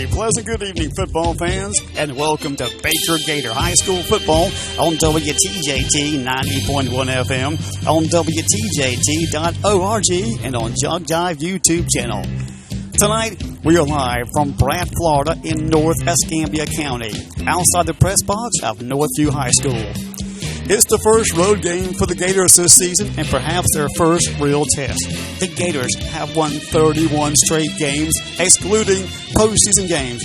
very pleasant good evening, football fans, and welcome to Baker Gator High School football on WTJT 90.1 FM, on WTJT.org, and on Jug Jive YouTube channel. Tonight, we are live from Brad, Florida in North Escambia County, outside the press box of Northview High School. It's the first road game for the Gators this season and perhaps their first real test. The Gators have won 31 straight games, excluding postseason games,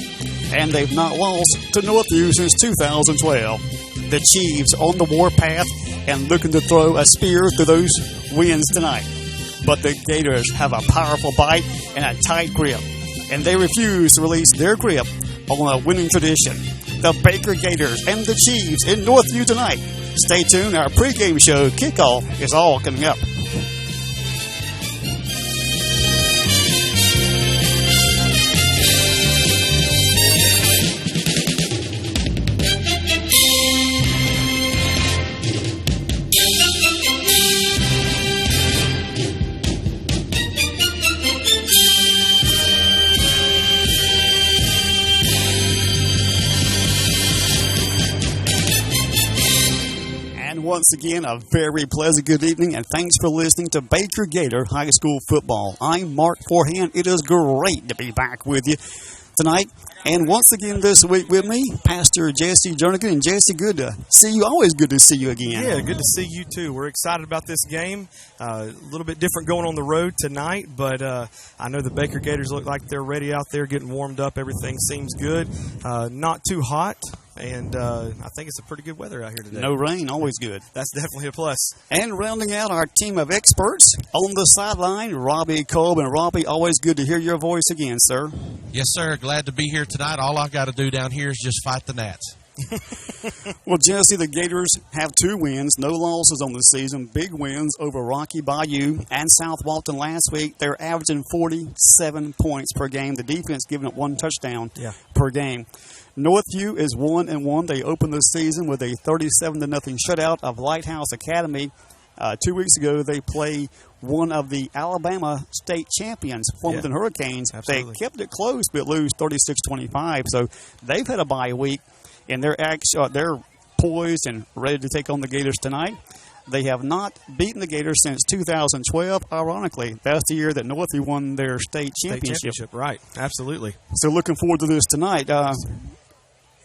and they've not lost to Northview since 2012. The Chiefs on the warpath and looking to throw a spear through those wins tonight. But the Gators have a powerful bite and a tight grip, and they refuse to release their grip on a winning tradition. The Baker Gators and the Chiefs in Northview tonight. Stay tuned. Our pregame show, Kickoff, is all coming up. Once again, a very pleasant good evening, and thanks for listening to Baker Gator High School Football. I'm Mark Forehand. It is great to be back with you tonight. And once again this week with me, Pastor Jesse Jernigan. And Jesse, good to see you. Always good to see you again. Yeah, good to see you too. We're excited about this game. A little bit different going on the road tonight, but I know the Baker Gators look like they're ready out there, getting warmed up. Everything seems good. Not too hot. And I think it's a pretty good weather out here today. No rain, always good. That's definitely a plus. And rounding out our team of experts on the sideline, Robbie Kolb. And Robbie, always good to hear your voice again, sir. Yes, sir. Glad to be here tonight. All I've got to do down here is just fight the gnats. Well, Jesse, the Gators have 2 wins, no losses on the season. Big wins over Rocky Bayou and South Walton last week. They're averaging 47 points per game. The defense giving up 1 touchdown per game. Northview is 1-1. They opened the season with a 37-0 shutout of Lighthouse Academy. 2 weeks ago, they played one of the Alabama state champions, Fleming Hurricanes. Absolutely. They kept it close, but lose 36-25. So they've had a bye week, and they're poised and ready to take on the Gators tonight. They have not beaten the Gators since 2012. Ironically, that's the year that Northview won their state championship. Right, absolutely. So looking forward to this tonight.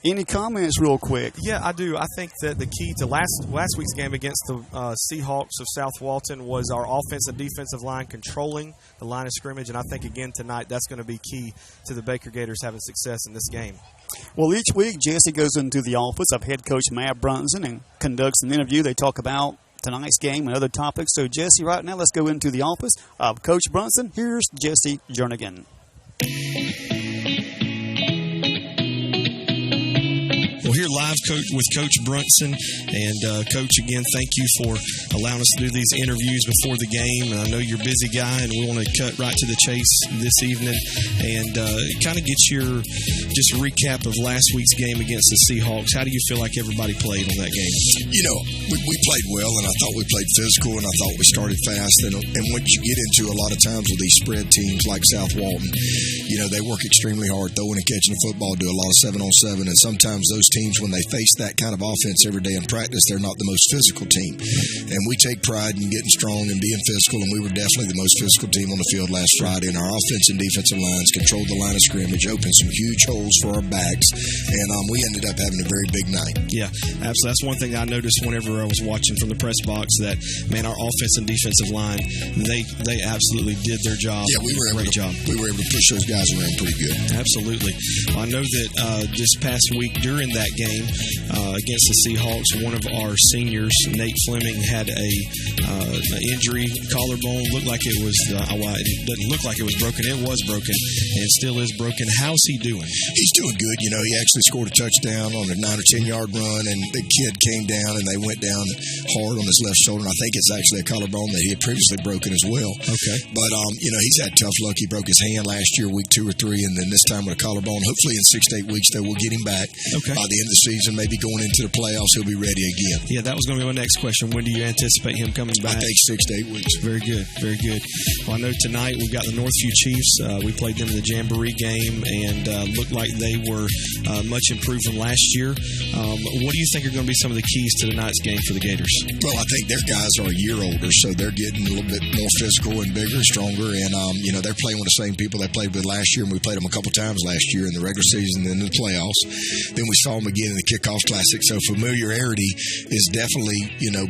Any comments real quick? Yeah, I do. I think that the key to last week's game against the Seahawks of South Walton was our offensive and defensive line controlling the line of scrimmage, and I think, again, tonight that's going to be key to the Baker Gators having success in this game. Well, each week, Jesse goes into the office of head coach Matt Brunson and conducts an interview. They talk about tonight's game and other topics. So, Jesse, right now, let's go into the office of Coach Brunson. Here's Jesse Jernigan. We're here live with Coach Brunson. And, Coach, again, thank you for allowing us to do these interviews before the game. And I know you're a busy guy, and we want to cut right to the chase this evening and kind of get your just recap of last week's game against the Seahawks. How do you feel like everybody played on that game? You know, we played well, and I thought we played physical, and I thought we started fast. And what you get into a lot of times with these spread teams like South Walton, you know, they work extremely hard throwing and catching the football, do a lot of 7-on-7, and sometimes those teams, when they face that kind of offense every day in practice, they're not the most physical team. And we take pride in getting strong and being physical, and we were definitely the most physical team on the field last Friday. And our offense and defensive lines controlled the line of scrimmage, opened some huge holes for our backs, and we ended up having a very big night. Yeah, absolutely. That's one thing I noticed whenever I was watching from the press box, that, man, our offense and defensive line, they absolutely did their job. Yeah, we were able to push those guys around pretty good. Absolutely. Well, I know that this past week during that game against the Seahawks, one of our seniors, Nate Fleming, had a injury, collarbone. Looked like it was. It doesn't look like it was broken. It was broken, and still is broken. How's he doing? He's doing good. You know, he actually scored a touchdown on a 9 or 10 yard run, and the kid came down, and they went down hard on his left shoulder. And I think it's actually a collarbone that he had previously broken as well. Okay. But you know, he's had tough luck. He broke his hand last year, week 2 or 3, and then this time with a collarbone. Hopefully, in 6 to 8 weeks, they will get him back. Okay. By the end of the season, maybe going into the playoffs, he'll be ready again. Yeah, that was going to be my next question. When do you anticipate him coming back? I think 6 to 8 weeks. Very good, very good. Well, I know tonight we've got the Northview Chiefs. We played them in the Jamboree game and looked like they were much improved from last year. What do you think are going to be some of the keys to tonight's game for the Gators? Well, I think their guys are a year older, so they're getting a little bit more physical and bigger and stronger. And, they're playing with the same people they played with last year, and we played them a couple times last year in the regular season and in the playoffs. Then we saw them again in the Kickoff Classic. So familiarity is definitely,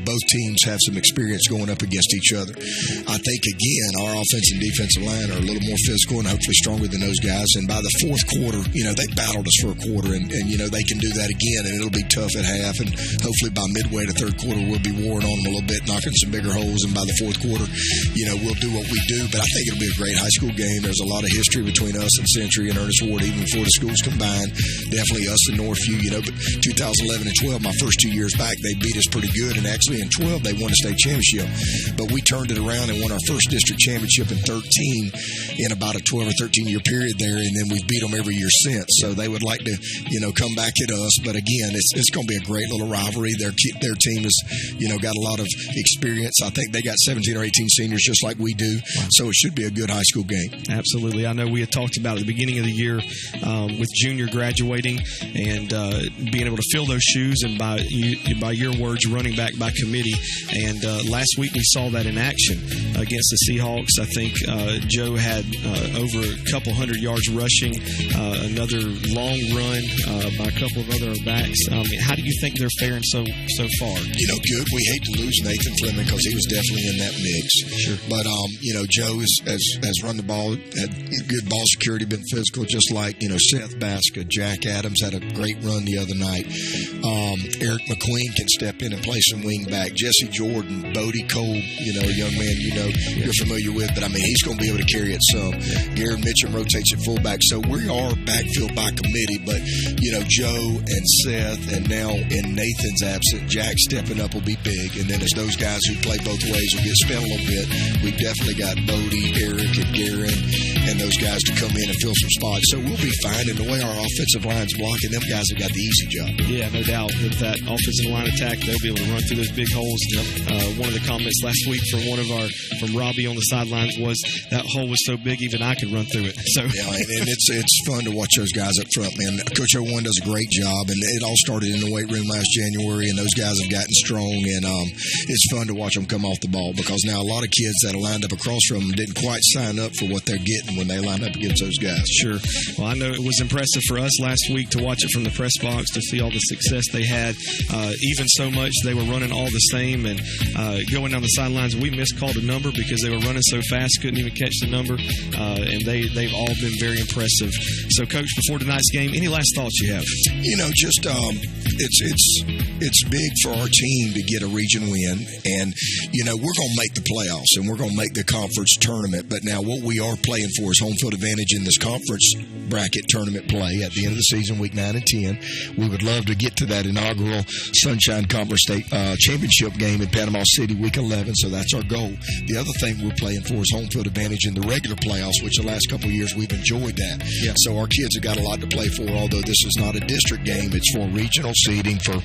both teams have some experience going up against each other. I think, again, our offense and defensive line are a little more physical and hopefully stronger than those guys. And by the fourth quarter, they battled us for a quarter, and they can do that again, and it'll be tough at half. And hopefully by midway to third quarter, we'll be warring on them a little bit, knocking some bigger holes. And by the fourth quarter, we'll do what we do. But I think it'll be a great high school game. There's a lot of history between us and Century and Ernest Ward, even before the schools combined. Definitely us and Northview, but 2011 and 12, my first 2 years back, they beat us pretty good. And actually in 12, they won a state championship. But we turned it around and won our first district championship in 13 in about a 12 or 13-year period there. And then we've beat them every year since. So they would like to, come back at us. But again, it's going to be a great little rivalry. Their team has, got a lot of experience. I think they got 17 or 18 seniors just like we do. So it should be a good high school game. Absolutely. I know we had talked about at the beginning of the year with Junior graduating and being able to fill those shoes, and by your words, running back by committee. And last week we saw that in action against the Seahawks. I think Joe had over a couple hundred yards rushing, another long run by a couple of other backs. How do you think they're faring so far? Good. We hate to lose Nathan Fleming because he was definitely in that mix. Sure. But, Joe has run the ball, had good ball security, been physical, just like, Seth Baska. Jack Adams had a great run the other night. Eric McQueen can step in and play some wing back. Jesse Jordan, Bodie Cole, a young man you're familiar with, but, he's going to be able to carry it some. Gary Mitchum rotates at fullback. So we are backfield by committee, but, Joe and Seth, and now in Nathan's absence, Jack stepping up will be big. And then as those guys who play both ways will get spent a little bit, we've definitely got Bodie, Eric, and Garen, and those guys to come in and fill some spots. So we'll be fine. And the way our offensive line's blocking, them guys have got the easy job. Yeah, no doubt. With that offensive line attack, they'll be able to run through those big holes. One of the comments last week from Robbie on the sidelines was that hole was so big even I could run through it. So yeah, and it's fun to watch those guys up front, man. Coach O1 does a great job, and it all started in the weight room last January, and those guys have gotten strong, and it's fun to watch them come off the ball because now a lot of kids that are lined up across from them didn't quite sign up for what they're getting when they line up against those guys. Sure. Well, I know it was impressive for us last week to watch it from the press box, to see all the success they had, even so much they were running all the same, and going down the sidelines, we miscalled a number because they were running so fast, couldn't even catch the number, and they've all been very impressive. So, Coach, before tonight's game, any last thoughts you have? It's big for our team to get a region win, and we're going to make the playoffs and we're going to make the conference tournament. But now what we are playing for is home field advantage in this conference bracket tournament play at the end of the season, week 9 and 10. We would love to get to that inaugural Sunshine Conference State Championship game in Panama City, week 11. So that's our goal. The other thing we're playing for is home field advantage in the regular playoffs, which the last couple of years we've enjoyed that. Yeah. So our kids have got a lot to play for. Although this is not a district game, it's for regional seeding, for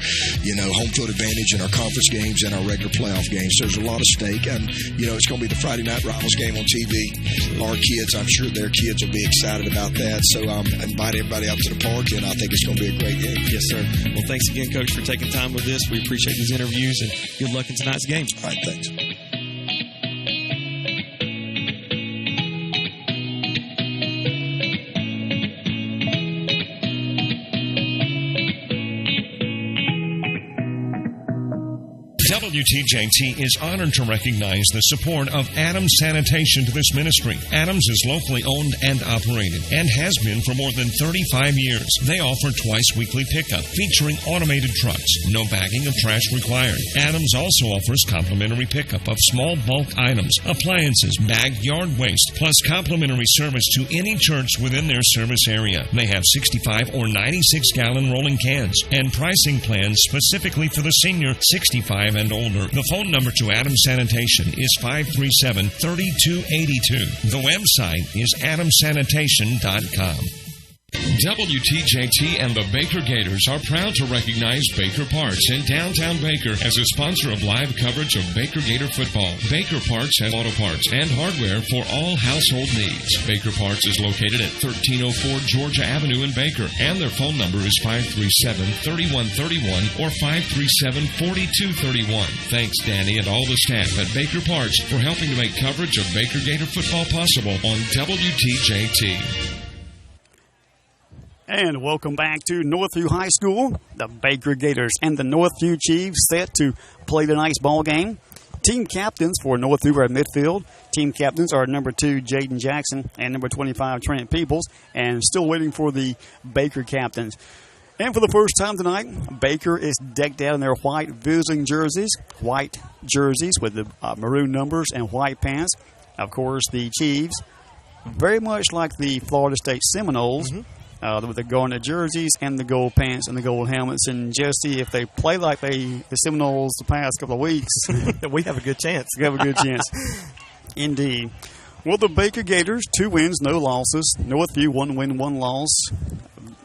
home field advantage in our conference games and our regular playoff games. There's a lot of stake, and it's going to be the Friday Night Rivals game on TV. Our kids, I'm sure their kids will be excited about that. So invite everybody out to the park, and I think it's going to be a great game. Yes, sir. Well, thanks again, Coach, for taking time with us. We appreciate these interviews, and good luck in tonight's game. All right, thanks. WTJT is honored to recognize the support of Adams Sanitation to this ministry. Adams is locally owned and operated and has been for more than 35 years. They offer twice weekly pickup featuring automated trucks. No bagging of trash required. Adams also offers complimentary pickup of small bulk items, appliances, bagged yard waste, plus complimentary service to any church within their service area. They have 65 or 96-gallon rolling cans and pricing plans specifically for the senior 65 and older. The phone number to Adams Sanitation is 537-3282. The website is adamsanitation.com. WTJT and the Baker Gators are proud to recognize Baker Parts in downtown Baker as a sponsor of live coverage of Baker Gator football. Baker Parts has auto parts and hardware for all household needs. Baker Parts is located at 1304 Georgia Avenue in Baker, and their phone number is 537-3131 or 537-4231. Thanks, Danny, and all the staff at Baker Parts for helping to make coverage of Baker Gator football possible on WTJT. And welcome back to Northview High School. The Baker Gators and the Northview Chiefs set to play tonight's ball game. Team captains for Northview are at midfield. Team captains are number 2, Jaden Jackson, and number 25, Trent Peoples. And still waiting for the Baker captains. And for the first time tonight, Baker is decked out in their white visiting jerseys. White jerseys with the maroon numbers and white pants. Of course, the Chiefs, very much like the Florida State Seminoles, with the garnet jerseys and the gold pants and the gold helmets. And Jesse, if they play like the Seminoles the past couple of weeks, we have a good chance. We have a good chance. Indeed. Well, the Baker Gators, 2 wins, no losses. Northview, 1 win, 1 loss.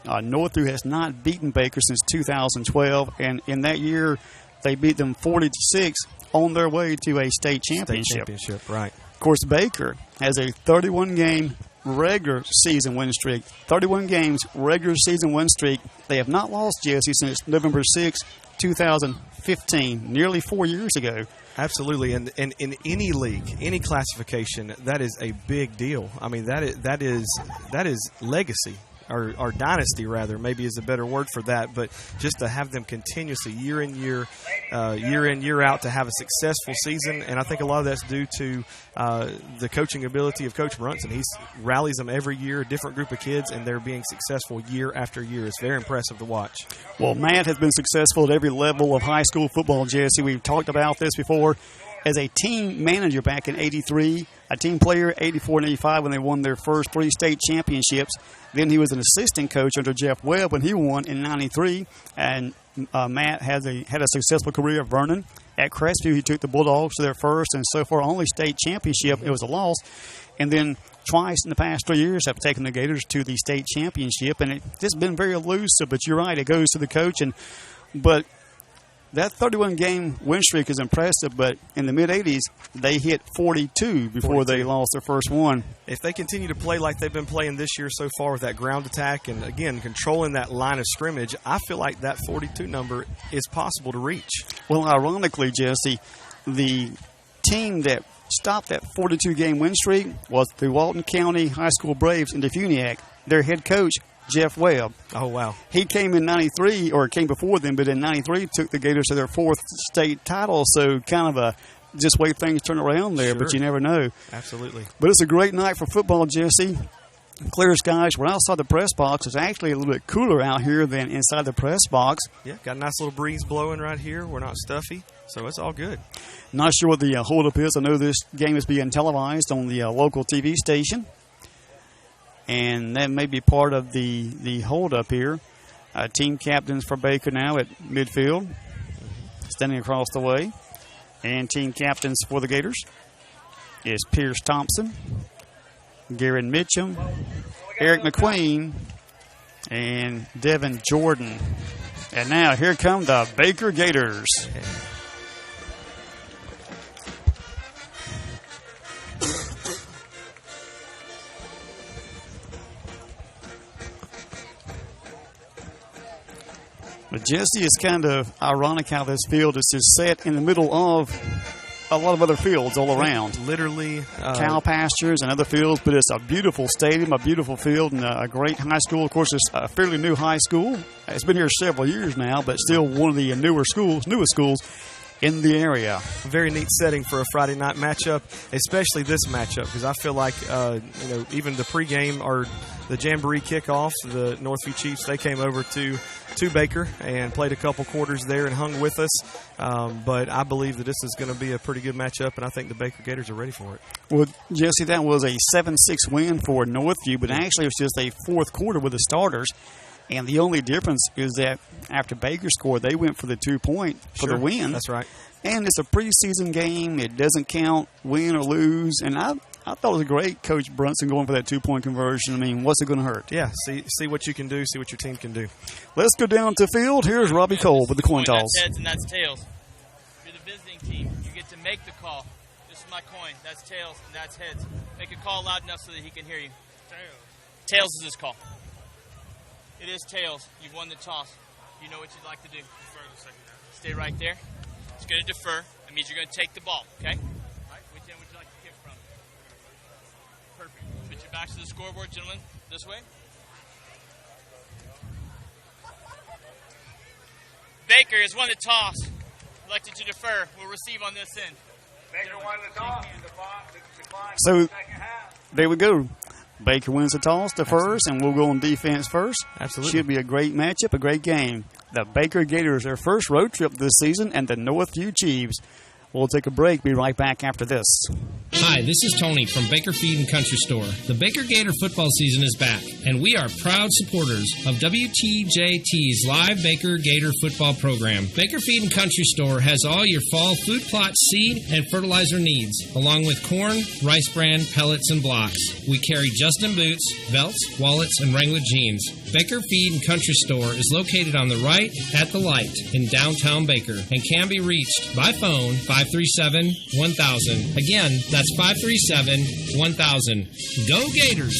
Northview has not beaten Baker since 2012, and in that year, they beat them 40-6 on their way to a state championship. Right. Of course, Baker has a 31-game regular season win streak. 31 games, regular season win streak. They have not lost, Jesse, since November 6, 2015, nearly 4 years ago. Absolutely, and in any league, any classification, that is a big deal. I mean, that is legacy. Or dynasty, rather, maybe is a better word for that. But just to have them continuously, year in, year out, to have a successful season. And I think a lot of that's due to the coaching ability of Coach Brunson. He rallies them every year, a different group of kids, and they're being successful year after year. It's very impressive to watch. Well, Matt has been successful at every level of high school football, Jesse. We've talked about this before. As a team manager back in 83, a team player 84 and 85 when they won their first 3 state championships. Then he was an assistant coach under Jeff Webb when he won in 93. And Matt had a successful career at Vernon. At Crestview, he took the Bulldogs to their first and so far only state championship. It was a loss. And then twice in the past 3 years have taken the Gators to the state championship. And it's just been very elusive, but you're right, it goes to the coach. But that 31-game win streak is impressive, but in the mid-'80s, they hit 42 before they lost their first one. If they continue to play like they've been playing this year so far with that ground attack and, again, controlling that line of scrimmage, I feel like that 42 number is possible to reach. Well, ironically, Jesse, the team that stopped that 42-game win streak was the Walton County High School Braves in Defuniak. Their head coach, Jeff Webb. Oh, wow. He came in 93, or came before them, but in 93 took the Gators to their 4th state title, so kind of just way things turn around there, but you never know. Absolutely. But it's a great night for football, Jesse. Clear skies. We're outside the press box. It's actually a little bit cooler out here than inside the press box. Yeah, got a nice little breeze blowing right here. We're not stuffy, so it's all good. Not sure what the holdup is. I know this game is being televised on the local TV station. And that may be part of the hold-up here. Team captains for Baker now at midfield, standing across the way. And team captains for the Gators is Pierce Thompson, Garen Mitchum, Eric McQueen, and Devin Jordan. And now here come the Baker Gators. But Jesse, it's kind of ironic how this field is just set in the middle of a lot of other fields all around. Literally. Cow pastures and other fields, but it's a beautiful stadium, a beautiful field, and a great high school. Of course, it's a fairly new high school. It's been here several years now, but still one of the newest schools in the area. Very neat setting for a Friday night matchup, especially this matchup, because I feel like, even the pregame or the Jamboree kickoff, the Northview Chiefs, they came over to Baker and played a couple quarters there and hung with us. But I believe that this is going to be a pretty good matchup, and I think the Baker Gators are ready for it. Well, Jesse, that was a 7-6 win for Northview, but actually it was just a fourth quarter with the starters. And the only difference is that after Baker scored, they went for the 2-point for the win. That's right. And it's a preseason game. It doesn't count win or lose. And I thought it was great, Coach Brunson, going for that 2-point conversion. I mean, what's it going to hurt? Yeah, see what you can do, see what your team can do. Let's go down to field. Here's Robbie Cole with the coin toss. That's heads and that's tails. You're the visiting team. You get to make the call. This is my coin. That's tails and that's heads. Make a call loud enough so that he can hear you. Tails is his call. It is tails. You've won the toss. You know what you'd like to do. Defer the second half. Stay right there. It's going to defer. That means you're going to take the ball, okay? All right, which end would you like to kick from? Perfect. Switch your backs to the scoreboard, gentlemen. This way. Baker has won the toss. Elected to defer. We'll receive on this end. Baker won the toss. So there we go. Baker wins the toss, defers, and we'll go on defense first. Absolutely. Should be a great matchup, a great game. The Baker Gators, their first road trip this season, and the Northview Chiefs. We'll take a break. Be right back after this. Hi, this is Tony from Baker Feed and Country Store. The Baker Gator football season is back, and we are proud supporters of WTJT's live Baker Gator football program. Baker Feed and Country Store has all your fall food plot, seed, and fertilizer needs, along with corn, rice bran, pellets, and blocks. We carry Justin boots, belts, wallets, and Wrangler jeans. Baker Feed and Country Store is located on the right at the light in downtown Baker and can be reached by phone 537-1000. Again, that's 537-1000. Go Gators!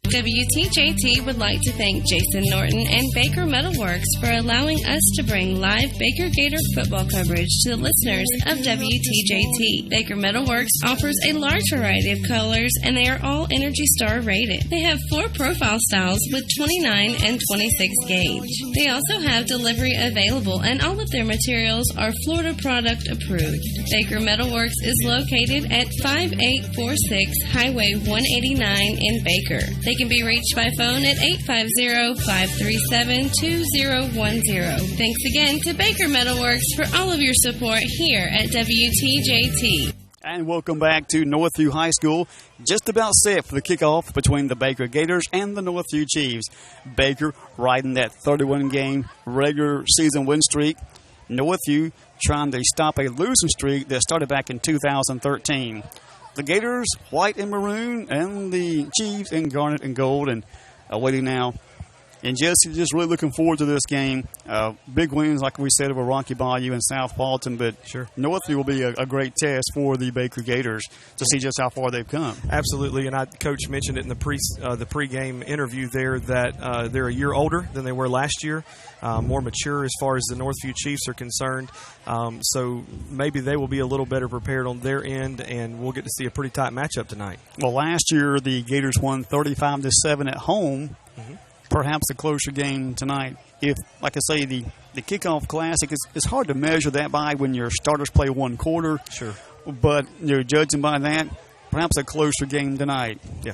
WTJT would like to thank Jason Norton and Baker Metalworks for allowing us to bring live Baker Gator football coverage to the listeners of WTJT. Baker Metalworks offers a large variety of colors, and they are all Energy Star rated. They have 4 profile styles with 29 and 26 gauge. They also have delivery available, and all of their materials are Florida product approved. Baker Metalworks is located at 5846 Highway 189 in Baker. They can be reached by phone at 850-537-2010. Thanks again to Baker Metalworks for all of your support here at WTJT. And welcome back to Northview High School. Just about set for the kickoff between the Baker Gators and the Northview Chiefs. Baker riding that 31-game regular season win streak. Northview trying to stop a losing streak that started back in 2013. The Gators, white and maroon, and the Chiefs in garnet and gold, and waiting now. And Jesse, just really looking forward to this game. Big wins, like we said, over Rocky Bayou and South Walton, but sure, Northview will be a great test for the Baker Gators to see just how far they've come. Absolutely, and Coach mentioned it in the pregame interview there that they're a year older than they were last year, more mature as far as the Northview Chiefs are concerned. So maybe they will be a little better prepared on their end, and we'll get to see a pretty tight matchup tonight. Well, last year the Gators won 35-7 at home. Mm-hmm. Perhaps a closer game tonight. If, like I say, the Kickoff Classic, it's hard to measure that by when your starters play one quarter. Sure. But judging by that, perhaps a closer game tonight. Yeah.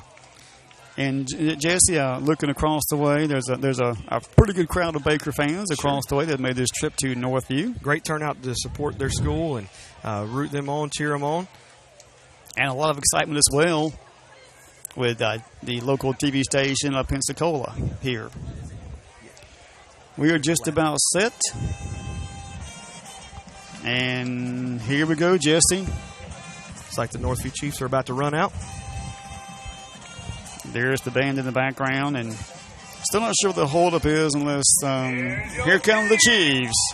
And Jesse, looking across the way, there's a pretty good crowd of Baker fans across the way that made this trip to Northview. Great turnout to support their school and root them on, cheer them on. And a lot of excitement as well with the local TV station of Pensacola here. We are just about set. And here we go, Jesse. It's like the Northview Chiefs are about to run out. There's the band in the background, and still not sure what the holdup is unless here come the Chiefs.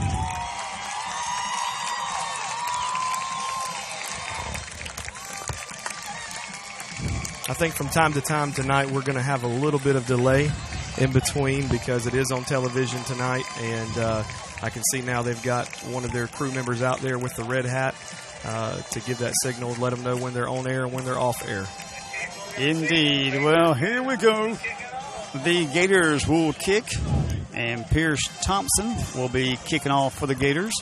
I think from time to time tonight we're going to have a little bit of delay in between because it is on television tonight, and I can see now they've got one of their crew members out there with the red hat to give that signal, let them know when they're on air and when they're off air. Indeed. Well, here we go. The Gators will kick, and Pierce Thompson will be kicking off for the Gators.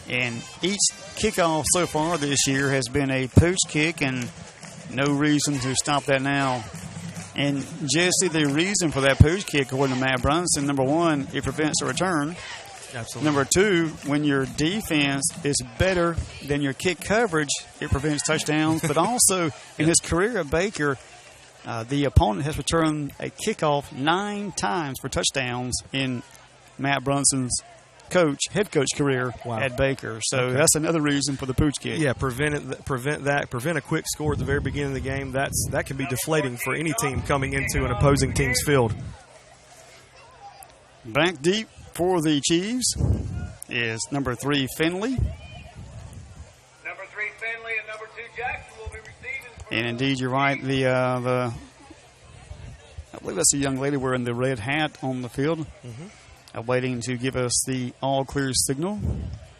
And each kickoff so far this year has been a poach kick, and no reason to stop that now. And, Jesse, the reason for that poach kick, according to Matt Brunson, number one, it prevents a return. Absolutely. Number two, when your defense is better than your kick coverage, it prevents touchdowns. But also, in his career at Baker, the opponent has returned a kickoff 9 times for touchdowns in Matt Brunson's head coach career at Baker. So that's another reason for the pooch kick. Yeah, prevent a quick score at the very beginning of the game. That can be deflating for any team coming into an opposing team's field. Back deep for the Chiefs is number 3, Finley. Number 3, Finley, and number 2, Jackson will be receiving. And indeed, you're right. I believe that's a young lady wearing the red hat on the field, waiting to give us the all-clear signal.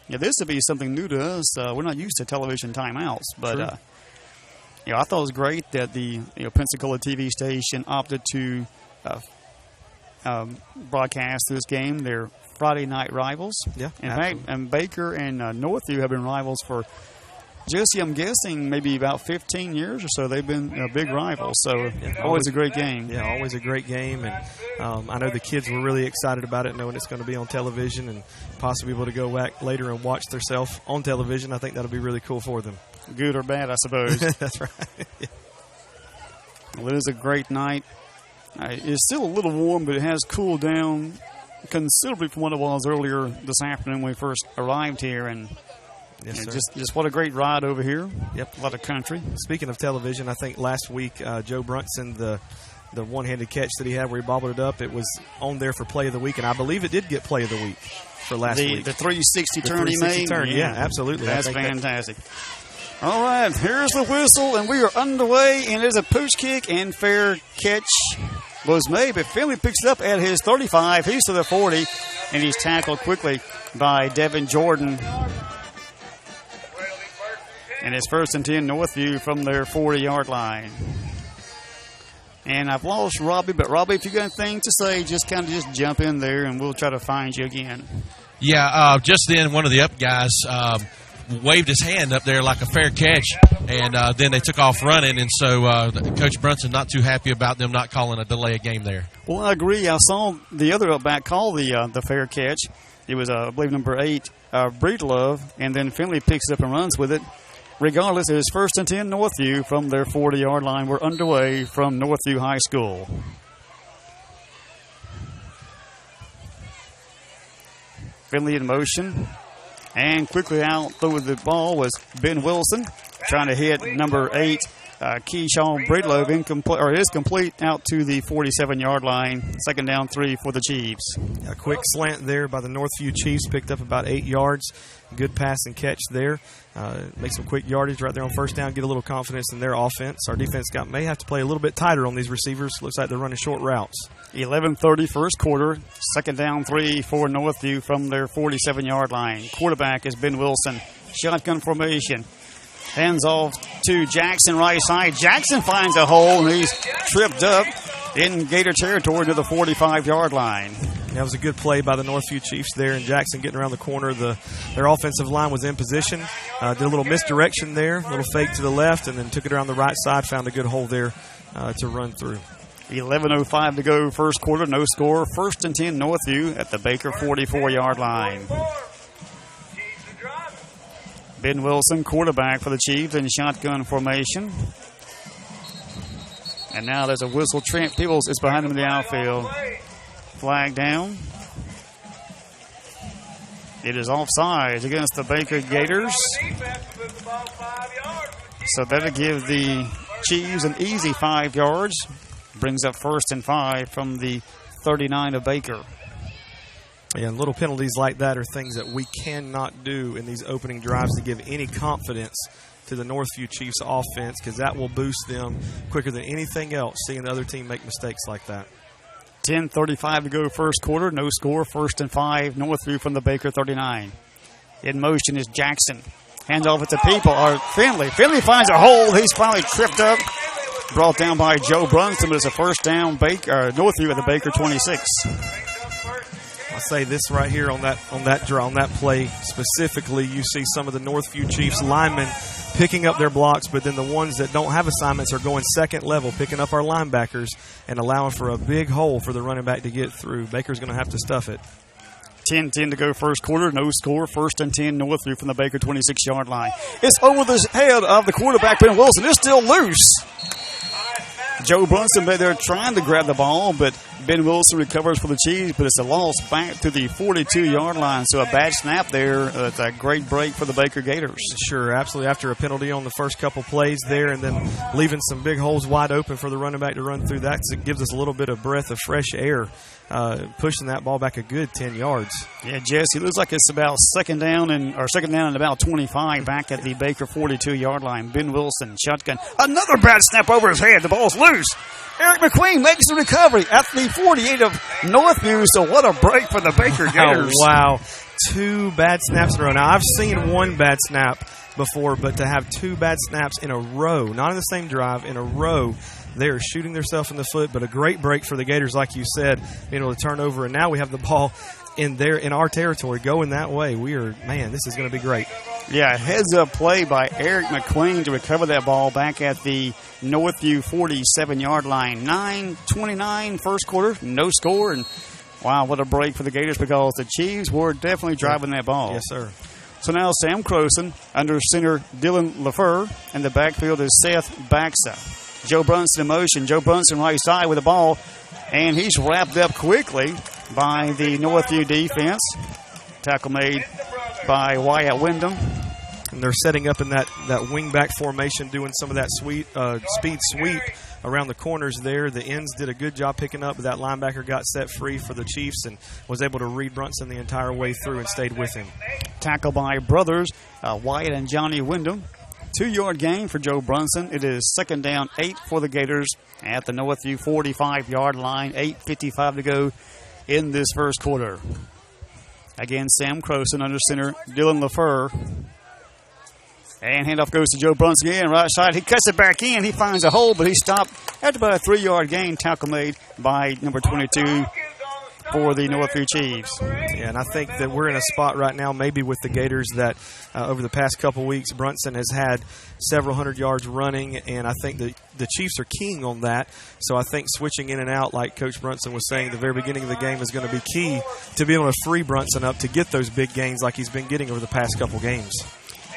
Yeah, this would be something new to us. We're not used to television timeouts, but I thought it was great that the Pensacola TV station opted to broadcast this game. They're Friday night rivals. Yeah, in fact, and Baker and Northview have been rivals for Jesse, I'm guessing maybe about 15 years or so. They've been big rivals, so always a great game. Yeah, always a great game, and I know the kids were really excited about it, knowing it's going to be on television and possibly able to go back later and watch themselves on television. I think that'll be really cool for them. Good or bad, I suppose. That's right. Well, it is a great night. It's still a little warm, but it has cooled down considerably from what it was earlier this afternoon when we first arrived here, and yes, just what a great ride over here. Yep, a lot of country. Speaking of television, I think last week Joe Brunson, the one-handed catch that he had where he bobbled it up, it was on there for play of the week, and I believe it did get play of the week for last week. The 360 turn he made? Yeah, absolutely. That's fantastic. All right, here's the whistle, and we are underway, and there's a pooch kick, and fair catch was made, but Finley picks it up at his 35. He's to the 40, and he's tackled quickly by Devin Jordan. And it's 1st and 10 Northview from their 40-yard line. And I've lost Robbie, but Robbie, if you got anything to say, just jump in there, and we'll try to find you again. Yeah, just then one of the up guys waved his hand up there like a fair catch, and then they took off running, and so Coach Brunson not too happy about them not calling a delay of game there. Well, I agree. I saw the other up back call the fair catch. It was, I believe, number 8, Breedlove, and then Finley picks it up and runs with it. Regardless, it is 1st and 10 Northview from their 40-yard line. We're underway from Northview High School. Finley in motion. And quickly out through the ball was Ben Wilson, trying to hit number 8, Keyshawn Breedlove, incomplete, or is complete out to the 47-yard line. 2nd down 3 for the Chiefs. A quick slant there by the Northview Chiefs, picked up about 8 yards. Good pass and catch there. Make some quick yardage right there on 1st down, get a little confidence in their offense. Our defense may have to play a little bit tighter on these receivers. Looks like they're running short routes. 11:30 first quarter. 2nd down 3 for Northview from their 47-yard line. Quarterback is Ben Wilson. Shotgun formation. Hands off to Jackson, right side. Jackson finds a hole, and he's tripped up in Gator territory to the 45-yard line. That was a good play by the Northview Chiefs there, and Jackson getting around the corner. Their offensive line was in position. Did a little misdirection there, a little fake to the left, and then took it around the right side, found a good hole there to run through. 11:05 to go first quarter, no score. 1st and 10 Northview at the Baker 44-yard line. Ben Wilson, quarterback for the Chiefs, in shotgun formation. And now there's a whistle. Trent Peebles is behind him in the outfield. Flag down. It is offside against the Baker Gators. So that'll give the Chiefs an easy 5 yards. Brings up 1st and 5 from the 39 of Baker. And little penalties like that are things that we cannot do in these opening drives to give any confidence to the Northview Chiefs offense, because that will boost them quicker than anything else, seeing the other team make mistakes like that. 10:35 to go first quarter, no score, 1st and 5, Northview from the Baker 39. In motion is Jackson. Hands off it to Finley. Finley finds a hole. He's finally tripped up. Brought down by Joe Brunson, but it's a 1st down Northview at the Baker 26. I say this right here on that play specifically, you see some of the Northview Chiefs linemen picking up their blocks, but then the ones that don't have assignments are going second level, picking up our linebackers and allowing for a big hole for the running back to get through. Baker's going to have to stuff it. 10:10 to go first quarter, no score, 1st and 10 Northview from the Baker 26-yard line. It's over the head of the quarterback, Ben Wilson. It's still loose. Joe Brunson back there trying to grab the ball, but Ben Wilson recovers for the Chiefs, but it's a loss back to the 42-yard line. So a bad snap there. It's a great break for the Baker Gators. Sure, absolutely. After a penalty on the first couple plays there and then leaving some big holes wide open for the running back to run through, that gives us a little bit of breath of fresh air, pushing that ball back a good 10 yards. Yeah, Jesse, it looks like it's about second down and about 25 back at the Baker 42-yard line. Ben Wilson, shotgun. Another bad snap over his head. The ball's loose. Eric McQueen makes the recovery at the 48 of Northview. So what a break for the Baker Gators. Oh, wow. 2 bad snaps in a row. Now, I've seen 1 bad snap before, but to have 2 bad snaps in a row, not in the same drive, in a row, they are shooting themselves in the foot. But a great break for the Gators, like you said, being able to turn over. And now we have the ball in our territory going that way. This is going to be great. Yeah, heads-up play by Eric McQueen to recover that ball back at the Northview 47-yard line. 9:29 first quarter, no score. And, wow, what a break for the Gators because the Chiefs were definitely driving that ball. Yes, sir. So now Sam Croson under center Dylan LaFleur, and the backfield is Seth Baxa. Joe Brunson in motion. Joe Brunson right side with the ball, and he's wrapped up quickly by the Northview defense. Tackle made by Wyatt Wyndham. And they're setting up in that wing-back formation, doing some of that speed sweep around the corners there. The ends did a good job picking up, but that linebacker got set free for the Chiefs and was able to read Brunson the entire way through and stayed with him. Tackle by brothers Wyatt and Johnny Wyndham. 2-yard gain for Joe Brunson. It is second down 8 for the Gators at the Northview 45-yard line. 8:55 to go in this first quarter. Again, Sam Croson under center Dylan LaFleur. And handoff goes to Joe Brunson again, right side. He cuts it back in. He finds a hole, but he stopped after about a 3-yard gain. Tackle made by number 22 for the Northview Chiefs. Yeah, and I think that we're in a spot right now, maybe with the Gators, that over the past couple weeks, Brunson has had several hundred yards running, and I think that the Chiefs are keying on that. So I think switching in and out, like Coach Brunson was saying at the very beginning of the game, is going to be key to be able to free Brunson up to get those big gains like he's been getting over the past couple games.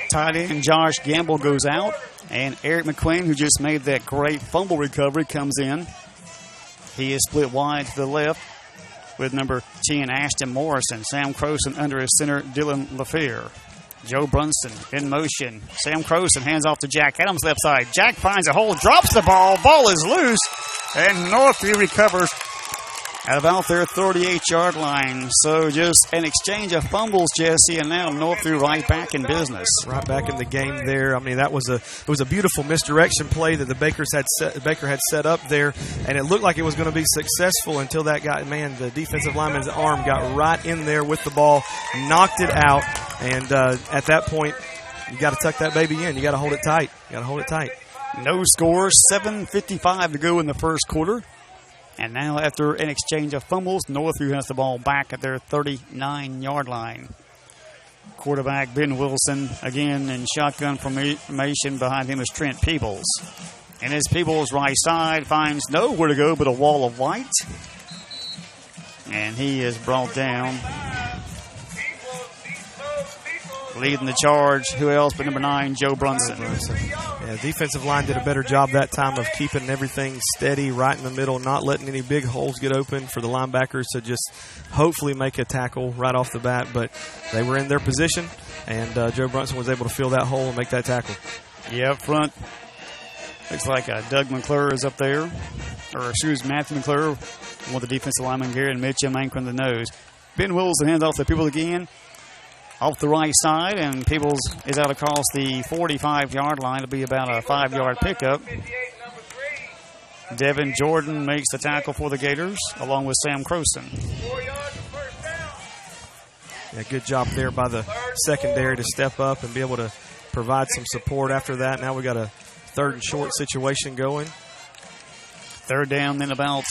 Tight end Josh Gamble goes out, and Eric McQueen, who just made that great fumble recovery, comes in. He is split wide to the left with number 10, Ashton Morrison. Sam Croson under his center, Dylan LaFleur. Joe Brunson in motion. Sam Croson hands off to Jack Adams left side. Jack finds a hole, drops the ball. Ball is loose, and Northview recovers at about their 38-yard line. So just an exchange of fumbles, Jesse, and now Northview right back in business. Right back in the game there. I mean, it was a beautiful misdirection play that the Baker had set up there, and it looked like it was going to be successful until the defensive lineman's arm got right in there with the ball, knocked it out, and at that point, you got to tuck that baby in. You got to hold it tight. No score, 7:55 to go in the first quarter. And now, after an exchange of fumbles, Northview has the ball back at their 39-yard line. Quarterback Ben Wilson, again in shotgun formation. Behind him is Trent Peebles. And as Peebles right side finds nowhere to go but a wall of white. And he is brought down. Leading the charge, who else but number 9, Joe Brunson. Yeah, defensive line did a better job that time of keeping everything steady right in the middle, not letting any big holes get open for the linebackers to just hopefully make a tackle right off the bat. But they were in their position, and Joe Brunson was able to fill that hole and make that tackle. Yeah, up front, looks like Doug McClure is up there. Matthew McClure, one of the defensive linemen, Garrett Mitchum anchoring the nose. Ben Wilson hands off to Peebles again. Off the right side, and Peebles is out across the 45-yard line. It'll be about a 5-yard pickup. Devin Jordan makes the tackle for the Gators, along with Sam Croson. Yeah, good job there by the secondary to step up and be able to provide some support after that. Now we got a 3rd and short situation going. Third down, then about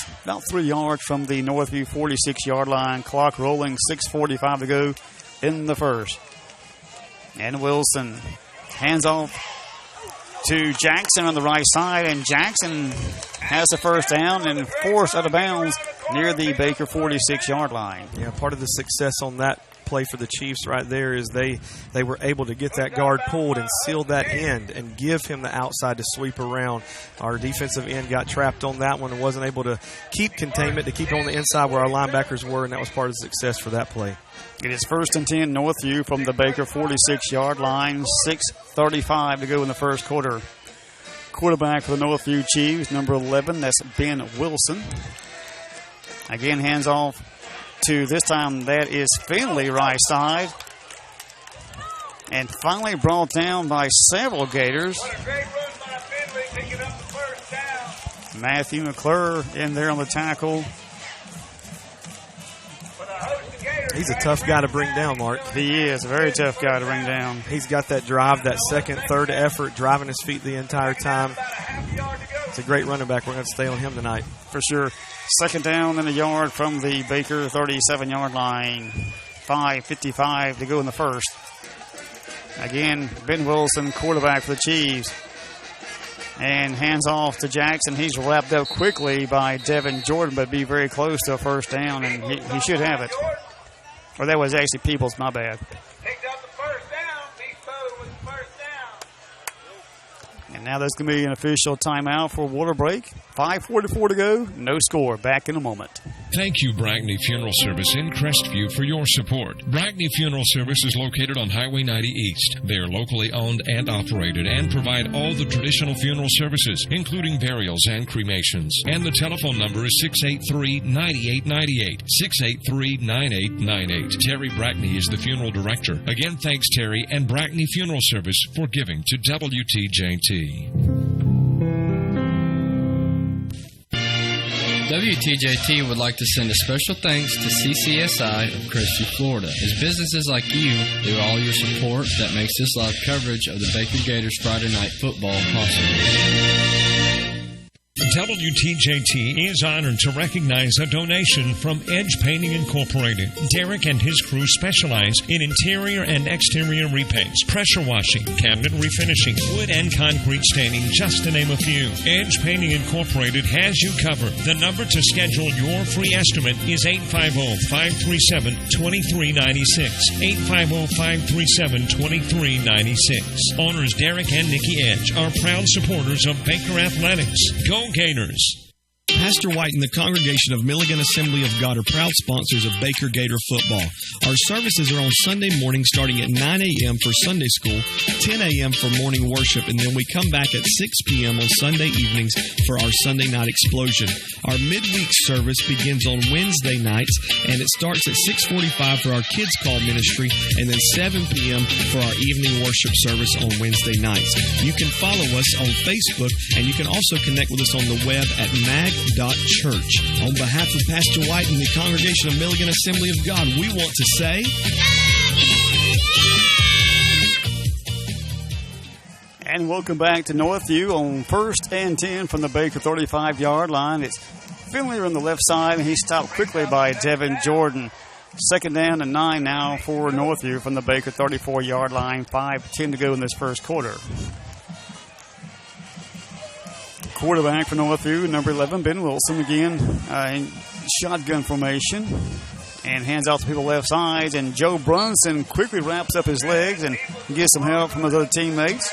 3 yards from the Northview 46-yard line. Clock rolling, 6:45 to go in the first. And Wilson hands off to Jackson on the right side, and Jackson has the first down and forced out of bounds near the Baker 46-yard line. Yeah, part of the success on that play for the Chiefs right there is they were able to get that guard pulled and seal that end and give him the outside to sweep around. Our defensive end got trapped on that one and wasn't able to keep containment, to keep it on the inside where our linebackers were, and that was part of the success for that play. It is 1st and 10, Northview from the Baker 46-yard line. 6:35 to go in the first quarter. Quarterback for the Northview Chiefs, number 11, that's Ben Wilson. Again, hands off to, this time, that is Finley, right side. And finally brought down by several Gators. What a great run by Finley, picking up the first down. Matthew McClure in there on the tackle. He's a tough guy to bring down, Mark. He is a very tough guy to bring down. He's got that drive, that second, third effort, driving his feet the entire time. It's a great running back. We're going to stay on him tonight. For sure. 2nd down and a yard from the Baker 37-yard line. 5:55 to go in the first. Again, Ben Wilson, quarterback for the Chiefs. And hands off to Jackson. He's wrapped up quickly by Devin Jordan, but be very close to a first down, and he should have it. Or that was actually Peoples, my bad. Picked up the first down. Beefo with the first down. And now there's going to be an official timeout for water break. 5:44 to go. No score. Back in a moment. Thank you, Brackney Funeral Service in Crestview, for your support. Brackney Funeral Service is located on Highway 90 East. They are locally owned and operated and provide all the traditional funeral services, including burials and cremations. And the telephone number is 683-9898. 683-9898. Terry Brackney is the funeral director. Again, thanks, Terry and Brackney Funeral Service for giving to WTJT. WTJT would like to send a special thanks to CCSI of Crestview, Florida, as businesses like you do all your support that makes this live coverage of the Baker Gators Friday Night Football possible. WTJT is honored to recognize a donation from Edge Painting Incorporated. Derek and his crew specialize in interior and exterior repaints, pressure washing, cabinet refinishing, wood and concrete staining, just to name a few. Edge Painting Incorporated has you covered. The number to schedule your free estimate is 850-537-2396. 850-537-2396. Owners Derek and Nikki Edge are proud supporters of Baker Athletics. Go Gators! Pastor White and the congregation of Milligan Assembly of God are proud sponsors of Baker Gator football. Our services are on Sunday morning starting at 9 a.m. for Sunday school, 10 a.m. for morning worship, and then we come back at 6 p.m. on Sunday evenings for our Sunday night explosion. Our midweek service begins on Wednesday nights, and it starts at 6:45 for our kids' call ministry, and then 7 p.m. for our evening worship service on Wednesday nights. You can follow us on Facebook, and you can also connect with us on the web at mag.church. On behalf of Pastor White and the congregation of Milligan Assembly of God, we want to say... And welcome back to Northview on 1st and 10 from the Baker 35-yard line. It's Finley on the left side, and he's stopped quickly by Devin Jordan. 2nd down and 9 now for Northview from the Baker 34-yard line. 5:10 to go in this first quarter. Quarterback for Northview, number 11, Ben Wilson, again in shotgun formation. And hands out to people left side. And Joe Brunson quickly wraps up his legs and gets some help from his other teammates.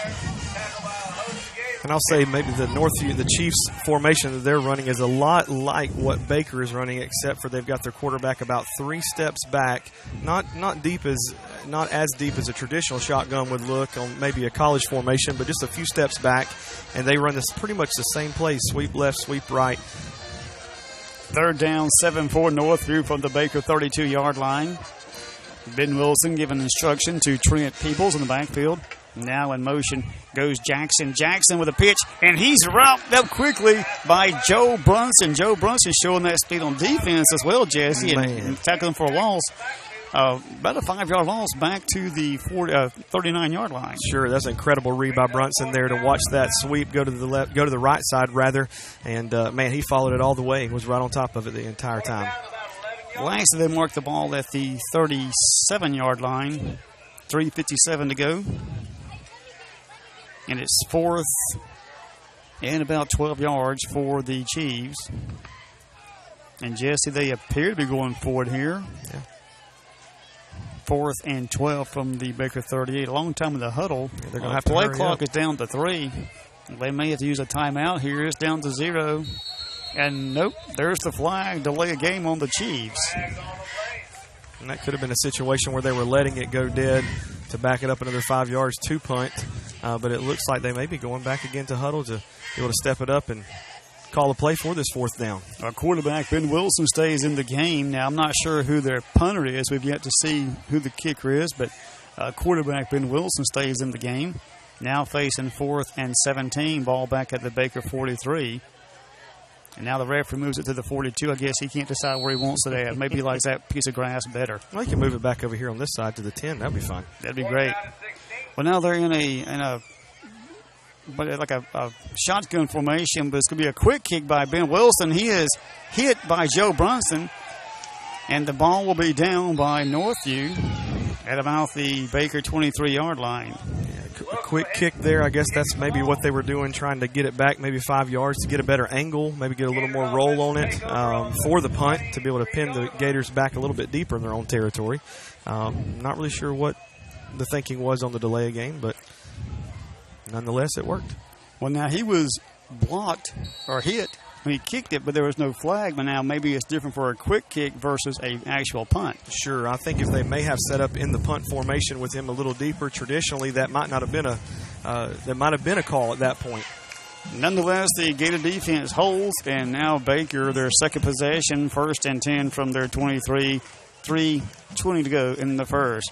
And I'll say maybe the Chiefs formation that they're running is a lot like what Baker is running, except for they've got their quarterback about 3 steps back, not as deep as a traditional shotgun would look on maybe a college formation, but just a few steps back, and they run this pretty much the same play: sweep left, sweep right. 3rd down, 7 for Northview from the Baker 32-yard line. Ben Wilson giving instruction to Trent Peoples in the backfield. Now in motion goes Jackson. Jackson with a pitch, and he's wrapped up quickly by Joe Brunson. Joe Brunson showing that speed on defense as well, Jesse, and tackling for a loss. About a 5-yard loss back to the 39-yard line. Sure, that's an incredible read by Brunson there to watch that sweep go to the right side rather, and man, he followed it all the way. He was right on top of it the entire time. Well, actually, they marked the ball at the 37-yard line. 3:57 to go. And it's 4th and about 12 yards for the Chiefs. And, Jesse, they appear to be going forward here. Yeah. 4th and 12 from the Baker 38. A long time in the huddle. Yeah, they're going to have to play hurry clock up. is down to 3. They may have to use a timeout here. It's down to 0. And nope, there's the flag. Delay a game on the Chiefs. And that could have been a situation where they were letting it go dead to back it up another 5 yards to punt. But it looks like they may be going back again to huddle to be able to step it up and call a play for this 4th down. Our quarterback, Ben Wilson, stays in the game. Now, I'm not sure who their punter is. We've yet to see who the kicker is, but quarterback Ben Wilson stays in the game. Now facing 4th and 17, ball back at the Baker 43. And now the referee moves it to the 42. I guess he can't decide where he wants it at. Maybe he likes that piece of grass better. Well, he can move it back over here on this side to the 10. That'd be fine. That'd be great. Well, now they're in a shotgun formation, but it's going to be a quick kick by Ben Wilson. He is hit by Joe Brunson, and the ball will be down by Northview at about the Baker 23-yard line. A quick kick there. I guess that's maybe what they were doing, trying to get it back maybe 5 yards to get a better angle, maybe get a little more roll on it for the punt to be able to pin the Gators back a little bit deeper in their own territory. Not really sure what the thinking was on the delay game, but nonetheless, it worked. Well, now he was blocked or hit when he kicked it, but there was no flag. But now maybe it's different for a quick kick versus an actual punt. Sure, I think if they may have set up in the punt formation with him a little deeper, traditionally that might not have been a call at that point. Nonetheless, the Gator defense holds, and now Baker, their second possession, 1st and 10 from their 23, 3:20 to go in the first.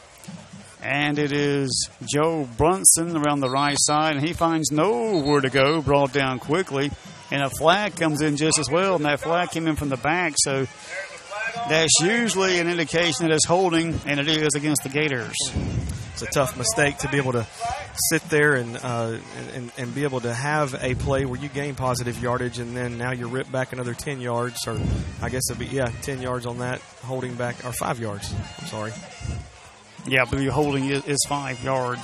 And it is Joe Brunson around the right side, and he finds nowhere to go, brought down quickly. And a flag comes in just as well, and that flag came in from the back. So that's usually an indication that it's holding, and it is against the Gators. It's a tough mistake to be able to sit there and be able to have a play where you gain positive yardage, and then now you're ripped back another 10 yards, or I guess it'd be 10 yards on that, holding back, or 5 yards. I'm sorry. Yeah, but your holding is 5 yards.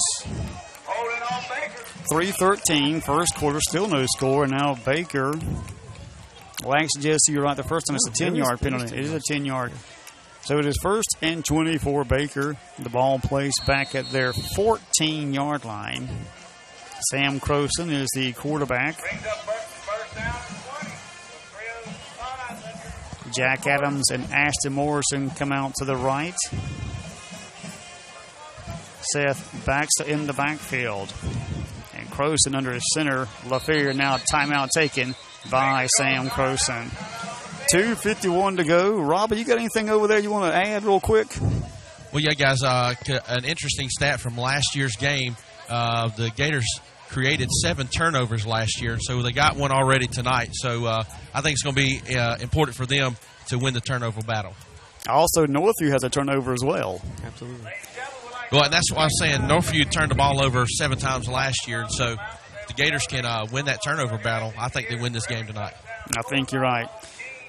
3:13, first quarter, still no score. And now Baker. Well, actually, Jesse, you're right. The first time it's a 10-yard penalty. It is a 10-yard. So it is 1st and 20 for Baker. The ball placed back at their 14-yard line. Sam Croson is the quarterback. Jack Adams and Ashton Morrison come out to the right. Seth Baxter in the backfield. And Croson under his center. LaFleur now timeout taken by Sam Croson. 2:51 to go. Robbie, you got anything over there you want to add real quick? Well, yeah, guys, an interesting stat from last year's game. The Gators created 7 turnovers last year, so they got one already tonight. So I think it's going to be important for them to win the turnover battle. Also, Northview has a turnover as well. Absolutely. Well, and that's why I'm saying Northview turned the ball over 7 times last year, and so if the Gators can win that turnover battle, I think they win this game tonight. I think you're right.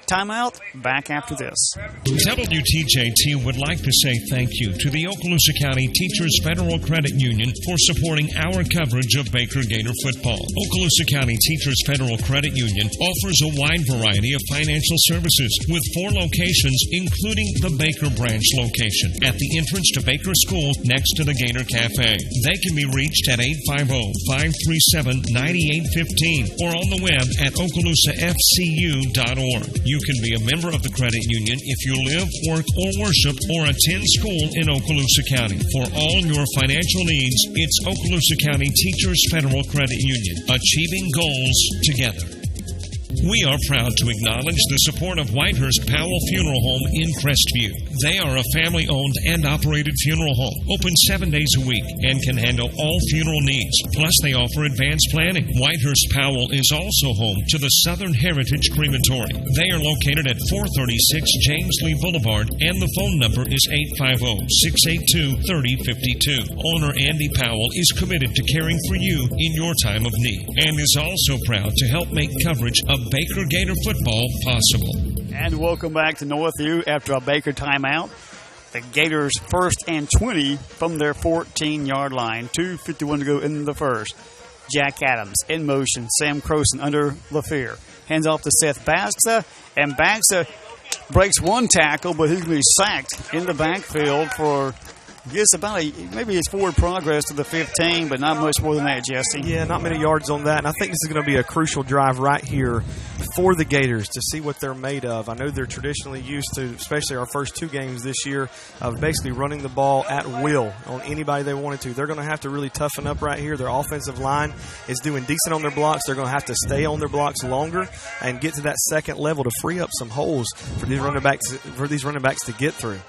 Timeout, back after this. WTJT would like to say thank you to the Okaloosa County Teachers Federal Credit Union for supporting our coverage of Baker Gator football. Okaloosa County Teachers Federal Credit Union offers a wide variety of financial services with 4 locations, including the Baker branch location at the entrance to Baker School next to the Gator Cafe. They can be reached at 850-537-9815 or on the web at OkaloosaFCU.org. You can be a member of the credit union if you live, work, or worship or attend school in Okaloosa County. For all your financial needs, it's Okaloosa County Teachers Federal Credit Union. Achieving goals together. We are proud to acknowledge the support of Whitehurst Powell Funeral Home in Crestview. They are a family-owned and operated funeral home, open 7 days a week, and can handle all funeral needs. Plus, they offer advanced planning. Whitehurst Powell is also home to the Southern Heritage Crematory. They are located at 436 James Lee Boulevard, and the phone number is 850-682-3052. Owner Andy Powell is committed to caring for you in your time of need, and is also proud to help make coverage of Baker Gator football possible. And welcome back to Northview after a Baker timeout. The Gators 1st and 20 from their 14-yard line. 2:51 to go in the first. Jack Adams in motion. Sam Croson under LaFleur. Hands off to Seth Baxter. And Baxter breaks one tackle, but he's going to be sacked in the backfield for Gets about maybe it's forward progress to the 15, but not much more than that, Jesse. Yeah, not many yards on that. And I think this is going to be a crucial drive right here for the Gators to see what they're made of. I know they're traditionally used to, especially our first 2 games this year, of basically running the ball at will on anybody they wanted to. They're going to have to really toughen up right here. Their offensive line is doing decent on their blocks. They're going to have to stay on their blocks longer and get to that second level to free up some holes for these running backs to get through.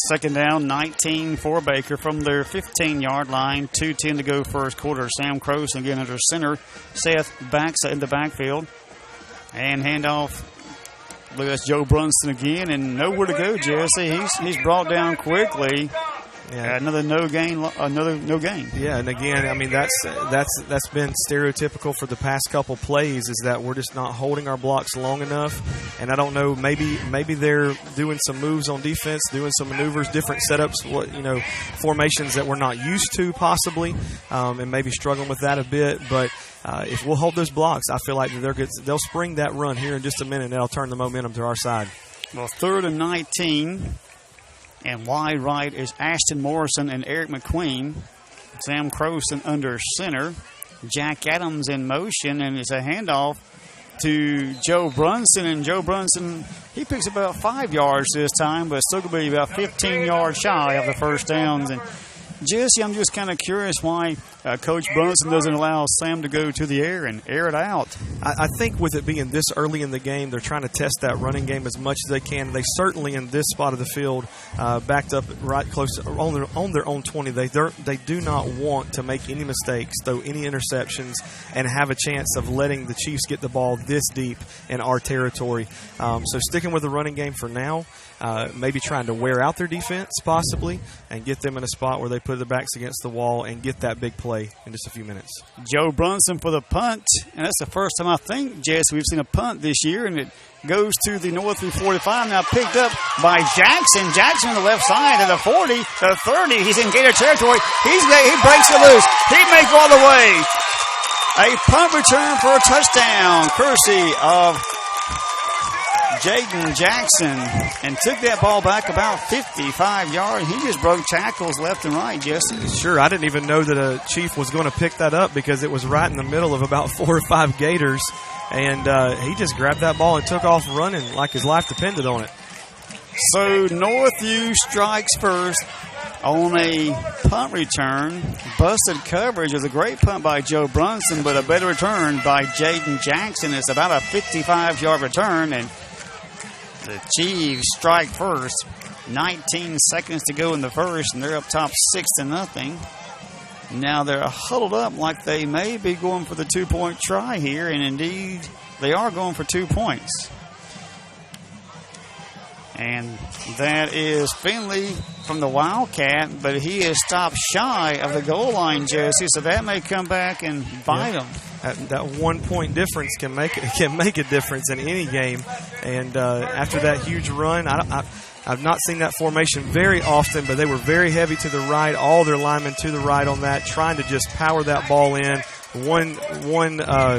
Second down, 19 for Baker from their 15-yard line. 2:10 to go first quarter. Sam Croson again under center. Seth Baxa in the backfield. And handoff. Look, that's Joe Brunson again, and nowhere to go, Jesse. He's brought down quickly. Yeah. Another no gain. Yeah, and again, I mean that's been stereotypical for the past couple plays, is that we're just not holding our blocks long enough. And I don't know, maybe they're doing some moves on defense, doing some maneuvers, different setups, formations that we're not used to possibly, and maybe struggling with that a bit. But if we'll hold those blocks, I feel like they'll spring that run here in just a minute, and that'll turn the momentum to our side. Well, 3rd and 19. And wide right is Ashton Morrison and Eric McQueen. Sam Croson under center. Jack Adams in motion, and it's a handoff to Joe Brunson. And Joe Brunson, he picks about 5 yards this time, but still going to be about 15 yards shy of the first downs. And Jesse, I'm just kind of curious why Coach Brunson doesn't allow Sam to go to the air and air it out. I think with it being this early in the game, they're trying to test that running game as much as they can. They certainly, in this spot of the field, backed up right close on their own 20. They do not want to make any mistakes, throw any interceptions, and have a chance of letting the Chiefs get the ball this deep in our territory. So sticking with the running game for now. Maybe trying to wear out their defense possibly and get them in a spot where they put their backs against the wall and get that big play in just a few minutes. Joe Brunson for the punt, and that's the first time I think, Jess, we've seen a punt this year, and it goes to the Northview 45, now picked up by Jackson. Jackson on the left side to the 40, the 30. He's in Gator territory. He breaks it loose. He makes it all the way. A punt return for a touchdown, courtesy of Jaden Jackson, and took that ball back about 55 yards. He just broke tackles left and right, Jesse. Sure, I didn't even know that a Chief was going to pick that up because it was right in the middle of about 4 or 5 Gators, and he just grabbed that ball and took off running like his life depended on it. So Northview strikes first on a punt return. Busted coverage. It was a great punt by Joe Brunson, but a better return by Jaden Jackson. It's about a 55-yard return, and the Chiefs strike first. 19 seconds to go in the first, and they're up top 6-0. Now they're huddled up like they may be going for the 2-point try here, and indeed they are going for 2 points. And that is Finley from the Wildcat, but he is stopped shy of the goal line, Jesse, so that may come back and bite him. That 1 point difference can make a difference in any game. And after that huge run, I've not seen that formation very often, but they were very heavy to the right, all their linemen to the right on that, trying to just power that ball in. One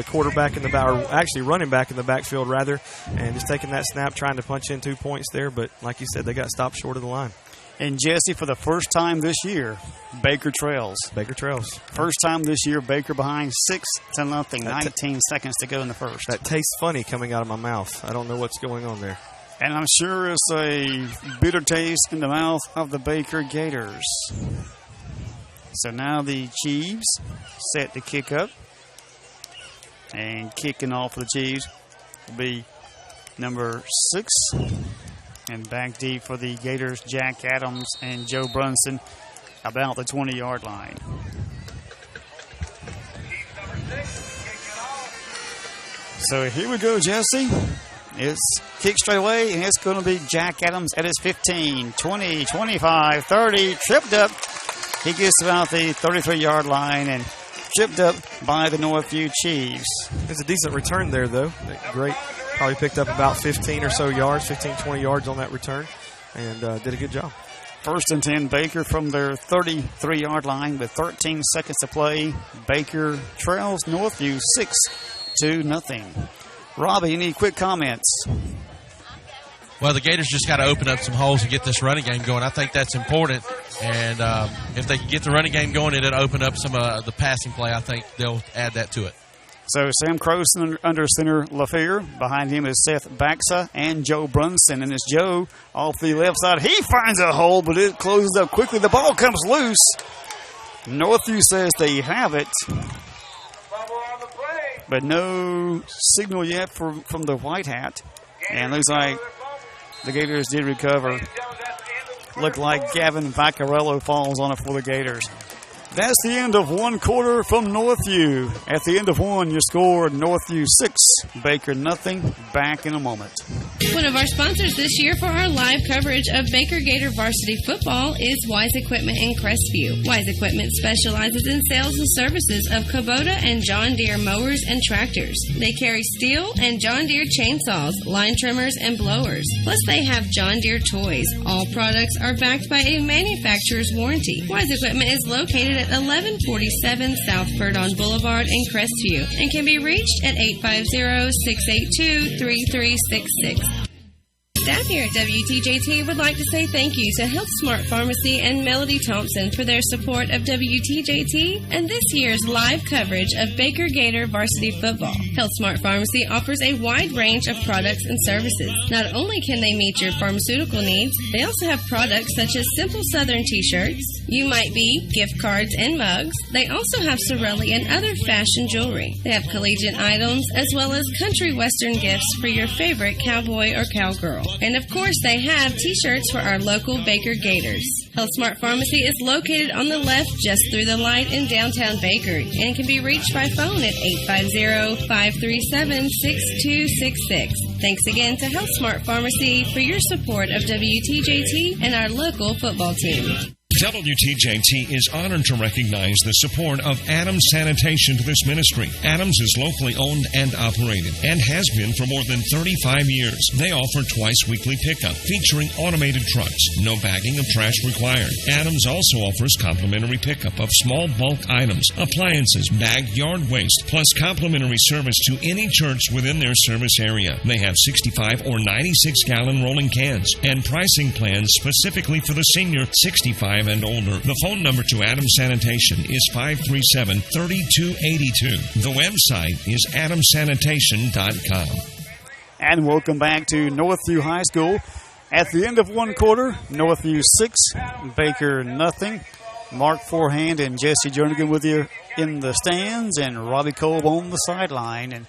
quarterback in the back, or actually running back in the backfield rather, and just taking that snap, trying to punch in 2 points there. But like you said, they got stopped short of the line. And Jesse, for the first time this year, Baker trails. First time this year, Baker behind 6-0. 19 seconds to go in the first. That tastes funny coming out of my mouth. I don't know what's going on there. And I'm sure it's a bitter taste in the mouth of the Baker Gators. So now the Chiefs set to kick up. And kicking off for the Chiefs will be number 6. And back deep for the Gators, Jack Adams and Joe Brunson about the 20-yard line. So here we go, Jesse. It's kicked straight away, and it's going to be Jack Adams at his 15, 20, 25, 30, tripped up. He gets about the 33-yard line and tripped up by the Northview Chiefs. It's a decent return there, though. Great. Probably picked up about 15 or so yards, 15, 20 yards on that return, and did a good job. 1st and 10, Baker from their 33-yard line with 13 seconds to play. Baker trails Northview 6-0. Robbie, any quick comments? Well, the Gators just got to open up some holes and get this running game going. I think that's important. And if they can get the running game going, it'll open up some of the passing play. I think they'll add that to it. So Sam Croson under center LaFear. Behind him is Seth Baxa and Joe Brunson. And it's Joe off the left side. He finds a hole, but it closes up quickly. The ball comes loose. Northview says they have it. But no signal yet from the white hat. And looks like the Gators did recover. Looked like Gavin Vaccarello falls on it for the Gators. That's the end of one quarter from Northview. At the end of one, you scored Northview 6, Baker nothing. Back in a moment. One of our sponsors this year for our live coverage of Baker Gator varsity football is Wise Equipment in Crestview. Wise Equipment specializes in sales and services of Kubota and John Deere mowers and tractors. They carry Steel and John Deere chainsaws, line trimmers, and blowers. Plus, they have John Deere toys. All products are backed by a manufacturer's warranty. Wise Equipment is located at 1147 South Verdon Boulevard in Crestview and can be reached at 850-682-3366. Staff here at WTJT would like to say thank you to Health Smart Pharmacy and Melody Thompson for their support of WTJT and this year's live coverage of Baker Gator varsity football. Health Smart Pharmacy offers a wide range of products and services. Not only can they meet your pharmaceutical needs, they also have products such as Simple Southern t-shirts, You Might Be, gift cards, and mugs. They also have Sorelli and other fashion jewelry. They have collegiate items as well as country western gifts for your favorite cowboy or cowgirl. And of course, they have t-shirts for our local Baker Gators. Health Smart Pharmacy is located on the left just through the light in downtown Baker and can be reached by phone at 850-537-6266. Thanks again to Health Smart Pharmacy for your support of WTJT and our local football team. WTJT is honored to recognize the support of Adams Sanitation to this ministry. Adams is locally owned and operated and has been for more than 35 years. They offer twice weekly pickup featuring automated trucks. No bagging of trash required. Adams also offers complimentary pickup of small bulk items, appliances, bagged yard waste, plus complimentary service to any church within their service area. They have 65 or 96-gallon rolling cans and pricing plans specifically for the senior 65 and older. The phone number to Adams Sanitation is 537-3282. The website is adamsanitation.com. And welcome back to Northview High School. At the end of one quarter, Northview 6, Baker nothing. Mark Forehand and Jesse Jernigan with you in the stands, and Robbie Kolb on the sideline. And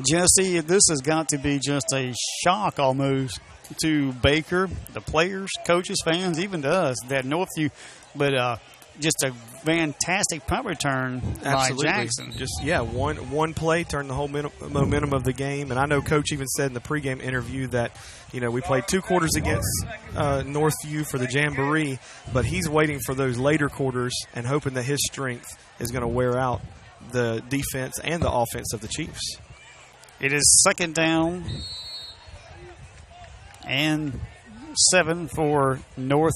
Jesse, this has got to be just a shock almost to Baker, the players, coaches, fans, even to us, that Northview, but just a fantastic punt return by Jackson. Just one play turned the whole momentum of the game. And I know Coach even said in the pregame interview that, we played 2 quarters against Northview for the Jamboree, but he's waiting for those later quarters and hoping that his strength is going to wear out the defense and the offense of the Chiefs. It is second down and 7 for Baker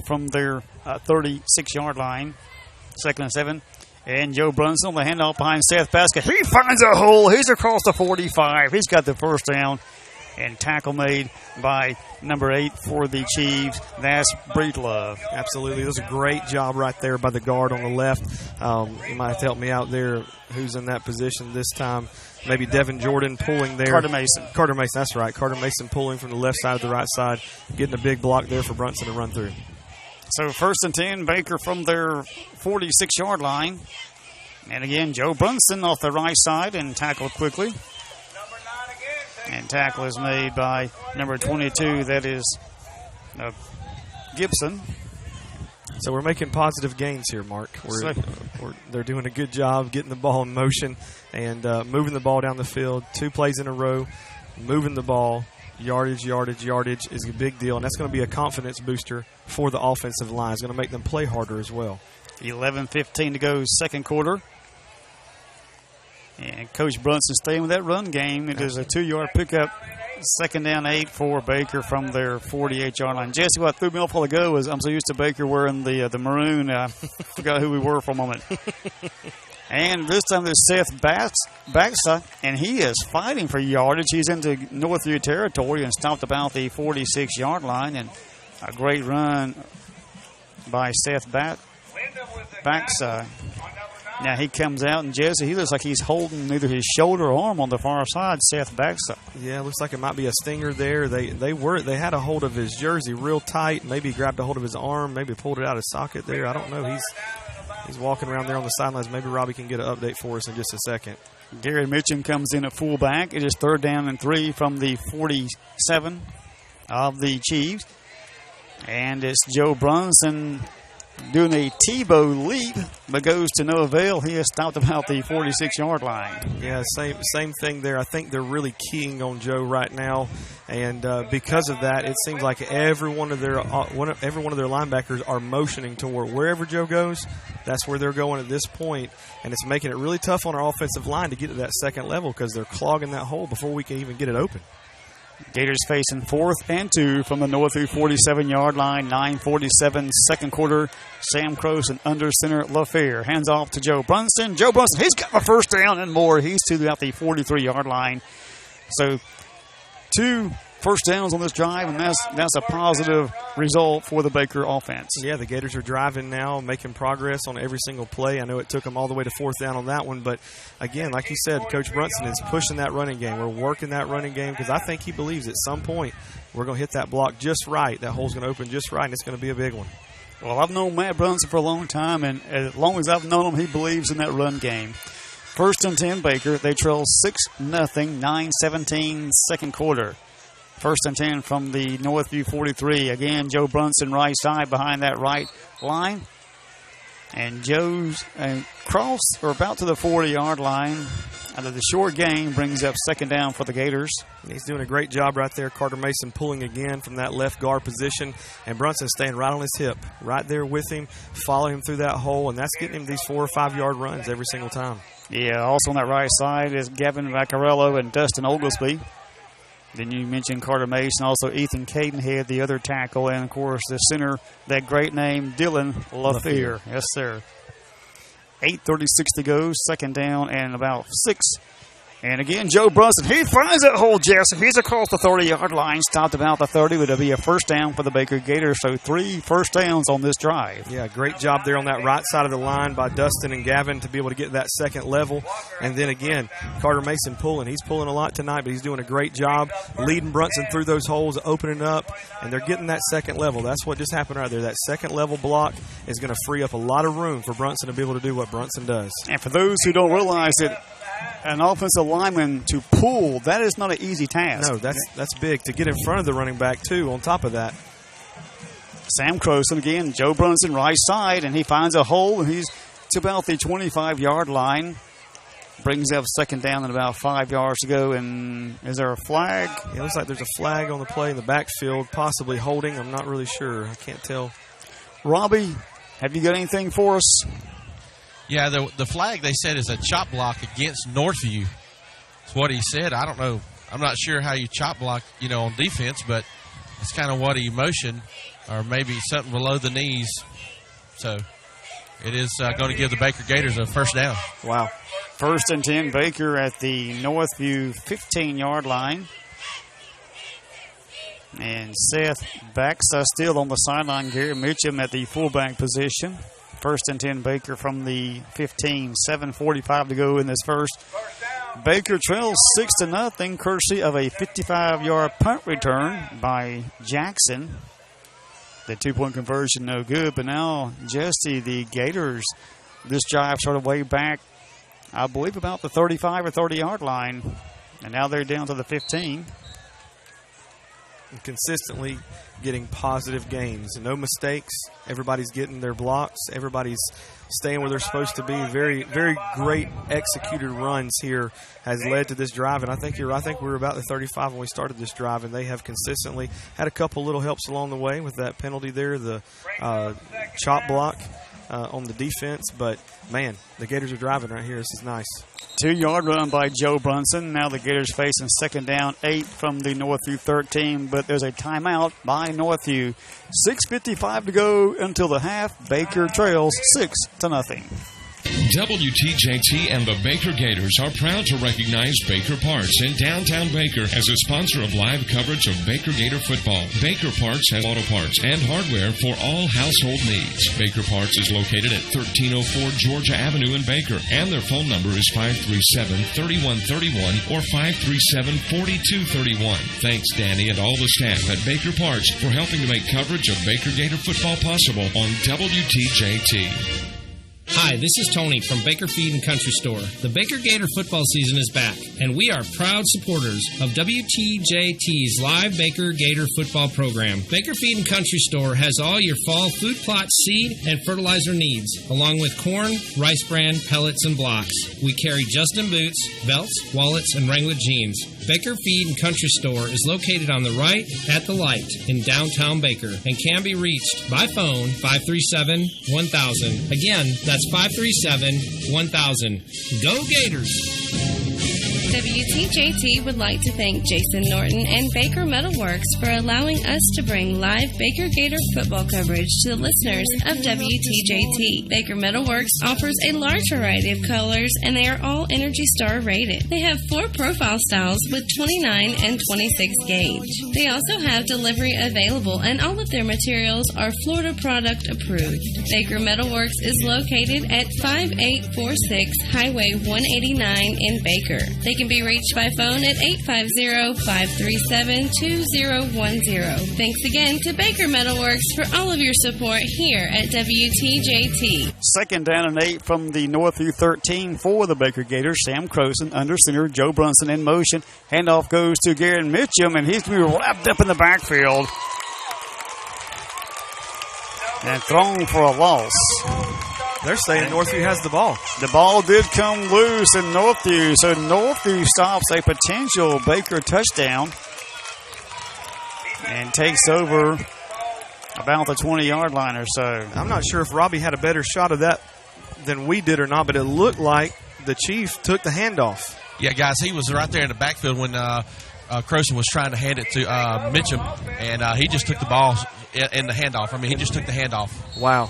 from their 36-yard line. 2nd and 7. And Joe Brunson on the handoff behind Seth Basket. He finds a hole. He's across the 45. He's got the first down. And tackle made by number 8 for the Chiefs. That's Breedlove. Absolutely. It was a great job right there by the guard on the left. You might have to help me out there. Who's in that position this time? Maybe Devin Jordan pulling there. Carter Mason, that's right. Carter Mason pulling from the left side to the right side. Getting a big block there for Brunson to run through. So 1st and 10, Baker from their 46-yard line. And again, Joe Brunson off the right side and tackled quickly. And tackle is made by number 22. That is Gibson. So we're making positive gains here, Mark. They're doing a good job getting the ball in motion and moving the ball down the field. 2 plays in a row, moving the ball. Yardage is a big deal, and that's going to be a confidence booster for the offensive line. It's going to make them play harder as well. 11:15 to go, second quarter. And Coach Brunson staying with that run game. It is a 2-yard pickup. 2nd down 8 for Baker from their 48-yard line. Jesse, what threw me off while ago was I'm so used to Baker wearing the maroon. I forgot who we were for a moment. And this time there's Seth Baxa, and he is fighting for yardage. He's into Northview territory and stopped about the 46-yard line. And a great run by Seth Baxa. Now he comes out, and Jesse, he looks like he's holding either his shoulder or arm on the far side, Seth Baxa. Yeah, looks like it might be a stinger there. They had a hold of his jersey real tight. Maybe grabbed a hold of his arm. Maybe pulled it out of socket there. I don't know. He's walking around there on the sidelines. Maybe Robbie can get an update for us in just a second. Gary Mitchum comes in at fullback. It is 3rd down and 3 from the 47 of the Chiefs. And it's Joe Brunson doing a Tebow leap, but goes to no avail. He has stopped about the 46-yard line. Yeah, same thing there. I think they're really keying on Joe right now, and because of that, it seems like every one of their linebackers are motioning toward wherever Joe goes. That's where they're going at this point, and it's making it really tough on our offensive line to get to that second level because they're clogging that hole before we can even get it open. Gators facing 4th and 2 from the Northview 47-yard line. 9:47 second quarter. Sam Croson under center LaFair. Hands off to Joe Brunson. Joe Brunson, he's got a first down and more. He's to about the 43-yard line. So 2 first downs on this drive, and that's a positive result for the Baker offense. Yeah, the Gators are driving now, making progress on every single play. I know it took them all the way to 4th down on that one, but again, like you said, Coach Brunson is pushing that running game. We're working that running game because I think he believes at some point we're going to hit that block just right. That hole's going to open just right, and it's going to be a big one. Well, I've known Matt Brunson for a long time, and as long as I've known him, he believes in that run game. 1st and 10 Baker. They trail 6-0, 9:17 second quarter. 1st and 10 from the Northview 43. Again, Joe Brunson right side behind that right line. And Joe's cross or about to the 40-yard line. Out of the short gain brings up 2nd down for the Gators. He's doing a great job right there. Carter Mason pulling again from that left guard position. And Brunson staying right on his hip, right there with him, following him through that hole. And that's getting him these 4 or 5 yard runs every single time. Yeah, also on that right side is Gavin Vaccarello and Dustin Oglesby. Then you mentioned Carter Mason, also Ethan Cadenhead, the other tackle, and, of course, the center, that great name, Dylan LaFear. Yes, sir. 8:36 to go, 2nd down and about 6. And again, Joe Brunson, he finds that hole, Jesse. He's across the 30-yard line, stopped about the 30. But it'll be a first down for the Baker Gators, so 3 first downs on this drive. Yeah, great job there on that right side of the line by Dustin and Gavin to be able to get that second level. And then again, Carter Mason pulling. He's pulling a lot tonight, but he's doing a great job leading Brunson through those holes, opening up, and they're getting that second level. That's what just happened right there. That second level block is going to free up a lot of room for Brunson to be able to do what Brunson does. And for those who don't realize it, an offensive lineman to pull, that is not an easy task. No, that's big. To get in front of the running back, too, on top of that. Sam Croson again, Joe Brunson right side, and he finds a hole, and he's to about the 25-yard line. Brings up 2nd down and about 5 yards to go, and is there a flag? It looks like there's a flag on the play in the backfield, possibly holding. I'm not really sure. I can't tell. Robbie, have you got anything for us? Yeah, the flag, they said, is a chop block against Northview. That's what he said. I don't know. I'm not sure how you chop block, on defense, but it's kind of what he motioned, or maybe something below the knees. So it is going to give the Baker Gators a first down. Wow. 1st and 10, Baker at the Northview 15-yard line. And Seth Baxa still on the sideline. Gary Mitchum at the fullback position. 1st and 10, Baker from the 15. 7:45 to go in this first. Baker trails 6-0, courtesy of a 55-yard punt return by Jackson. The 2-point conversion no good, but now Jesse, the Gators, this drive started way back, I believe about the 35 or 30-yard line, and now they're down to the 15. And consistently getting positive gains. No mistakes. Everybody's getting their blocks. Everybody's staying where they're supposed to be. Very, very great executed runs here has led to this drive. And I think you're right. I think we were about the 35 when we started this drive, and they have consistently had a couple little helps along the way with that penalty there, the chop block on the defense. But, man, the Gators are driving right here. This is nice. 2-yard run by Joe Brunson. Now the Gators facing 2nd down, 8 from the Northview 13, but there's a timeout by Northview. 6:55 to go until the half. Baker trails 6-0. WTJT and the Baker Gators are proud to recognize Baker Parts in downtown Baker as a sponsor of live coverage of Baker Gator football. Baker Parts has auto parts and hardware for all household needs. Baker Parts is located at 1304 Georgia Avenue in Baker, and their phone number is 537-3131 or 537-4231. Thanks, Danny, and all the staff at Baker Parts for helping to make coverage of Baker Gator football possible on WTJT. Hi, this is Tony from Baker Feed and Country Store. The Baker Gator football season is back, and we are proud supporters of WTJT's live Baker Gator football program. Baker Feed and Country Store has all your fall food plot, seed, and fertilizer needs, along with corn, rice bran, pellets, and blocks. We carry Justin boots, belts, wallets, and Wrangler jeans. Baker Feed and Country Store is located on the right at the light in downtown Baker and can be reached by phone 537-1000. Again, that's 537-1000. Go Gators! WTJT would like to thank Jason Norton and Baker Metalworks for allowing us to bring live Baker Gator football coverage to the listeners of WTJT. Baker Metalworks offers a large variety of colors, and they are all Energy Star rated. They have 4 profile styles with 29 and 26 gauge. They also have delivery available, and all of their materials are Florida product approved. Baker Metalworks is located at 5846 Highway 189 in Baker. They can be reached by phone at 850-537-2010. Thanks again to Baker Metalworks for all of your support here at WTJT. Second down and 8 from the Northview 13 for the Baker Gators. Sam Croson under center, Joe Brunson in motion. Handoff goes to Garrett Mitchum, and he's going to be wrapped up in the backfield and thrown for a loss. They're saying Northview has the ball. The ball did come loose in Northview, so Northview stops a potential Baker touchdown and takes over about the 20-yard line or so. I'm not sure if Robbie had a better shot of that than we did or not, but it looked like the Chief took the handoff. Yeah, guys, he was right there in the backfield when Croson was trying to hand it to Mitchum, and he just took the ball in the handoff. I mean, he just took the handoff. Wow.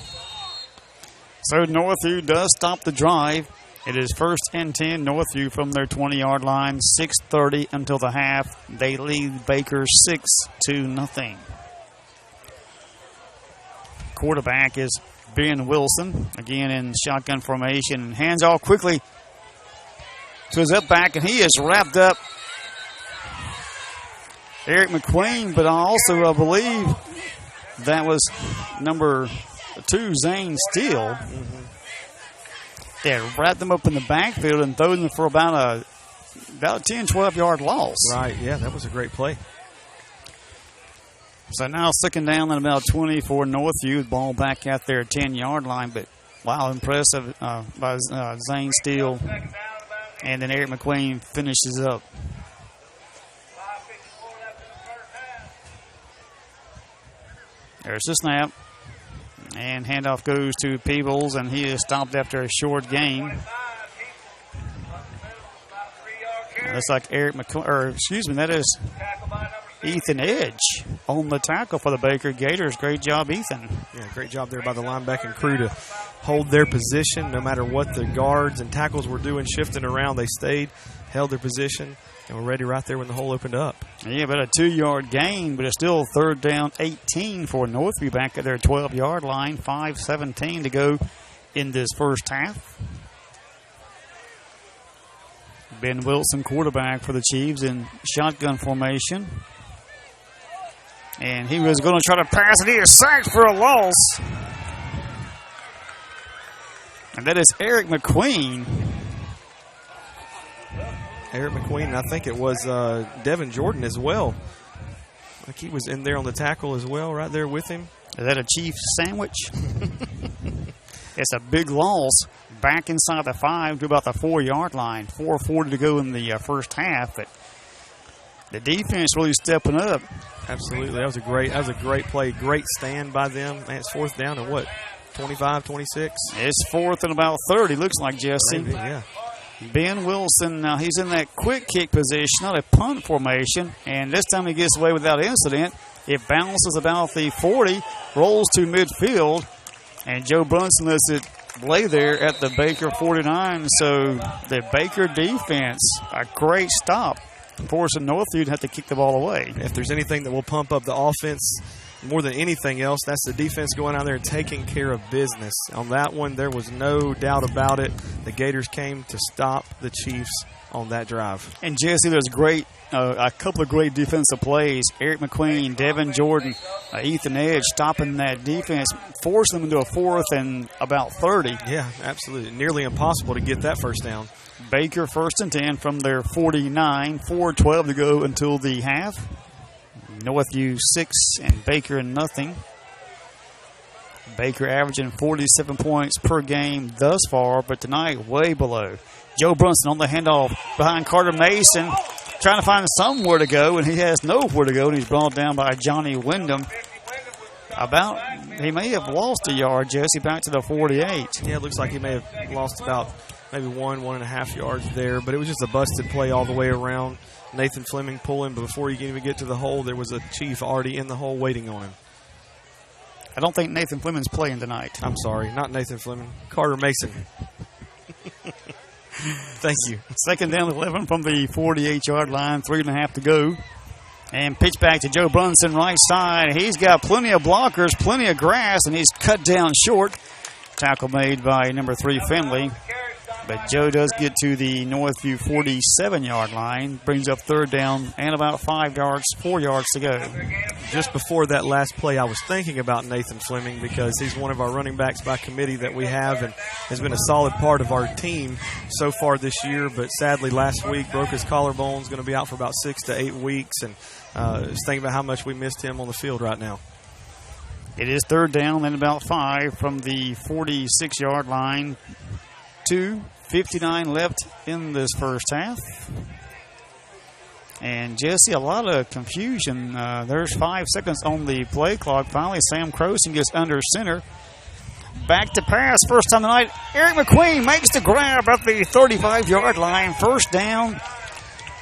So Northview does stop the drive. It is 1st and 10, Northview from their 20-yard line, 6:30 until the half. They lead Baker 6-0. Quarterback is Ben Wilson, again in shotgun formation. Hands off quickly to his up back, and he is wrapped up. Eric McQueen, but also I believe that was number 2, Zane Steele. They wrapped them up in the backfield and throw them for about a 10, 12-yard loss. Right, yeah, that was a great play. So now 2nd down and about 20 for Northview. The ball back at their 10-yard line, but wow, impressive by Zane Steele. And then Eric McQueen finishes up. There's the snap. And handoff goes to Peebles, and he is stopped after a short gain. Looks like that is Ethan Edge on the tackle for the Baker Gators. Great job, Ethan. Yeah, great job there by the linebacking crew to hold their position no matter what the guards and tackles were doing, shifting around. They stayed, held their position, and were ready right there when the hole opened up. Yeah, but a 2-yard gain, but it's still 3rd down, 18 for Northview back at their 12-yard line. 5:17 to go in this first half. Ben Wilson, quarterback for the Chiefs, in shotgun formation. And he was going to try to pass it. He is sacked for a loss. And that is Eric McQueen. Eric McQueen, and I think it was Devin Jordan as well. Like he was in there on the tackle as well, right there with him. Is that a Chiefs sandwich? It's a big loss. Back inside the 5 to about the 4-yard line. 4:40 to go in the first half. But the defense really stepping up. Absolutely. That was a great play. Great stand by them. Man, it's 4th down and what? 25, 26? It's 4th and about 30, looks like, Jesse. Maybe, yeah. Ben Wilson, he's in that quick kick position, not a punt formation. And this time he gets away without incident. It bounces about the 40, rolls to midfield. And Joe Brunson lets it lay there at the Baker 49. So the Baker defense, a great stop, forcing Northview to have to kick the ball away. If there's anything that will pump up the offense more than anything else, that's the defense going out there and taking care of business. On that one, there was no doubt about it. The Gators came to stop the Chiefs on that drive. And Jesse, there's a couple of great defensive plays. Eric McQueen, Devin Jordan, Ethan Edge stopping that defense, forcing them into a 4th and about 30. Yeah, absolutely. Nearly impossible to get that first down. Baker 1st and 10 from their 49, 4:12 to go until the half. Northview 6 and Baker nothing. Baker averaging 47 points per game thus far, but tonight way below. Joe Brunson on the handoff behind Carter Mason, trying to find somewhere to go, and he has nowhere to go, and he's brought down by Johnny Wyndham. He may have lost a yard, Jesse, back to the 48. Yeah, it looks like he may have lost about maybe 1.5 yards there, but it was just a busted play all the way around. Nathan Fleming pulling, but before you can even get to the hole, there was a Chief already in the hole waiting on him. I don't think Nathan Fleming's playing tonight. I'm sorry, not Nathan Fleming. Carter Mason. Thank you. 2nd down 11 from the 48-yard line, 3.5 to go. And pitch back to Joe Brunson, right side. He's got plenty of blockers, plenty of grass, and he's cut down short. Tackle made by number 3, Finley. But Joe does get to the Northview 47-yard line, brings up 3rd down and about 4 yards to go. Just before that last play, I was thinking about Nathan Fleming because he's one of our running backs by committee that we have and has been a solid part of our team so far this year. But sadly, last week broke his collarbone, is going to be out for about 6 to 8 weeks. And just thinking about how much we missed him on the field right now. It is 3rd down and about 5 from the 46-yard line. 2:59 left in this first half. And Jesse, a lot of confusion. There's 5 seconds on the play clock. Finally, Sam Croson gets under center. Back to pass, first time tonight. Eric McQueen makes the grab at the 35-yard line. 1st down.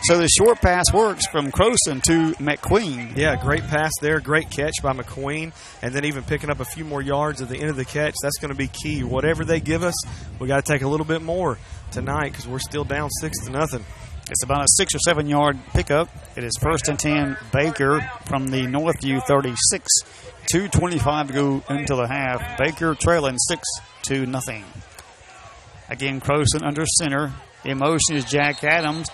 So the short pass works from Croson to McQueen. Yeah, great pass there. Great catch by McQueen. And then even picking up a few more yards at the end of the catch. That's going to be key. Whatever they give us, we got to take a little bit more tonight because we're still down 6-0. It's about a 6 or 7 yard pickup. It is 1st and 10 Baker from the Northview 36. 2:25 to go into the half. Baker trailing 6-0. Again, Croson under center. In motion is Jack Adams.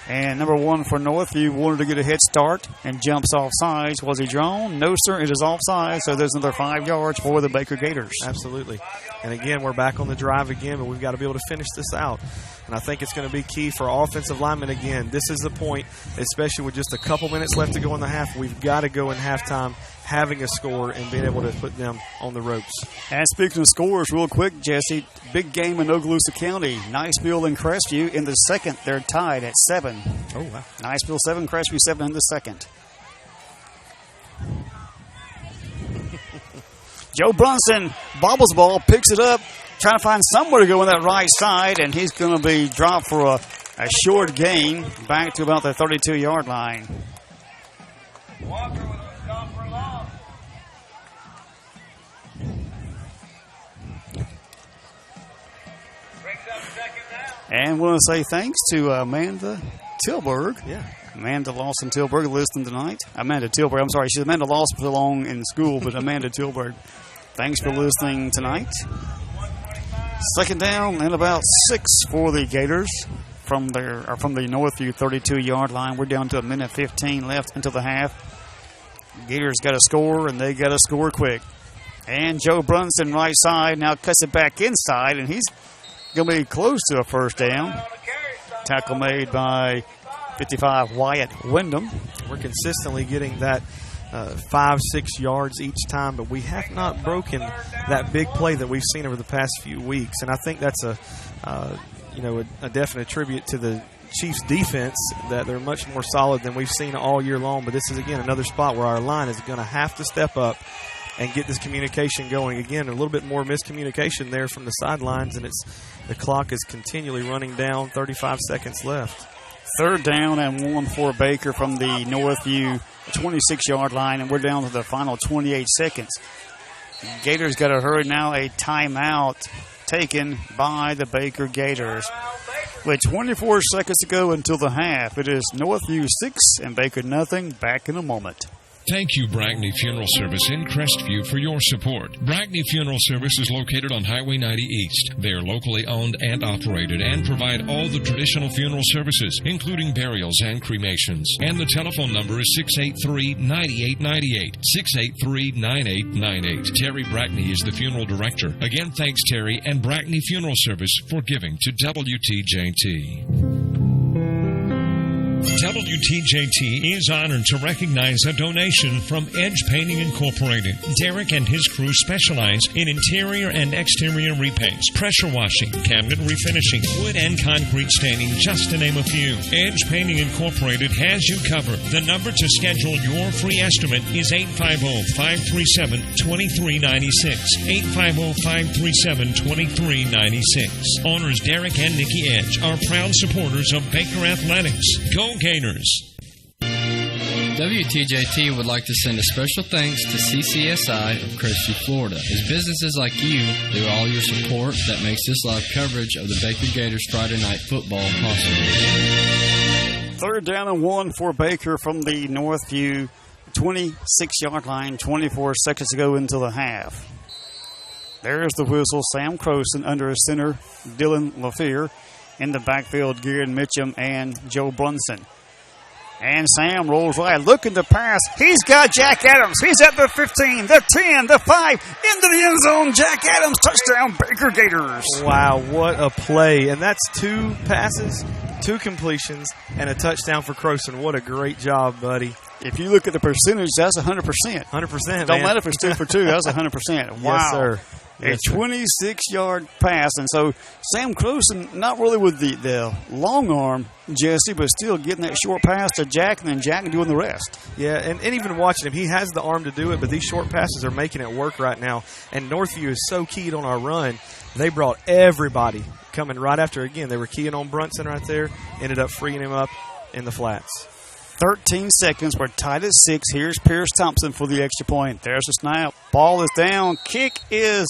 And number 1 for Northview wanted to get a head start and jumps off sides. Was he drawn? No, sir. It is offside, so there's another 5 yards for the Baker Gators. Absolutely. And again, we're back on the drive again, but we've got to be able to finish this out. And I think it's going to be key for offensive linemen again. This is the point, especially with just a couple minutes left to go in the half. We've got to go in halftime having a score and being able to put them on the ropes. And speaking of scores, real quick, Jesse, big game in Okaloosa County. Niceville and Crestview in the second. They're tied at 7. Oh, wow. Niceville 7, Crestview 7 in the second. Joe Brunson bobbles the ball, picks it up, trying to find somewhere to go on that right side, and he's going to be dropped for a short gain back to about the 32-yard line. Walker with a stop for a loss. Brings up 2nd down. And want to say thanks to Amanda Tilburg. Yeah. Amanda Lawson Tilburg listening tonight. Amanda Tilburg, I'm sorry. She's Amanda Lawson for so long in school, but Amanda Tilburg. Thanks for listening tonight. 2nd down and about 6 for the Gators from the Northview 32-yard line. We're down to 1:15 left until the half. Gators got to score, and they got to score quick. And Joe Brunson, right side, now cuts it back inside, and he's going to be close to a 1st down. Tackle made by 55 Wyatt Wyndham. We're consistently getting that 5-6 yards each time, but we have not broken that big play that we've seen over the past few weeks. And I think that's a definite tribute to the Chiefs defense, that they're much more solid than we've seen all year long. But this is, again, another spot where our line is going to have to step up and get this communication going. Again, a little bit more miscommunication there from the sidelines, and the clock is continually running down. 35 seconds left. 3rd down and 1 for Baker from the Northview 26-yard line, and we're down to the final 28 seconds. Gators got to hurry now. A timeout taken by the Baker Gators. With 24 seconds to go until the half, it is Northview 6 and Baker nothing. Back in a moment. Thank you, Brackney Funeral Service in Crestview, for your support. Brackney Funeral Service is located on Highway 90 East. They are locally owned and operated and provide all the traditional funeral services, including burials and cremations. And the telephone number is 683-9898. 683-9898. Terry Brackney is the funeral director. Again, thanks, Terry and Brackney Funeral Service for giving to WTJT. WTJT is honored to recognize a donation from Edge Painting Incorporated. Derek and his crew specialize in interior and exterior repaints, pressure washing, cabinet refinishing, wood and concrete staining, just to name a few. Edge Painting Incorporated has you covered. The number to schedule your free estimate is 850-537-2396. 850-537-2396. Owners Derek and Nikki Edge are proud supporters of Baker Athletics. Go Gators! WTJT would like to send a special thanks to CCSI of Crestview, Florida. It's businesses like you, through all your support, that makes this live coverage of the Baker Gators Friday Night Football possible. 3rd down and 1 for Baker from the Northview 26-yard line. 24 seconds to go into the half. There's the whistle. Sam Croson under his center, Dylan LaFear. In the backfield, Garrett Mitchum and Joe Brunson. And Sam rolls right, looking to pass. He's got Jack Adams. He's at the 15, the 10, the 5, into the end zone. Jack Adams, touchdown, Baker Gators. Wow, what a play. And that's 2 passes, 2 completions, and a touchdown for Croson. What a great job, buddy. If you look at the percentage, that's 100%. 100%, Don't matter if it's 2 for 2. That's 100%. Wow. Yes, sir. A 26-yard pass. And so Sam Croson, not really with the long arm, Jesse, but still getting that short pass to Jack, and then Jack doing the rest. Yeah, and even watching him, he has the arm to do it, but these short passes are making it work right now. And Northview is so keyed on our run. They brought everybody coming right after. Again, they were keying on Brunson right there, ended up freeing him up in the flats. 13 seconds. We're tied at 6. Here's Pierce Thompson for the extra point. There's the snap. Ball is down. Kick is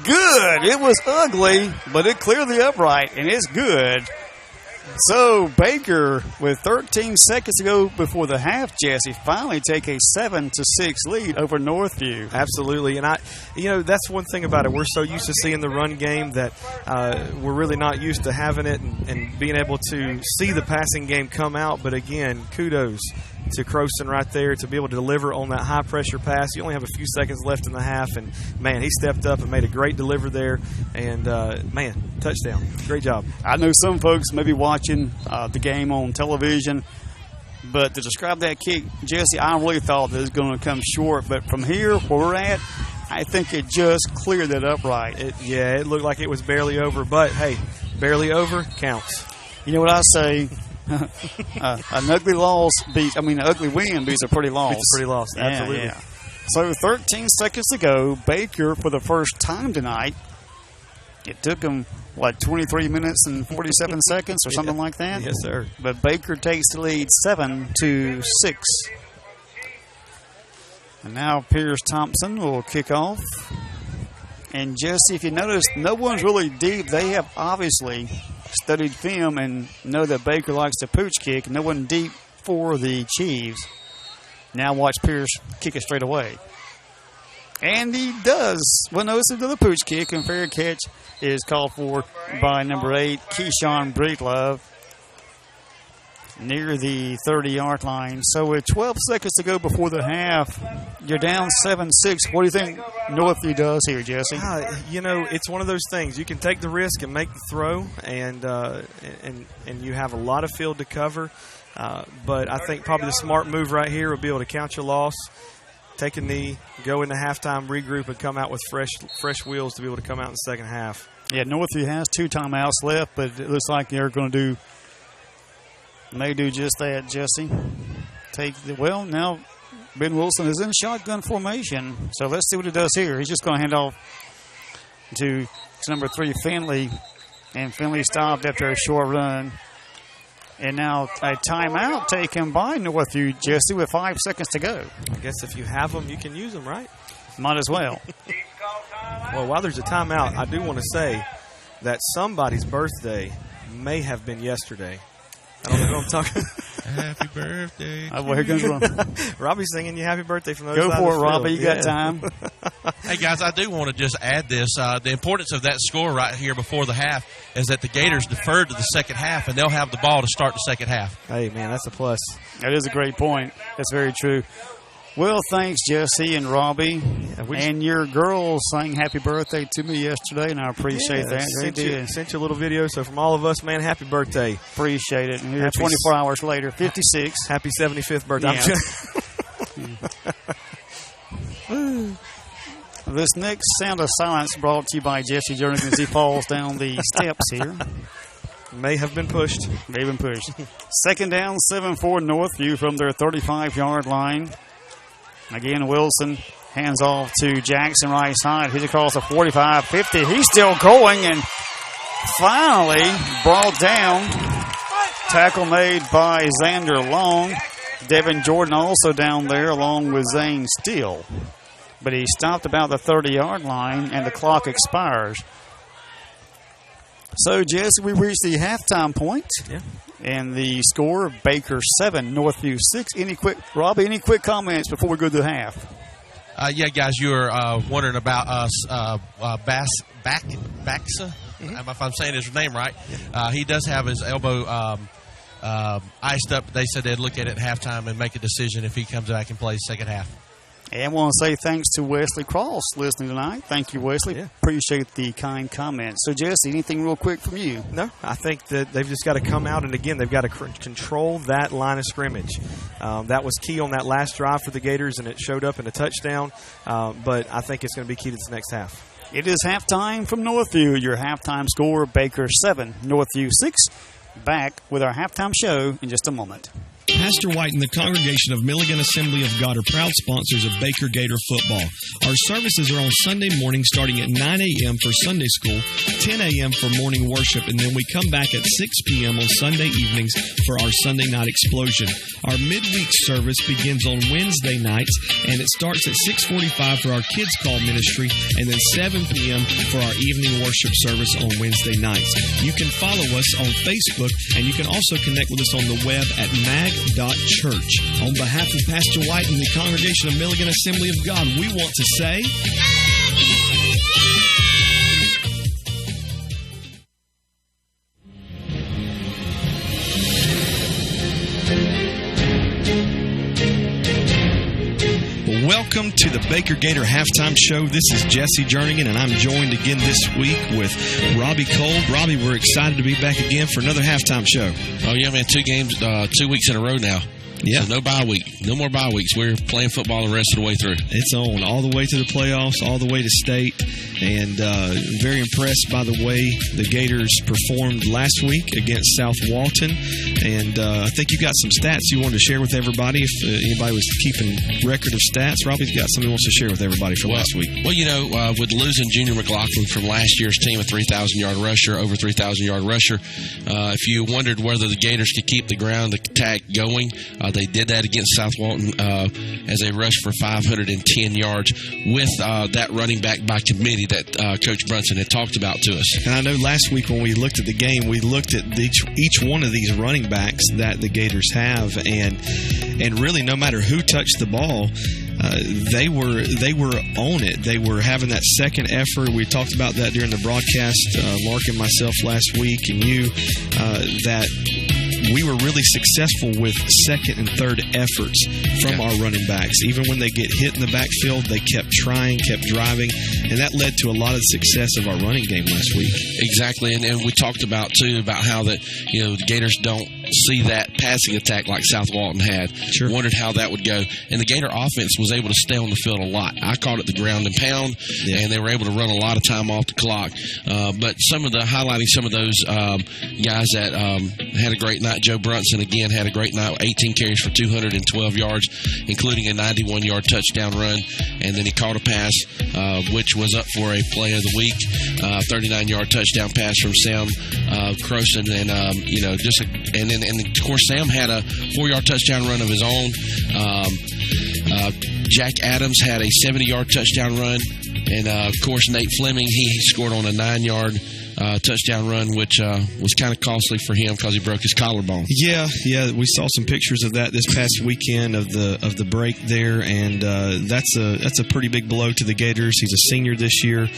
good. It was ugly, but it cleared the upright, and it's good. So Baker, with 13 seconds to go before the half, Jesse, finally take a 7-6 lead over Northview. Absolutely, and that's one thing about it. We're so used to seeing the run game that we're really not used to having it and being able to see the passing game come out. But again, kudos to Croson right there to be able to deliver on that high-pressure pass. You only have a few seconds left in the half, and, man, he stepped up and made a great delivery there. And, touchdown. Great job. I know some folks may be watching the game on television, but to describe that kick, Jesse, I really thought that it was going to come short. But from here, where we're at, I think it just cleared that upright. It looked like it was barely over. But, hey, barely over counts. You know what I say? An ugly win beats a pretty loss. Beats a pretty loss, absolutely. Yeah. So 13 seconds to go. Baker, for the first time tonight, it took him, 23 minutes and 47 seconds or something like that? Yes, sir. But Baker takes the lead 7-6. And now Pierce Thompson will kick off. And Jesse, if you notice, no one's really deep. They have obviously studied film and know that Baker likes to pooch kick. No one deep for the Chiefs. Now watch Pierce kick it straight away. And he does. Well, notice he did the pooch kick, and fair catch is called for by number 8, Keyshawn Breedlove, near the 30-yard line. So with 12 seconds to go before the half, you're down 7-6. What do you think Northview does here, Jesse? It's one of those things. You can take the risk and make the throw, and you have a lot of field to cover. But I think probably the smart move right here would be able to count your loss, take a knee, go into halftime, regroup, and come out with fresh wheels to be able to come out in the second half. Yeah, Northview has 2 timeouts left, but it looks like they're going to do just that, Jesse. Now Ben Wilson is in shotgun formation, so let's see what he does here. He's just going to hand off to number 3, Finley, and Finley stopped after a short run. And now a timeout taken by Northview, Jesse, with 5 seconds to go. I guess if you have them, you can use them, right? Might as well. Well, while there's a timeout, I do want to say that somebody's birthday may have been yesterday. I don't know who I'm talking. Happy birthday. Well, here comes Robbie's singing you happy birthday from those. Go for it, Robbie. You got time. Hey, guys, I do want to just add this. The importance of that score right here before the half is that the Gators deferred to the second half, and they'll have the ball to start the second half. Hey, man, that's a plus. That is a great point. That's very true. Well, thanks, Jesse and Robbie. And your girls sang happy birthday to me yesterday, and I appreciate that. They did. Sent you a little video, so from all of us, man, happy birthday. Appreciate it. And here 24 hours later, 56. Happy 75th birthday. Yeah. This next sound of silence brought to you by Jesse Jernigan as he falls down the steps here. May have been pushed. May have been pushed. Second down, 7-4 Northview from their 35-yard line. Again, Wilson hands off to Jackson right side. He's across the 45-50. He's still going and finally brought down. Tackle made by Xander Long. Devin Jordan also down there along with Zane Steele. But he stopped about the 30-yard line and the clock expires. So, Jesse, we reached the halftime point. Yeah. And the score, Baker 7, Northview 6. Robbie, any quick comments before we go to the half? Yeah, guys, you were wondering about us, Baxa, if I'm saying his name right. He does have his elbow iced up. They said they'd look at it at halftime and make a decision if he comes back and plays second half. And I want to say thanks to Wesley Cross listening tonight. Thank you, Wesley. Yeah. Appreciate the kind comments. So, Jesse, anything real quick from you? No, I think that they've just got to come out, and again, they've got to control that line of scrimmage. That was key on that last drive for the Gators, and it showed up in a touchdown. But I think it's going to be key to this next half. It is halftime from Northview. Your halftime score, Baker 7, Northview 6. Back with our halftime show in just a moment. Pastor White and the congregation of Milligan Assembly of God are proud sponsors of Baker Gator football. Our services are on Sunday morning starting at 9 a.m. for Sunday school, 10 a.m. for morning worship, and then we come back at 6 p.m. on Sunday evenings for our Sunday night explosion. Our midweek service begins on Wednesday nights, and it starts at 6:45 for our kids' call ministry, and then 7 p.m. for our evening worship service on Wednesday nights. You can follow us on Facebook, and you can also connect with us on the web at mag.church. On behalf of Pastor White and the congregation of Milligan Assembly of God, we want to say... Welcome to the Baker Gator Halftime Show. This is Jesse Jernigan, and I'm joined again this week with Robbie Cole. Robbie, we're excited to be back again for another halftime show. Oh, yeah, man, 2 games, 2 weeks in a row now. Yeah. So no bye week. No more bye weeks. We're playing football the rest of the way through. It's on all the way to the playoffs, all the way to state. And very impressed by the way the Gators performed last week against South Walton. And I think you got some stats you wanted to share with everybody. If anybody was keeping record of stats, Robbie's got something he wants to share with everybody from last week. Well, you know, with losing Junior McLaughlin from last year's team, a 3,000-yard rusher, over 3,000-yard rusher, if you wondered whether the Gators could keep the ground attack going, they did that against South Walton as they rushed for 510 yards with that running back by committee that Coach Brunson had talked about to us. And I know last week when we looked at the game, we looked at each one of these running backs that the Gators have, and really no matter who touched the ball, they were on it. They were having that second effort. We talked about that during the broadcast, Mark and myself last week, and you, that we were really successful with second and third efforts from our running backs. Even when they get hit in the backfield, they kept trying, kept driving, and that led to a lot of success of our running game last week. Exactly, and we talked about, too, about how that, you know, the Gators don't see that passing attack like South Walton had. Sure. Wondered how that would go. And the Gator offense was able to stay on the field a lot. I called it the ground and pound, and they were able to run a lot of time off the clock. But highlighting some of those guys that had a great night. Joe Brunson, again, had a great night, 18 carries for 212 yards, including a 91-yard touchdown run. And then he caught a pass, which was up for a play of the week, 39-yard touchdown pass from Sam Croson. And, and of course, Sam had a 4-yard touchdown run of his own. Jack Adams had a 70-yard touchdown run, and of course Nate Fleming, he scored on a 9-yard touchdown run, which was kind of costly for him because he broke his collarbone. Yeah, we saw some pictures of that this past weekend of the break there, and that's a pretty big blow to the Gators. He's a senior this year,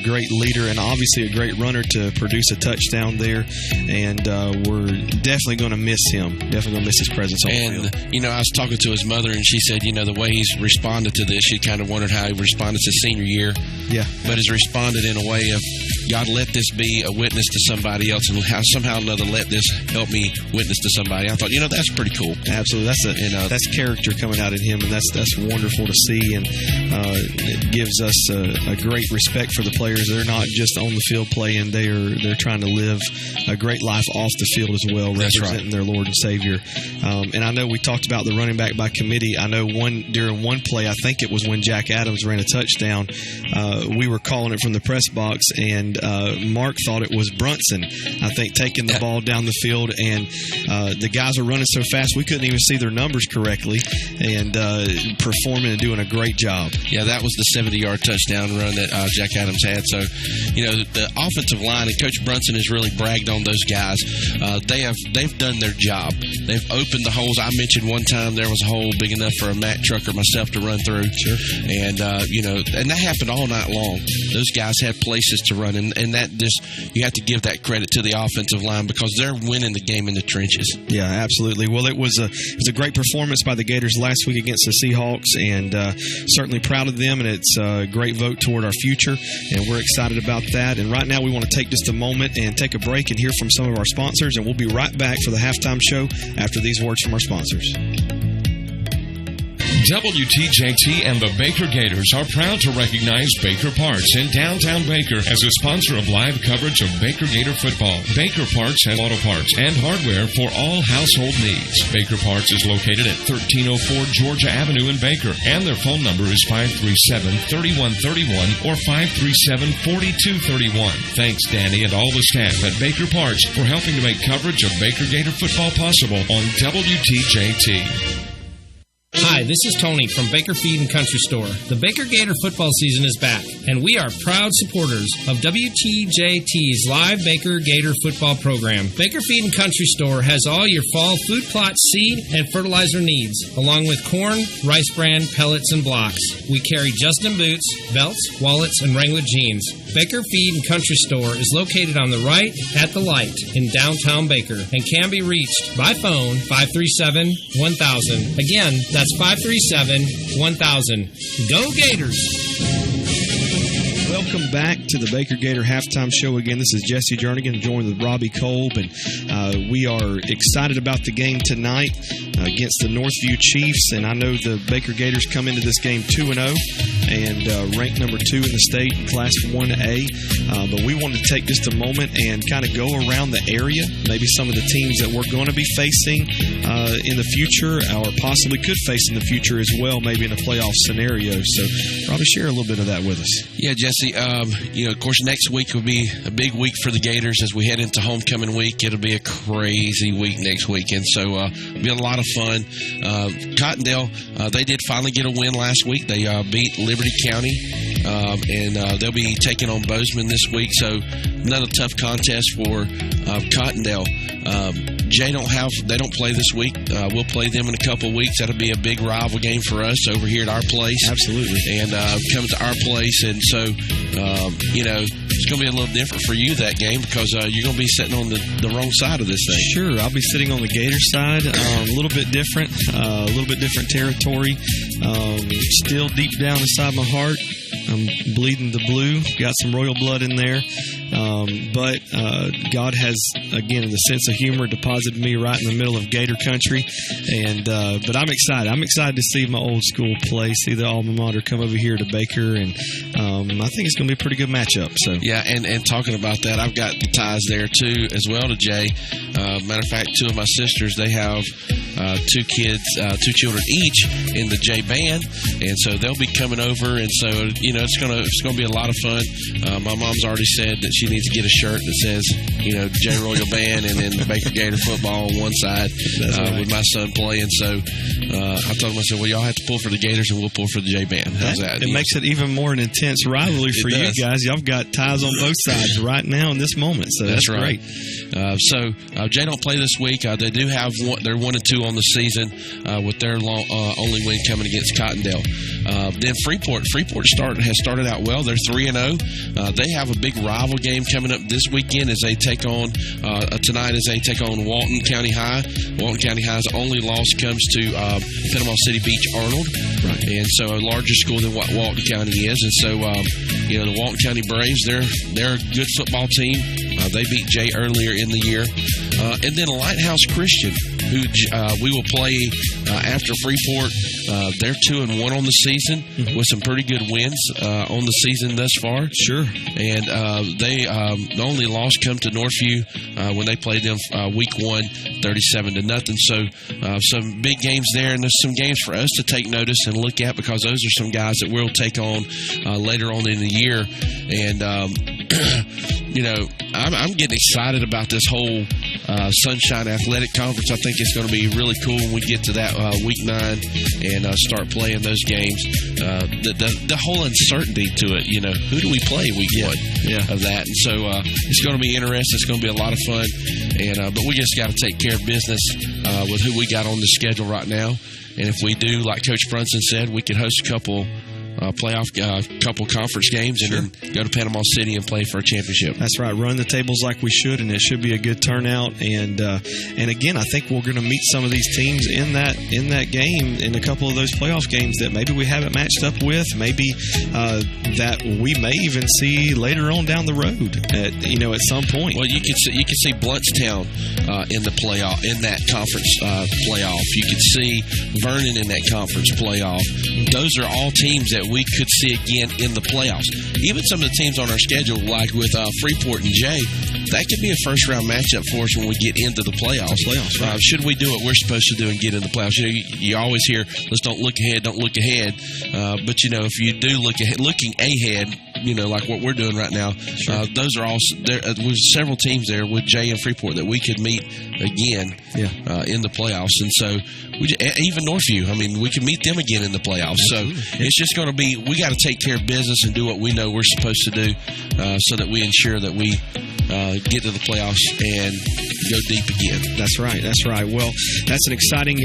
great leader, and obviously a great runner to produce a touchdown there. And we're definitely going to miss him. Definitely going to miss his presence on the field. And I was talking to his mother, and she said, the way he's responded to this, she kind of wondered how he responded to senior year. Yeah, but has responded in a way of, God, let this be a witness to somebody else, and somehow or another let this help me witness to somebody. I thought, that's pretty cool. Absolutely, that's character coming out in him, and that's wonderful to see, and it gives us a great respect for the players. They're not just on the field playing; they're trying to live a great life off the field as well, representing their Lord and Savior. And I know we talked about the running back by committee. I know during one play, I think it was when Jack Adams ran a touchdown. We were calling it from the press box, and Mark thought it was Brunson, I think, taking the ball down the field, and the guys were running so fast we couldn't even see their numbers correctly, and performing and doing a great job. Yeah, that was the 70-yard touchdown run that Jack Adams had. So, the offensive line, and Coach Brunson has really bragged on those guys. They've done their job. They've opened the holes. I mentioned one time there was a hole big enough for a Mack truck or myself to run through. Sure. And, and that happened all night long. Those guys had places to run, and that just, you have to give that credit to the offensive line because they're winning the game in the trenches. Yeah, absolutely. Well, it was a great performance by the Gators last week against the Seahawks, and certainly proud of them, and it's a great vote toward our future, and we're excited about that. And right now we want to take just a moment and take a break and hear from some of our sponsors, and we'll be right back for the halftime show after these words from our sponsors. WTJT and the Baker Gators are proud to recognize Baker Parts in downtown Baker as a sponsor of live coverage of Baker Gator football. Baker Parts has auto parts and hardware for all household needs. Baker Parts is located at 1304 Georgia Avenue in Baker, and their phone number is 537-3131 or 537-4231. Thanks, Danny, and all the staff at Baker Parts for helping to make coverage of Baker Gator football possible on WTJT. Hi, this is Tony from Baker Feed and Country Store. The Baker Gator football season is back, and we are proud supporters of WTJT's live Baker Gator football program. Baker Feed and Country Store has all your fall food plot, seed, and fertilizer needs, along with corn, rice bran, pellets, and blocks. We carry Justin boots, belts, wallets, and Wrangler jeans. Baker Feed and Country Store is located on the right at the light in downtown Baker and can be reached by phone 537-1000. Again, that's 537-1000. Go Gators! Welcome back to the Baker Gator halftime show. Again, this is Jesse Jernigan joined with Robbie Kolb, and we are excited about the game tonight against the Northview Chiefs. And I know the Baker Gators come into this game 2-0 and ranked number 2 in the state in Class 1A. But we wanted to take just a moment and kind of go around the area, maybe some of the teams that we're going to be facing in the future, or possibly could face in the future as well, maybe in a playoff scenario. So, Robbie, share a little bit of that with us. Yeah, Jesse. Of course, next week will be a big week for the Gators as we head into homecoming week. It'll be a crazy week next weekend, so it'll be a lot of fun. Cottondale, they did finally get a win last week. They beat Liberty County, and they'll be taking on Bozeman this week, so another tough contest for Cottondale. They don't play this week. We'll play them in a couple of weeks. That'll be a big rival game for us over here at our place. Absolutely. And come to our place, and so it's going to be a little different for you that game because you're going to be sitting on the wrong side of this thing. Sure, I'll be sitting on the Gator side. A little bit different territory. Still deep down inside my heart, I'm bleeding the blue. Got some royal blood in there. But God has, again, in the sense of humor, deposited me right in the middle of Gator country. But I'm excited. I'm excited to see my old school play, see the alma mater come over here to Baker, and I think it's going to be a pretty good matchup. So yeah, and talking about that, I've got the ties there too as well to Jay. Matter of fact, two of my sisters, they have two children each in the J band, and so they'll be coming over, and so it's gonna be a lot of fun. My mom's already said that she needs to get a shirt that says, J Royal Band and then Baker Gator football on one side with my son playing. So I told him, I said, well, y'all have to pull for the Gators and we'll pull for the J Band. How's that? It makes it even more an intense rivalry for you guys. Y'all have got ties on both sides right now in this moment. So that's right. Great. So Jay don't play this week. They do have they're 1-2 on the season with their only win coming against Cottondale. Then Freeport has started out well. They're 3-0. They have a big rival game coming up this weekend as they take on tonight as they take on Walton County High. Walton County High's only loss comes to Panama City Beach Arnold, and so a larger school than what Walton County is. And so the Walton County Braves, they're a good football team. They beat Jay earlier in the year, and then Lighthouse Christian, who we will play after Freeport. They're 2-1 on the season with some pretty good wins on the season thus far. Sure. And the only loss come to Northview when they played them week 1, 37-0. So some big games there, and there's some games for us to take notice and look at because those are some guys that we'll take on later on in the year. And I'm getting excited about this whole Sunshine Athletic Conference. I think it's going to be really cool when we get to that week 9 and start playing those games. The whole uncertainty to it, who do we play week 1 of that? And so it's going to be interesting. It's going to be a lot of fun. And but we just got to take care of business with who we got on the schedule right now. And if we do, like Coach Brunson said, we could host a couple couple conference games and then go to Panama City and play for a championship. That's right. Run the tables like we should, and it should be a good turnout. And again, I think we're going to meet some of these teams in that game, in a couple of those playoff games that maybe we haven't matched up with, maybe that we may even see later on down the road at some point. Well, you could see Bluntstown in the playoff, in that conference playoff. You could see Vernon in that conference playoff. Those are all teams that we could see again in the playoffs. Even some of the teams on our schedule, like with Freeport and Jay, that could be a first-round matchup for us when we get into the playoffs. Right. Should we do what we're supposed to do and get in the playoffs? You always hear, let's don't look ahead, but if you do looking ahead, like what we're doing right now, those are all there's several teams there with Jay and Freeport that we could meet again in the playoffs. And so even Northview, we can meet them again in the playoffs. So it's just going to be, we got to take care of business and do what we know we're supposed to do so that we ensure that we get to the playoffs and go deep again. That's right. Well, that's an exciting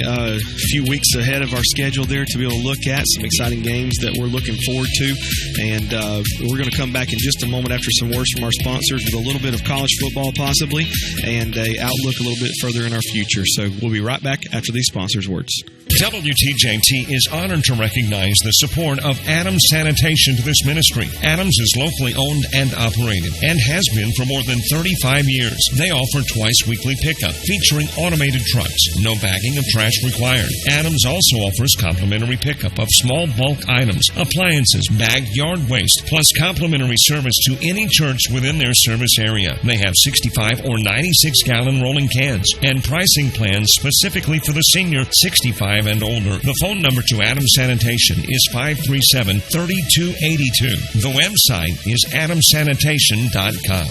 few weeks ahead of our schedule there to be able to look at. Some exciting games that we're looking forward to. And we're going to come back in just a moment after some words from our sponsors with a little bit of college football possibly and a outlook a little bit further in our future. So we'll be right back after these sponsors' words. WTJT is honored to recognize the support of Adams Sanitation to this ministry. Adams is locally owned and operated and has been for more than 35 years. They offer twice-weekly pickup featuring automated trucks. No bagging of trash required. Adams also offers complimentary pickup of small bulk items, appliances, bagged yard waste, plus complimentary service to any church within their service area. They have 65 or 96-gallon rolling cans and pricing plans specifically for the senior 65 and older. The phone number to Adams Sanitation is 537-3282. The website is adamsanitation.com.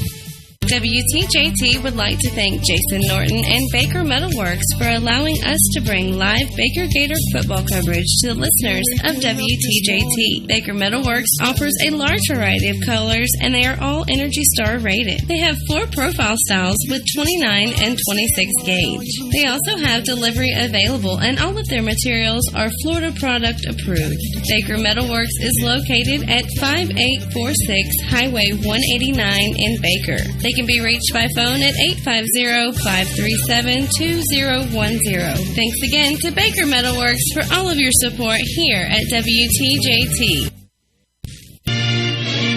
WTJT would like to thank Jason Norton and Baker Metalworks for allowing us to bring live Baker Gator football coverage to the listeners of WTJT. Baker Metalworks offers a large variety of colors, and they are all Energy Star rated. They have 4 profile styles with 29 and 26 gauge. They also have delivery available, and all of their materials are Florida product approved. Baker Metalworks is located at 5846 Highway 189 in Baker. They can be reached by phone at 850-537-2010. Thanks again to Baker Metalworks for all of your support here at WTJT.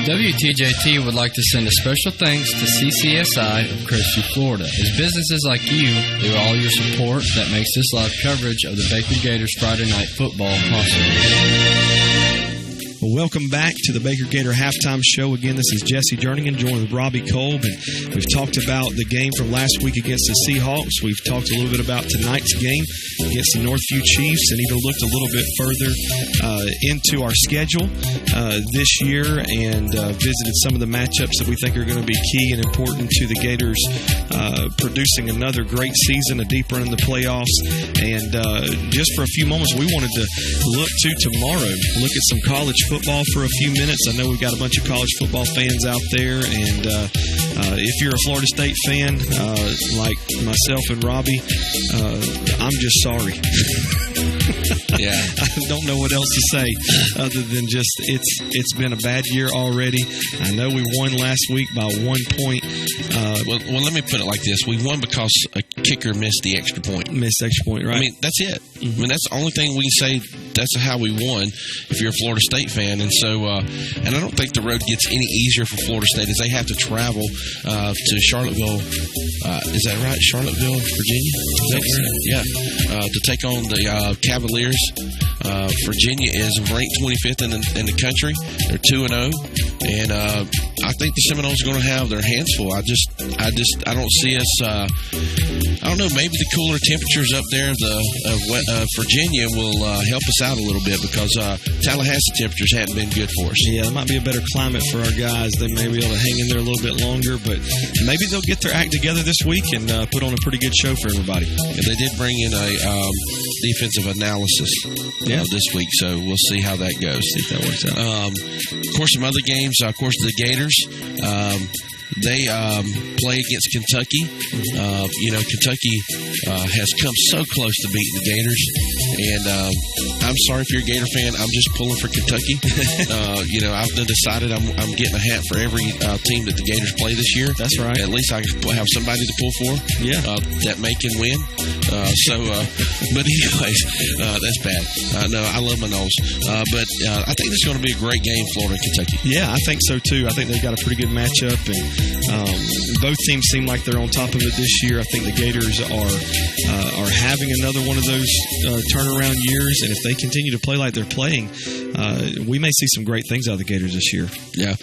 WTJT would like to send a special thanks to CCSI of Crestview, Florida. It's businesses like you, through all your support, that makes this live coverage of the Baker Gators Friday Night Football possible. Well, welcome back to the Baker Gator Halftime Show. Again, this is Jesse Jerningham joined with Robbie Kolb, and we've talked about the game from last week against the Seahawks. We've talked a little bit about tonight's game against the Northview Chiefs, and even looked a little bit further into our schedule this year, and visited some of the matchups that we think are going to be key and important to the Gators producing another great season, a deep run in the playoffs. And just for a few moments, we wanted to look to tomorrow, look at some college football for a few minutes. I know we've got a bunch of college football fans out there, and if you're a Florida State fan like myself and Robbie, I'm just sorry. Yeah, I don't know what else to say other than just it's been a bad year already. I know we won last week by 1 point. Well, let me put it like this: we won because a kicker missed the extra point. Right? I mean, that's it. I mean, that's the only thing we can say. That's how we won. If you're a Florida State fan, and so, and I don't think the road gets any easier for Florida State as they have to travel to Charlottesville. Is that right? Charlottesville, Virginia. Yeah, to take on the Cavaliers. Virginia is ranked 25th in the country. They're 2-0, and I think the Seminoles are going to have their hands full. I don't see us. I don't know. Maybe the cooler temperatures up there of Virginia will help us out a little bit, because Tallahassee temperatures hadn't been good for us. Yeah, it might be a better climate for our guys. They may be able to hang in there a little bit longer, but maybe they'll get their act together this week and put on a pretty good show for everybody. And they did bring in a defensive analysis this week, so we'll see how that goes. See if that works out. Of course, some other games. Of course, the Gators. They play against Kentucky. Kentucky has come so close to beating the Gators. And I'm sorry if you're a Gator fan. I'm just pulling for Kentucky. I've decided I'm getting a hat for every team that the Gators play this year. That's right. At least I have somebody to pull for. Yeah. That may can win. But anyways, that's bad. No, I love my nose. But I think this is going to be a great game, Florida and Kentucky. Yeah, I think so too. I think they've got a pretty good matchup, and both teams seem like they're on top of it this year. I think the Gators are having another one of those turnaround years, and if they continue to play like they're playing, we may see some great things out of the Gators this year. Yeah,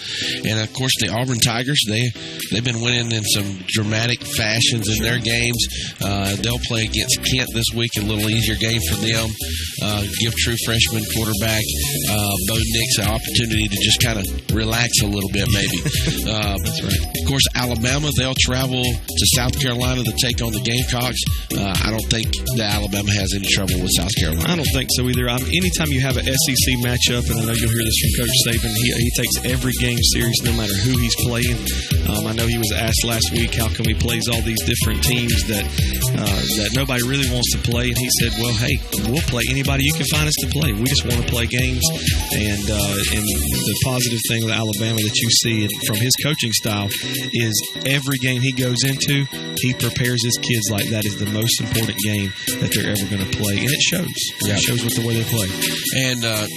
and of course the Auburn Tigers, they've been winning in some dramatic fashions in their games. They'll play against Kent this week, a little easier game for them. Give true freshman quarterback Bo Nix an opportunity to just kind of relax a little bit, maybe. That's right. Of course, Alabama, they'll travel to South Carolina to take on the Gamecocks. I don't think that Alabama has any trouble with South Carolina. I don't think so either. Anytime you have an SEC matchup, and I know you'll hear this from Coach Saban, he takes every game serious no matter who he's playing. I know he was asked last week how come he plays all these different teams that nobody really wants to play, and he said, well, hey, we'll play anybody you can find us to play. We just want to play games. And the positive thing with Alabama that you see from his coaching style is every game he goes into, he prepares his kids like that is the most important game that they're ever going to play, and it shows. Yeah. It shows with the way they play. And they're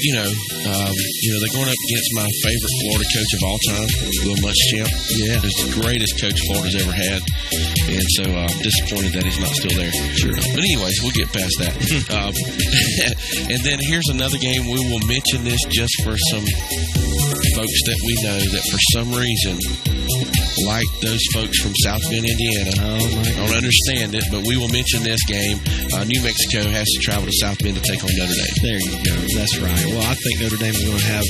going up against my favorite Florida coach of all time, Will Muschamp. Yeah, he's the greatest coach Florida's ever had, and so I'm disappointed that he's not still there. Sure. But anyways, we'll get past that. And then here's another game. We will mention this just for some folks that we know that for some reason, like those folks from South Bend, Indiana, don't understand it, but we will mention this game. New Mexico has to travel to South Bend to take on Notre Dame. There you go. That's right. Well, I think Notre Dame is going to have a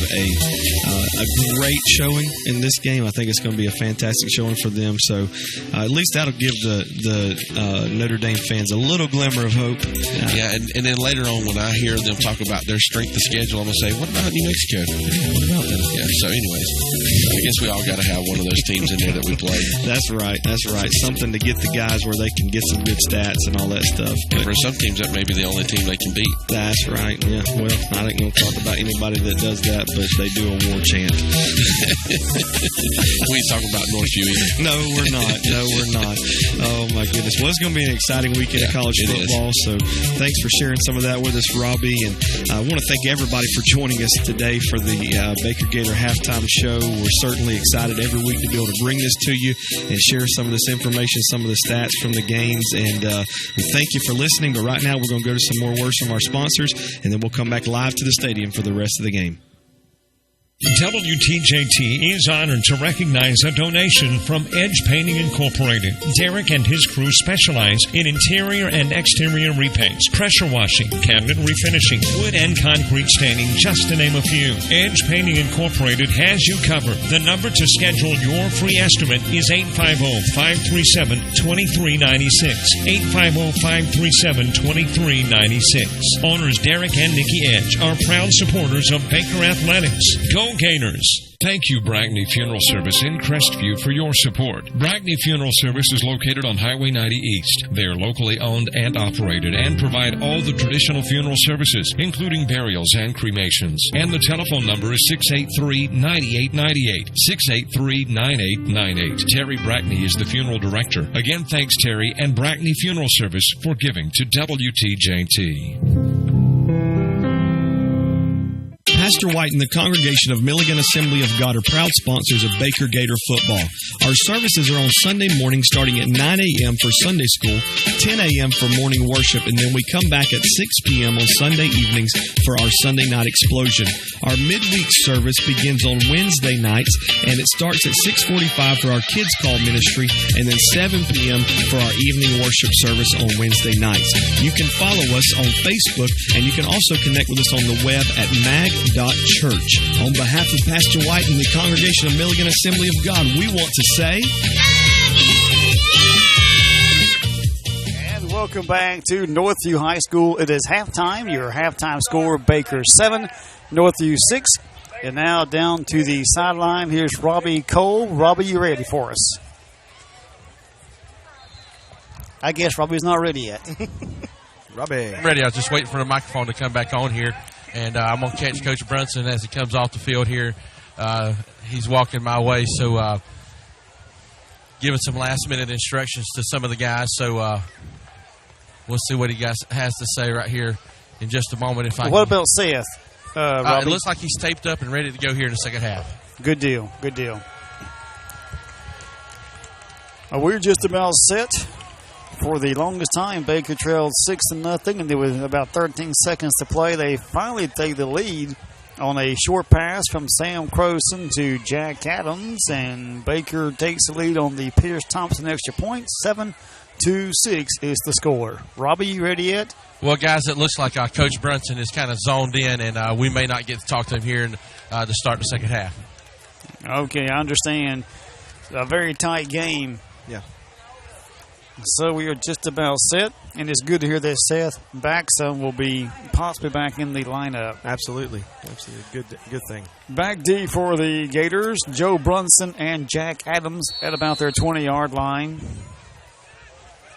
great showing in this game. I think it's going to be a fantastic showing for them. So at least that'll give the Notre Dame fans a little glimmer of hope. Yeah, and then later on when I hear them talk about their strength of schedule, I'm going to say, what about New Mexico? What about them? Yeah, so anyways, I guess we all got to have one of those teams in there that we play. That's right. Something to get the guys where they can get some good stats and all that stuff. But for some teams, that may be the only team they can beat. That's right. Yeah. Well, I ain't going to talk about anybody that does that, but they do a war chant. We ain't talking about Northview either. No, we're not. Oh, my goodness. Well, it's going to be an exciting weekend of college football, so thanks for sharing some of that with us, Robbie. And I want to thank everybody for joining us today for the Baker Gator Halftime Show. We're certainly excited every week to be able to bring this to you and share some of this information, some of the stats from the games. And we thank you for listening. But right now, we're going to go to some more words from our sponsors, and then we'll come back live to the stadium for the rest of the game. WTJT is honored to recognize a donation from Edge Painting Incorporated. Derek and his crew specialize in interior and exterior repaints, pressure washing, cabinet refinishing, wood and concrete staining, just to name a few. Edge Painting Incorporated has you covered. The number to schedule your free estimate is 850-537-2396. 850-537-2396. Owners Derek and Nikki Edge are proud supporters of Baker Athletics. Go Gators! Thank you, Brackney Funeral Service in Crestview, for your support. Brackney Funeral Service is located on Highway 90 East. They are locally owned and operated and provide all the traditional funeral services, including burials and cremations. And the telephone number is 683-9898. 683-9898. Terry Brackney is the funeral director. Again, thanks, Terry and Brackney Funeral Service for giving to WTJT. Pastor White and the congregation of Milligan Assembly of God are proud sponsors of Baker Gator football. Our services are on Sunday morning starting at 9 a.m. for Sunday school, 10 a.m. for morning worship, and then we come back at 6 p.m. on Sunday evenings for our Sunday night explosion. Our midweek service begins on Wednesday nights, and it starts at 6:45 for our kids' call ministry, and then 7 p.m. for our evening worship service on Wednesday nights. You can follow us on Facebook, and you can also connect with us on the web at mag.church. On behalf of Pastor White and the congregation of Milligan Assembly of God, we want to say... And welcome back to Northview High School. It is halftime. Your halftime score, Baker 7, Northview 6. And now down to the sideline. Here's Robbie Cole. Robbie, you ready for us? I guess Robbie's not ready yet. Robbie. I'm ready. I was just waiting for the microphone to come back on here. And I'm going to catch Coach Brunson as he comes off the field here. He's walking my way, so giving some last-minute instructions to some of the guys. So we'll see what he has to say right here in just a moment. What about Seth? It looks like he's taped up and ready to go here in the second half. Good deal. Good deal. We're just about set. For the longest time, Baker trailed 6-0, and there was about 13 seconds to play. They finally take the lead on a short pass from Sam Croson to Jack Adams, and Baker takes the lead on the Pierce Thompson extra point. 7-6 is the score. Robbie, you ready yet? Well, guys, it looks like Coach Brunson is kind of zoned in, and we may not get to talk to him here to start the second half. Okay, I understand. A very tight game. Yeah. So we are just about set, and it's good to hear that Seth Baxter will be possibly back in the lineup. Absolutely. Good thing. Back D for the Gators, Joe Brunson and Jack Adams at about their 20-yard line.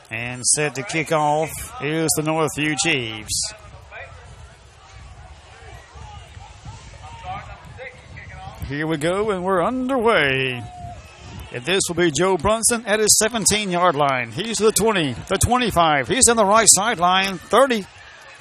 And set to kick off is the Northview Chiefs. Here we go, and we're underway. And this will be Joe Brunson at his 17-yard line. He's the 20, the 25. He's on the right sideline, 30,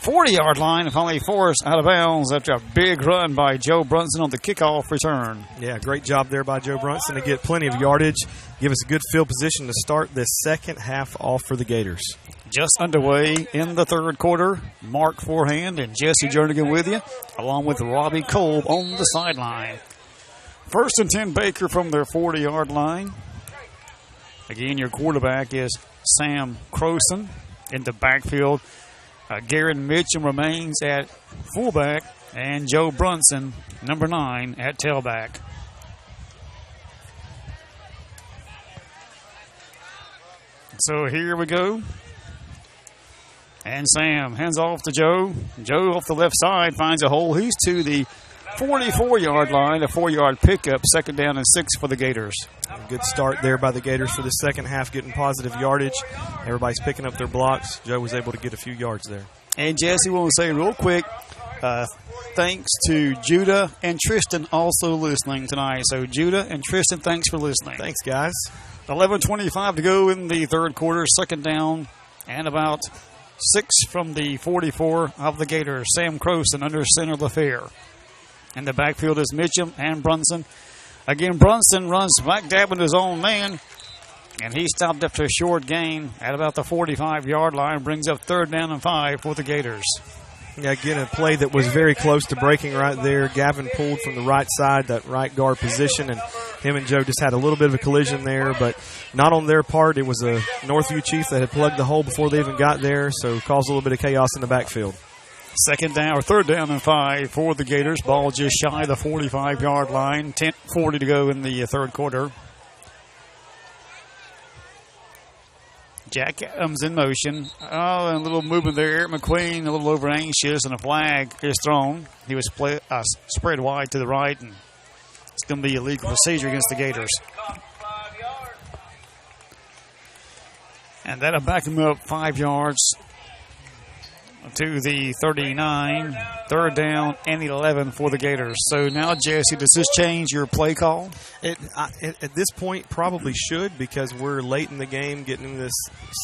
40-yard line. Finally forced out of bounds after a big run by Joe Brunson on the kickoff return. Yeah, great job there by Joe Brunson to get plenty of yardage, give us a good field position to start this second half off for the Gators. Just underway in the third quarter. Mark Forehand and Jesse Jernigan with you, along with Robbie Kolb on the sideline. 1st and 10 Baker from their 40-yard line. Again, your quarterback is Sam Croson in the backfield. Garen Mitchum remains at fullback, and Joe Brunson, number 9, at tailback. So here we go. And Sam hands off to Joe. Joe off the left side finds a hole. He's to the 44-yard line, a 4-yard pickup, 2nd down and 6 for the Gators. A good start there by the Gators for the second half, getting positive yardage. Everybody's picking up their blocks. Joe was able to get a few yards there. And Jesse, we want to say real quick, thanks to Judah and Tristan also listening tonight. So Judah and Tristan, thanks for listening. Thanks, guys. 11:25 to go in the third quarter, 2nd down and about 6 from the 44 of the Gators. Sam Croson under center of the fair. In the backfield is Mitchum and Brunson. Again, Brunson runs back dabbing his own man, and he stopped after a short gain at about the 45-yard line, brings up 3rd down and 5 for the Gators. Yeah, again, a play that was very close to breaking right there. Gavin pulled from the right side, that right guard position, and him and Joe just had a little bit of a collision there, but not on their part. It was a Northview Chief that had plugged the hole before they even got there, so caused a little bit of chaos in the backfield. Third down and 5 for the Gators. Ball just shy of the 45-yard line. 10:40 to go in the third quarter. Jack Adams in motion. Oh, and a little movement there. Eric McQueen a little over anxious, and a flag is thrown. He was spread wide to the right, and it's going to be a legal procedure against the Gators. And that'll back him up 5 yards to the 39. Third down and 11 for the Gators. So now, Jesse, does this change your play call? At this point, probably should, because we're late in the game, getting into this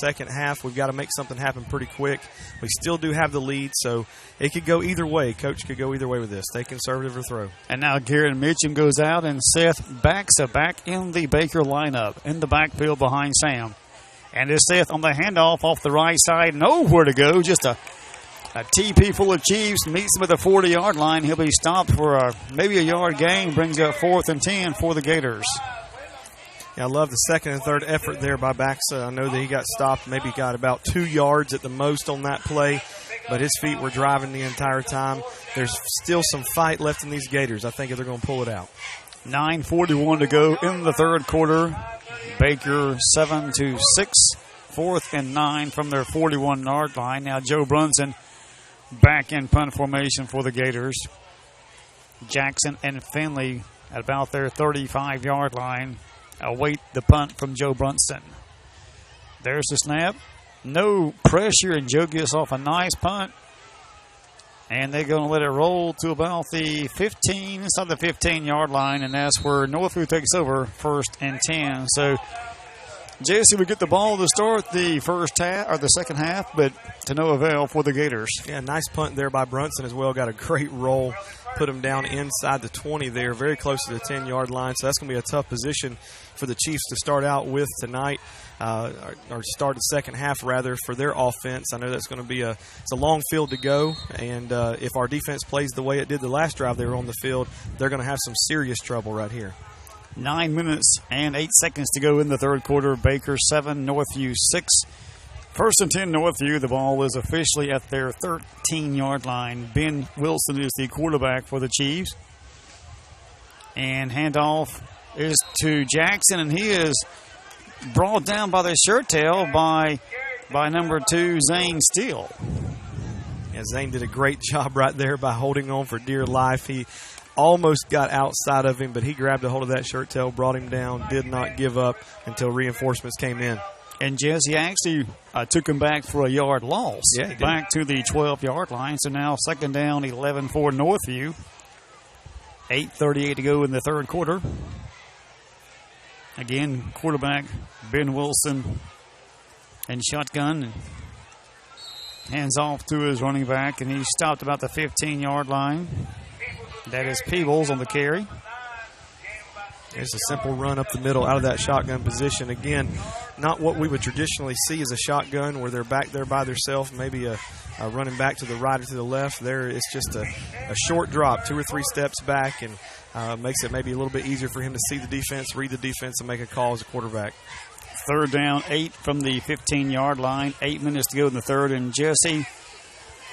second half. We've got to make something happen pretty quick. We still do have the lead, so it could go either way. Coach could go either way with this. Stay conservative or throw. And now Garrett Mitchum goes out, and Seth Baxa back in the Baker lineup in the backfield behind Sam. And it's Seth on the handoff off the right side. Nowhere to go, just a TP full of Chiefs, meets him at the 40-yard line. He'll be stopped for maybe a yard gain, brings up 4th and 10 for the Gators. Yeah, I love the second and third effort there by Baxa. I know that he got stopped, maybe got about 2 yards at the most on that play, but his feet were driving the entire time. There's still some fight left in these Gators. I think they're going to pull it out. 9:41 to go in the third quarter. Baker 7-6, 4th and 9 from their 41-yard line. Now Joe Brunson back in punt formation for the Gators. Jackson and Finley at about their 35-yard line await the punt from Joe Brunson. There's the snap. No pressure, and Joe gets off a nice punt. And they're going to let it roll to about the 15, inside the 15-yard line, and that's where Northview takes over, 1st and 10. So, Jesse, we get the ball to start the first half or the second half, but to no avail for the Gators. Yeah, nice punt there by Brunson as well. Got a great roll, put him down inside the 20 there, very close to the 10-yard line. So that's going to be a tough position for the Chiefs to start out with tonight, or start the second half rather, for their offense. I know that's going to be it's a long field to go, and if our defense plays the way it did the last drive they were on the field, they're going to have some serious trouble right here. 9 minutes and 8 seconds to go in the third quarter. Baker 7, Northview 6. 1st and 10, Northview. The ball is officially at their 13-yard line. Ben Wilson is the quarterback for the Chiefs. And handoff is to Jackson, and he is brought down by the shirt tail by number 2, Zane Steele. Yeah, Zane did a great job right there by holding on for dear life. He almost got outside of him, but he grabbed a hold of that shirt tail, brought him down, did not give up until reinforcements came in. And Jesse actually took him back for a yard loss. Yeah, back to the 12-yard line. So now 2nd down, 11 for Northview. 8:38 to go in the third quarter. Again, quarterback Ben Wilson and shotgun. And hands off to his running back, and he stopped about the 15-yard line. That is Peebles on the carry. There's a simple run up the middle out of that shotgun position. Again, not what we would traditionally see as a shotgun where they're back there by themselves, maybe a running back to the right or to the left. There it's just a short drop, 2 or 3 steps back, and makes it maybe a little bit easier for him to see the defense, read the defense, and make a call as a quarterback. 3rd down, 8 from the 15-yard line. 8 minutes to go in the third, and Jesse,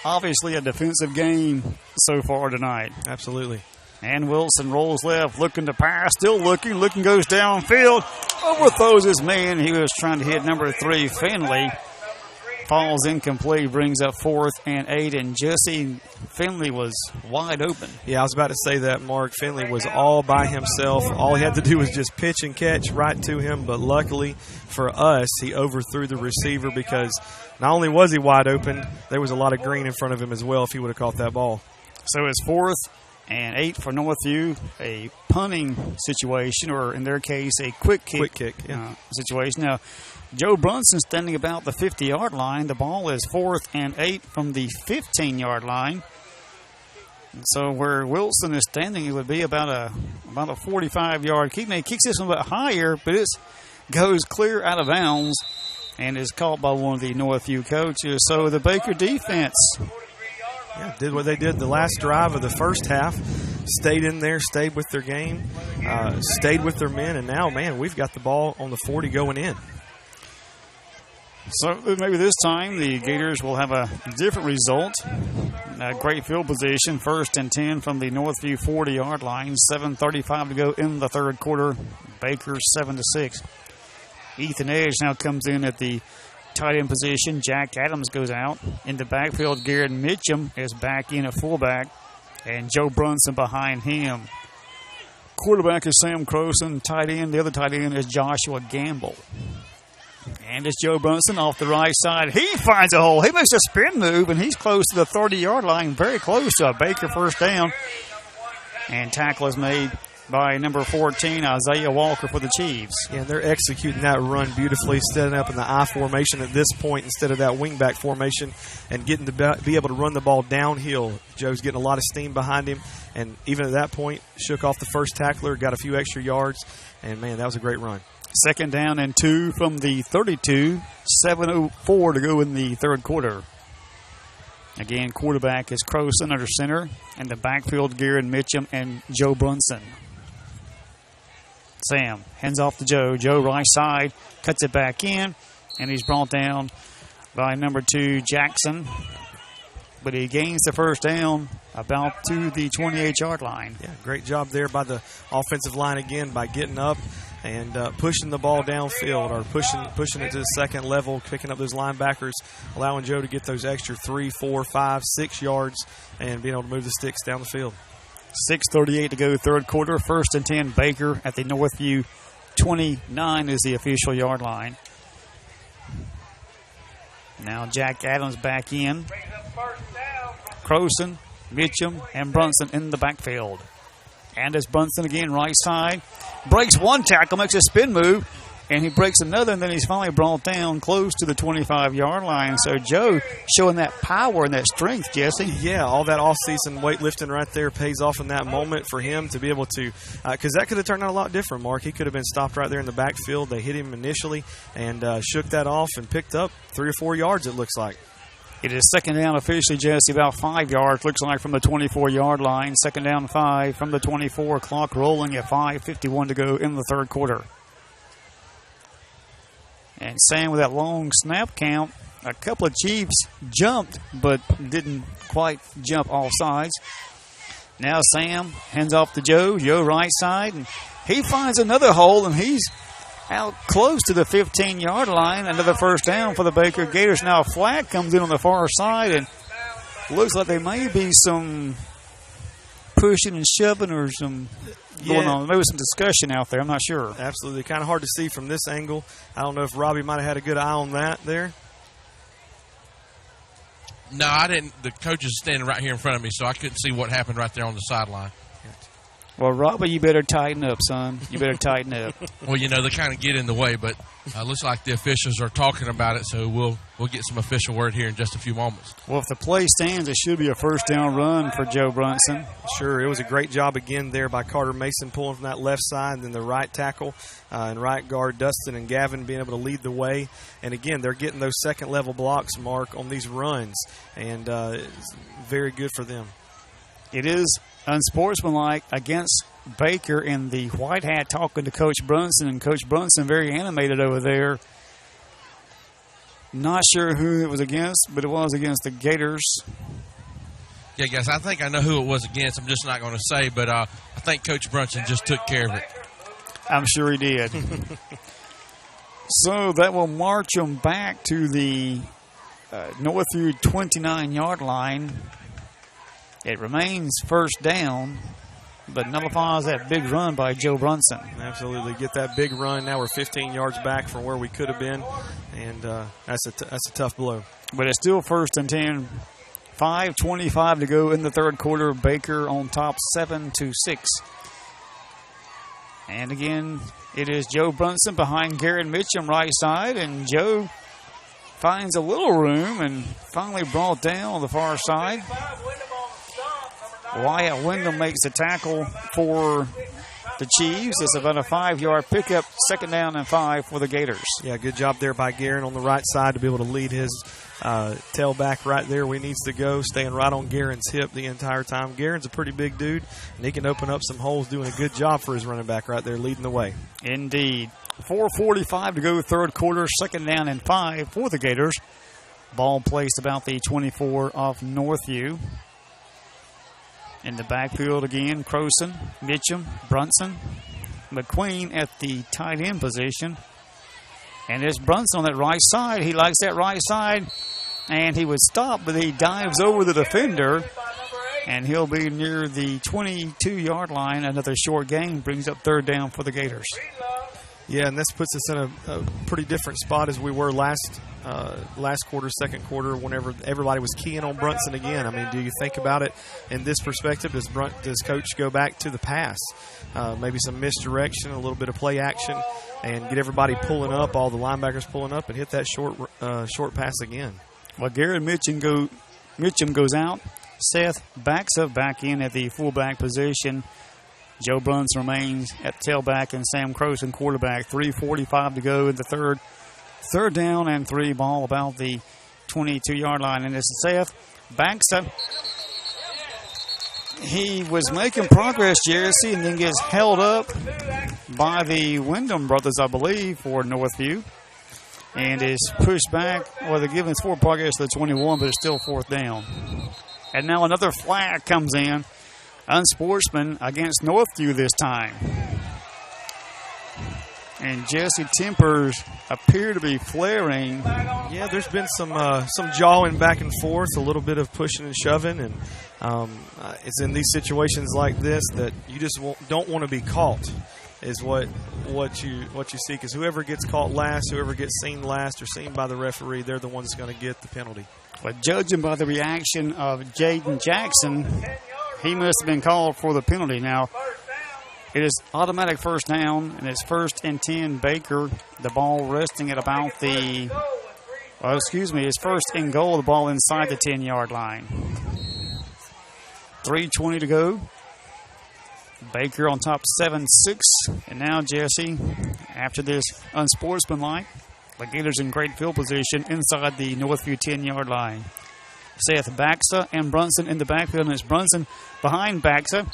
obviously a defensive game so far tonight. Absolutely. And Wilson rolls left, looking to pass, still looking, goes downfield, overthrows his man. He was trying to hit number 3, Finley. Falls incomplete, brings up 4th and 8, and Jesse, Finley was wide open. Yeah, I was about to say that, Mark. Finley was all by himself. All he had to do was just pitch and catch right to him, but luckily for us, he overthrew the receiver because not only was he wide open, there was a lot of green in front of him as well if he would have caught that ball. So it's 4th and 8 for Northview, a punting situation, or in their case, a quick kick situation. Now, Joe Brunson standing about the 50-yard line. The ball is 4th and 8 from the 15-yard line. And so where Wilson is standing, it would be about a 45-yard kick. Now, he kicks this one a bit higher, but it goes clear out of bounds and is caught by one of the Northview coaches. So the Baker defense Yeah, did what they did the last drive of the first half. Stayed in there, stayed with their game, stayed with their men, and now, man, we've got the ball on the 40 going in. So maybe this time the Gators will have a different result. Great field position, 1st and 10 from the Northview 40-yard line. 7:35 to go in the third quarter. Baker 7-6. Ethan Edge now comes in at the tight end position. Jack Adams goes out. In the backfield, Garrett Mitchum is back in at fullback, and Joe Brunson behind him. Quarterback is Sam Croson. Tight end, the other tight end is Joshua Gamble. And it's Joe Brunson off the right side. He finds a hole. He makes a spin move, and he's close to the 30-yard line, very close to a Baker first down. And tackle is made by number 14, Isaiah Walker for the Chiefs. Yeah, they're executing that run beautifully, setting up in the I formation at this point instead of that wingback formation, and getting to be able to run the ball downhill. Joe's getting a lot of steam behind him, and even at that point, shook off the first tackler, got a few extra yards, and, man, that was a great run. 2nd down and 2 from the 32. 7:04 to go in the third quarter. Again, quarterback is Croson under center, and the backfield, Garrett Mitchum and Joe Brunson. Sam hands off to Joe. Joe right side, cuts it back in, and he's brought down by number 2, Jackson. But he gains the first down about to the 28-yard line. Yeah, great job there by the offensive line again by getting up and pushing the ball downfield, or pushing it to the second level, picking up those linebackers, allowing Joe to get those extra 3, 4, 5, 6 yards, and being able to move the sticks down the field. 6:38 to go, third quarter. 1st and 10, Baker at the Northview 29 is the official yard line. Now Jack Adams back in. Croson, Mitchum, and Brunson in the backfield. And it's Brunson again, right side. Breaks one tackle, makes a spin move, and he breaks another, and then he's finally brought down close to the 25-yard line. So Joe showing that power and that strength, Jesse. Yeah, all that off-season weightlifting right there pays off in that moment for him to be able to, because that could have turned out a lot different, Mark. He could have been stopped right there in the backfield. They hit him initially and shook that off and picked up 3 or 4 yards, it looks like. It is 2nd down officially, Jesse, about 5 yards, looks like, from the 24-yard line. 2nd down 5 from the 24. Clock rolling at 5:51 to go in the third quarter. And Sam with that long snap count. A couple of Chiefs jumped, but didn't quite jump all sides. Now Sam hands off to Joe. Joe right side, and he finds another hole, and he's out close to the 15-yard line. Another first down for the Baker Gators. Now a flag comes in on the far side, and looks like there may be some pushing and shoving or some going on. Maybe some discussion out there. I'm not sure. Absolutely. Kind of hard to see from this angle. I don't know if Robbie might have had a good eye on that there. No, I didn't. The coach is standing right here in front of me, so I couldn't see what happened right there on the sideline. Well, Robbie, you better tighten up, son. You better tighten up. Well, you know, they kind of get in the way, but looks like the officials are talking about it, so we'll get some official word here in just a few moments. Well, if the play stands, it should be a first down run for Joe Brunson. Sure, it was a great job again there by Carter Mason pulling from that left side, and then the right tackle and right guard Dustin and Gavin being able to lead the way. And again, they're getting those second-level blocks, Mark, on these runs, and it's very good for them. It is unsportsmanlike against Baker, and the white hat talking to Coach Brunson, and Coach Brunson very animated over there. Not sure who it was against, but it was against the Gators. Yeah, guys, I think I know who it was against. I'm just not going to say, but I think Coach Brunson just took care of it. I'm sure he did. So that will march them back to the Northview 29-yard line. It remains first down, but nullifies that big run by Joe Brunson. Absolutely. Get that big run. Now we're 15 yards back from where we could have been, and that's a tough blow. But it's still first and 10. 5:25 to go in the third quarter. Baker on top 7-6. And again, it is Joe Brunson behind Garrett Mitchum right side, and Joe finds a little room and finally brought down on the far side. Wyatt Wyndham makes a tackle for the Chiefs. It's about a 5-yard pickup, 2nd down and 5 for the Gators. Yeah, good job there by Guerin on the right side to be able to lead his tailback right there where he needs to go, staying right on Guerin's hip the entire time. Guerin's a pretty big dude, and he can open up some holes, doing a good job for his running back right there, leading the way. Indeed. 4:45 to go, third quarter, 2nd down and 5 for the Gators. Ball placed about the 24 of Northview. In the backfield again, Croson, Mitchum, Brunson, McQueen at the tight end position. And there's Brunson on that right side. He likes that right side. And he would stop, but he dives over the defender. And he'll be near the 22-yard line. Another short gain brings up 3rd down for the Gators. Yeah, and this puts us in a pretty different spot as we were last quarter, second quarter, whenever everybody was keying on Brunson again. I mean, do you think about it in this perspective? Does Coach go back to the pass? Maybe some misdirection, a little bit of play action, and get everybody pulling up, all the linebackers pulling up, and hit that short pass again. Well, Garrett Mitchum goes out. Seth Baxa back in at the fullback position. Joe Brunson remains at tailback, and Sam Croson quarterback. 3:45 to go in the third. 3rd down and 3, ball about the 22-yard line. And it's Seth Baxa. He was making progress, Jesse, and then gets held up by the Wyndham brothers, I believe, for Northview. And is pushed back. Well, they're giving us forward progress to the 21, but it's still 4th down. And now another flag comes in. Unsportsman against Northview this time. And Jesse, tempers appear to be flaring. Yeah, there's been some jawing back and forth, a little bit of pushing and shoving, and it's in these situations like this that you just don't want to be caught. Is what you see, because whoever gets caught last, whoever gets seen last or seen by the referee, they're the ones that's going to get the penalty. But judging by the reaction of Jaden Jackson, he must have been called for the penalty. Now, it is automatic 1st down, and it's 1st and 10 Baker. The ball resting at about it's 1st and goal, the ball inside the 10-yard line. 3:20 to go. Baker on top 7-6. And now, Jesse, after this unsportsmanlike, the Gators in great field position inside the Northview 10-yard line. Seth Baxa and Brunson in the backfield, and it's Brunson behind Baxa.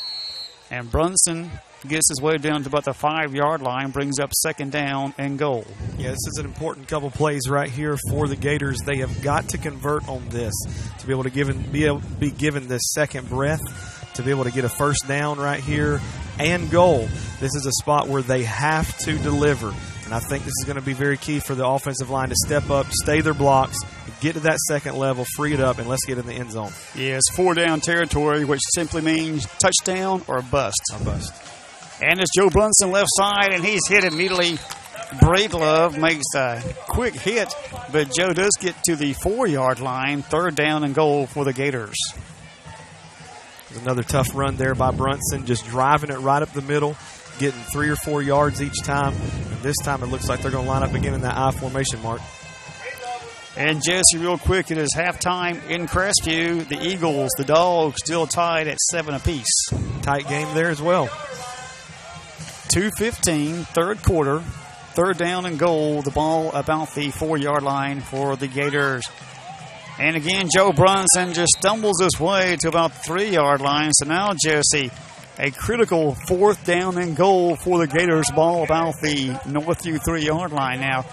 And Brunson gets his way down to about the 5-yard line, brings up 2nd down and goal. Yeah, this is an important couple plays right here for the Gators. They have got to convert on this to be able to be given this second breath, to be able to get a 1st down right here and goal. This is a spot where they have to deliver. And I think this is going to be very key for the offensive line to step up, stay their blocks, get to that second level, free it up, and let's get in the end zone. Yeah, it's 4-down territory, which simply means touchdown or bust. A bust. And it's Joe Brunson left side, and he's hit immediately. Braidlove makes a quick hit, but Joe does get to the 4-yard line. 3rd down and goal for the Gators. There's another tough run there by Brunson, just driving it right up the middle, getting 3 or 4 yards each time. And this time it looks like they're going to line up again in that I formation, Mark. And Jesse, real quick, it is halftime in Crestview. The Eagles, the Dogs, still tied at 7 apiece. Tight game there as well. 2:15, 3rd quarter. 3rd down and goal. The ball about the 4-yard line for the Gators. And again, Joe Brunson just stumbles his way to about the 3-yard line. So now, Jesse, a critical 4th down and goal for the Gators. Ball about the Northview 3-yard line. Now,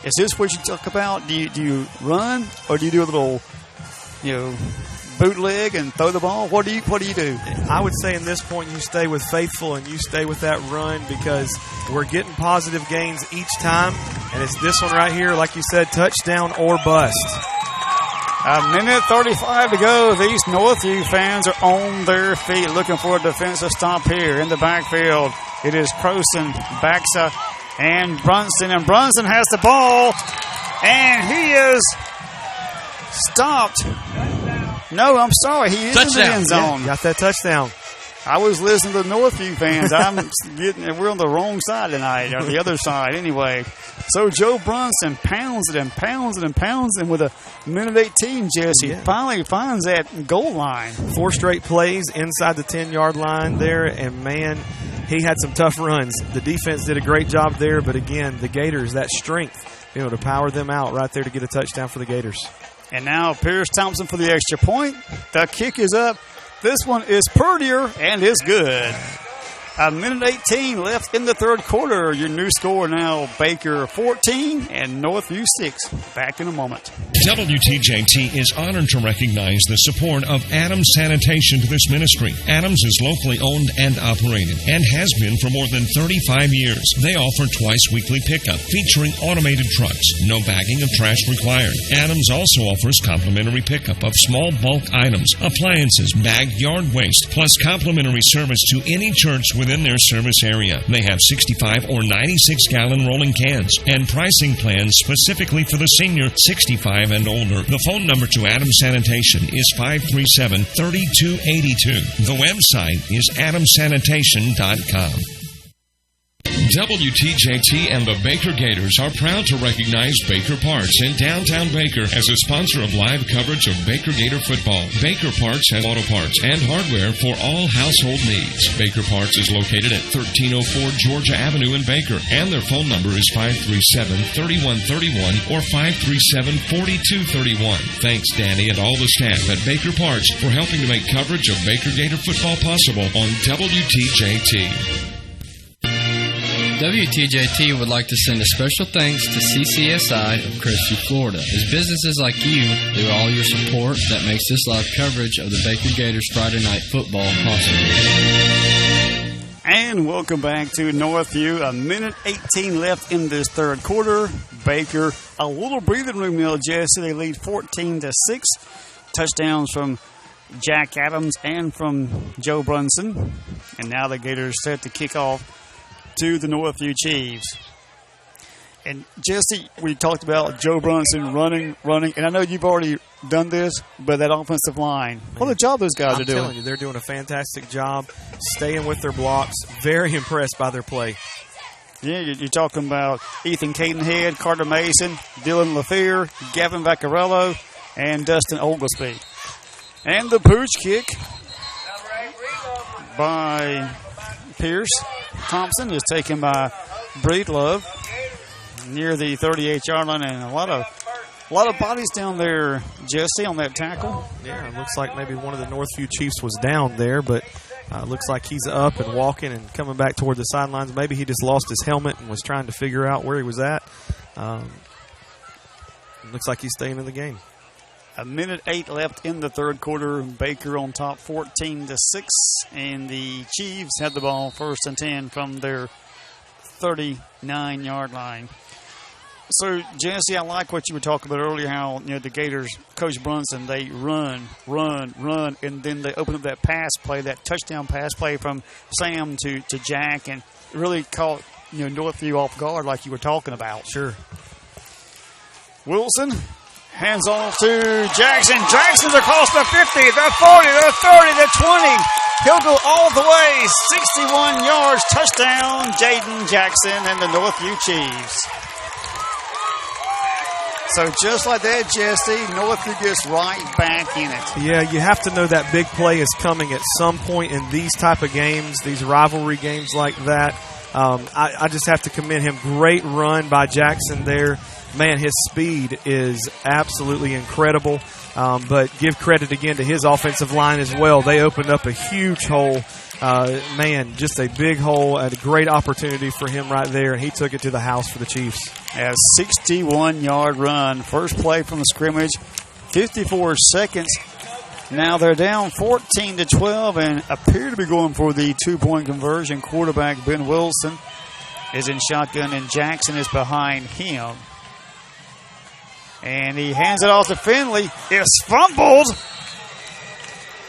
is this what you talk about? Do you run, or do you do a little, bootleg and throw the ball? What do you do? I would say in this point you stay with faithful and you stay with that run, because we're getting positive gains each time, and it's this one right here, like you said, touchdown or bust. 1:35 to go. These Northview fans are on their feet looking for a defensive stop here in the backfield. It is Croson, Baxa, and Brunson. And Brunson has the ball, and he is stopped. No, I'm sorry. He is in the end zone. Yeah, got that touchdown. I was listening to the Northview fans. We're on the wrong side tonight, or the other side anyway. So Joe Brunson pounds it and pounds it and pounds it with 1:18, Jesse. Finally finds that goal line. 4 straight plays inside the 10-yard line there, and man, he had some tough runs. The defense did a great job there, but again, the Gators, that strength, being able to power them out right there to get a touchdown for the Gators. And now Pierce Thompson for the extra point. The kick is up. This one is prettier and is good. A minute 18 left in the third quarter. Your new score now, Baker 14 and Northview 6. Back in a moment. WTJT is honored to recognize the support of Adams Sanitation to this ministry. Adams is locally owned and operated and has been for more than 35 years. They offer twice weekly pickup featuring automated trucks. No bagging of trash required. Adams also offers complimentary pickup of small bulk items, appliances, bagged yard waste, plus complimentary service to any church within their service area. They have 65 or 96-gallon rolling cans and pricing plans specifically for the senior 65 and older. The phone number to Adams Sanitation is 537-3282. The website is adamsanitation.com. WTJT and the Baker Gators are proud to recognize Baker Parts in downtown Baker as a sponsor of live coverage of Baker Gator football. Baker Parts has auto parts and hardware for all household needs. Baker Parts is located at 1304 Georgia Avenue in Baker, and their phone number is 537-3131 or 537-4231. Thanks, Danny, and all the staff at Baker Parts for helping to make coverage of Baker Gator football possible on WTJT. WTJT would like to send a special thanks to CCSI of Christie, Florida, as businesses like you do all your support that makes this live coverage of the Baker Gators Friday Night Football possible. And welcome back to Northview. A minute 18 left in this third quarter. Baker, a little breathing room now, Jesse. They lead 14-6. Touchdowns from Jack Adams and from Joe Brunson. And now the Gators set to kick off to the Northview Chiefs. And Jesse, we talked about Joe Brunson running, and I know you've already done this, but that offensive line, what a job those guys are doing. I'm telling you, they're doing a fantastic job staying with their blocks. Very impressed by their play. Yeah, you're talking about Ethan Cadenhead, Carter Mason, Dylan LaFear, Gavin Vaccarello, and Dustin Oglesby. And the pooch kick by Pierce Thompson is taken by Breedlove near the 38-yard line, and a lot of bodies down there, Jesse, on that tackle. Yeah, it looks like maybe one of the Northview Chiefs was down there, but looks like he's up and walking and coming back toward the sidelines. Maybe he just lost his helmet and was trying to figure out where he was at. Looks like he's staying in the game. A minute 8 left in the third quarter. Baker on top 14-6, and the Chiefs had the ball 1st and 10 from their 39-yard line. So, Jesse, I like what you were talking about earlier, how the Gators, Coach Brunson, they run, and then they open up that pass play, that touchdown pass play from Sam to Jack, and really caught Northview off guard like you were talking about. Sure. Wilson hands off to Jackson. Jackson's across the 50, the 40, the 30, the 20. He'll go all the way. 61 yards, touchdown, Jaden Jackson and the Northview Chiefs. So just like that, Jesse, Northview gets right back in it. Yeah, you have to know that big play is coming at some point in these type of games, these rivalry games like that. I just have to commend him. Great run by Jackson there. Man, his speed is absolutely incredible. But give credit again to his offensive line as well. They opened up a huge hole. Man, just a big hole. A great opportunity for him right there, and he took it to the house for the Chiefs. A 61-yard run. First play from the scrimmage. 54 seconds. Now they're down 14-12 and appear to be going for the two-point conversion. Quarterback Ben Wilson is in shotgun, and Jackson is behind him. And he hands it off to Finley. It's fumbled.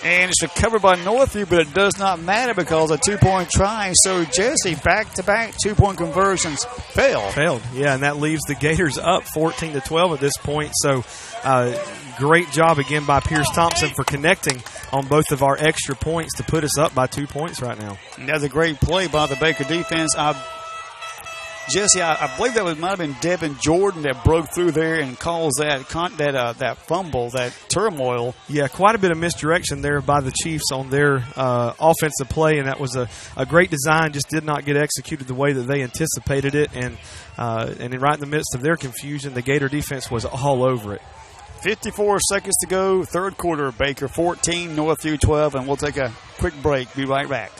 And it's recovered by Northview, but it does not matter because a two-point try. So, Jesse, back-to-back two-point conversions failed. Yeah, and that leaves the Gators up 14-12 at this point. So, great job again by Pierce Thompson for connecting on both of our extra points to put us up by 2 points right now. And that's a great play by the Baker defense. Jesse, I believe that might have been Devin Jordan that broke through there and caused that fumble, that turmoil. Yeah, quite a bit of misdirection there by the Chiefs on their offensive play, and that was a great design, just did not get executed the way that they anticipated it, and right in the midst of their confusion, the Gator defense was all over it. 54 seconds to go, third quarter. Baker 14, Northview 12, and we'll take a quick break. Be right back.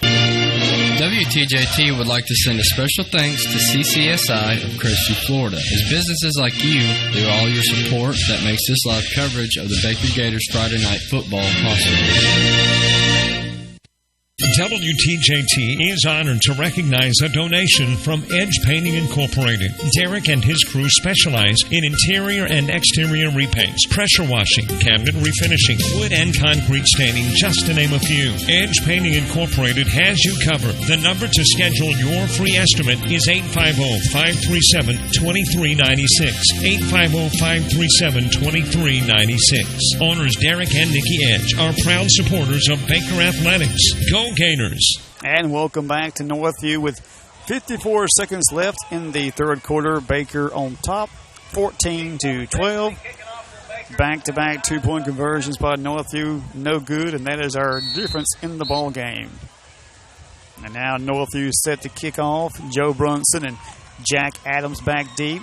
WTJT would like to send a special thanks to CCSI of Crestview, Florida, as businesses like you do all your support that makes this live coverage of the Baker Gators Friday Night Football possible. WTJT is honored to recognize a donation from Edge Painting Incorporated. Derek and his crew specialize in interior and exterior repaints, pressure washing, cabinet refinishing, wood and concrete staining, just to name a few. Edge Painting Incorporated has you covered. The number to schedule your free estimate is 850-537-2396. 850-537-2396. Owners Derek and Nikki Edge are proud supporters of Baker Athletics. Go Gators! And welcome back to Northview with 54 seconds left in the third quarter. Baker on top, 14-12. Back-to-back two-point conversions by Northview, no good, and that is our difference in the ball game. And now Northview set to kick off. Joe Brunson and Jack Adams back deep.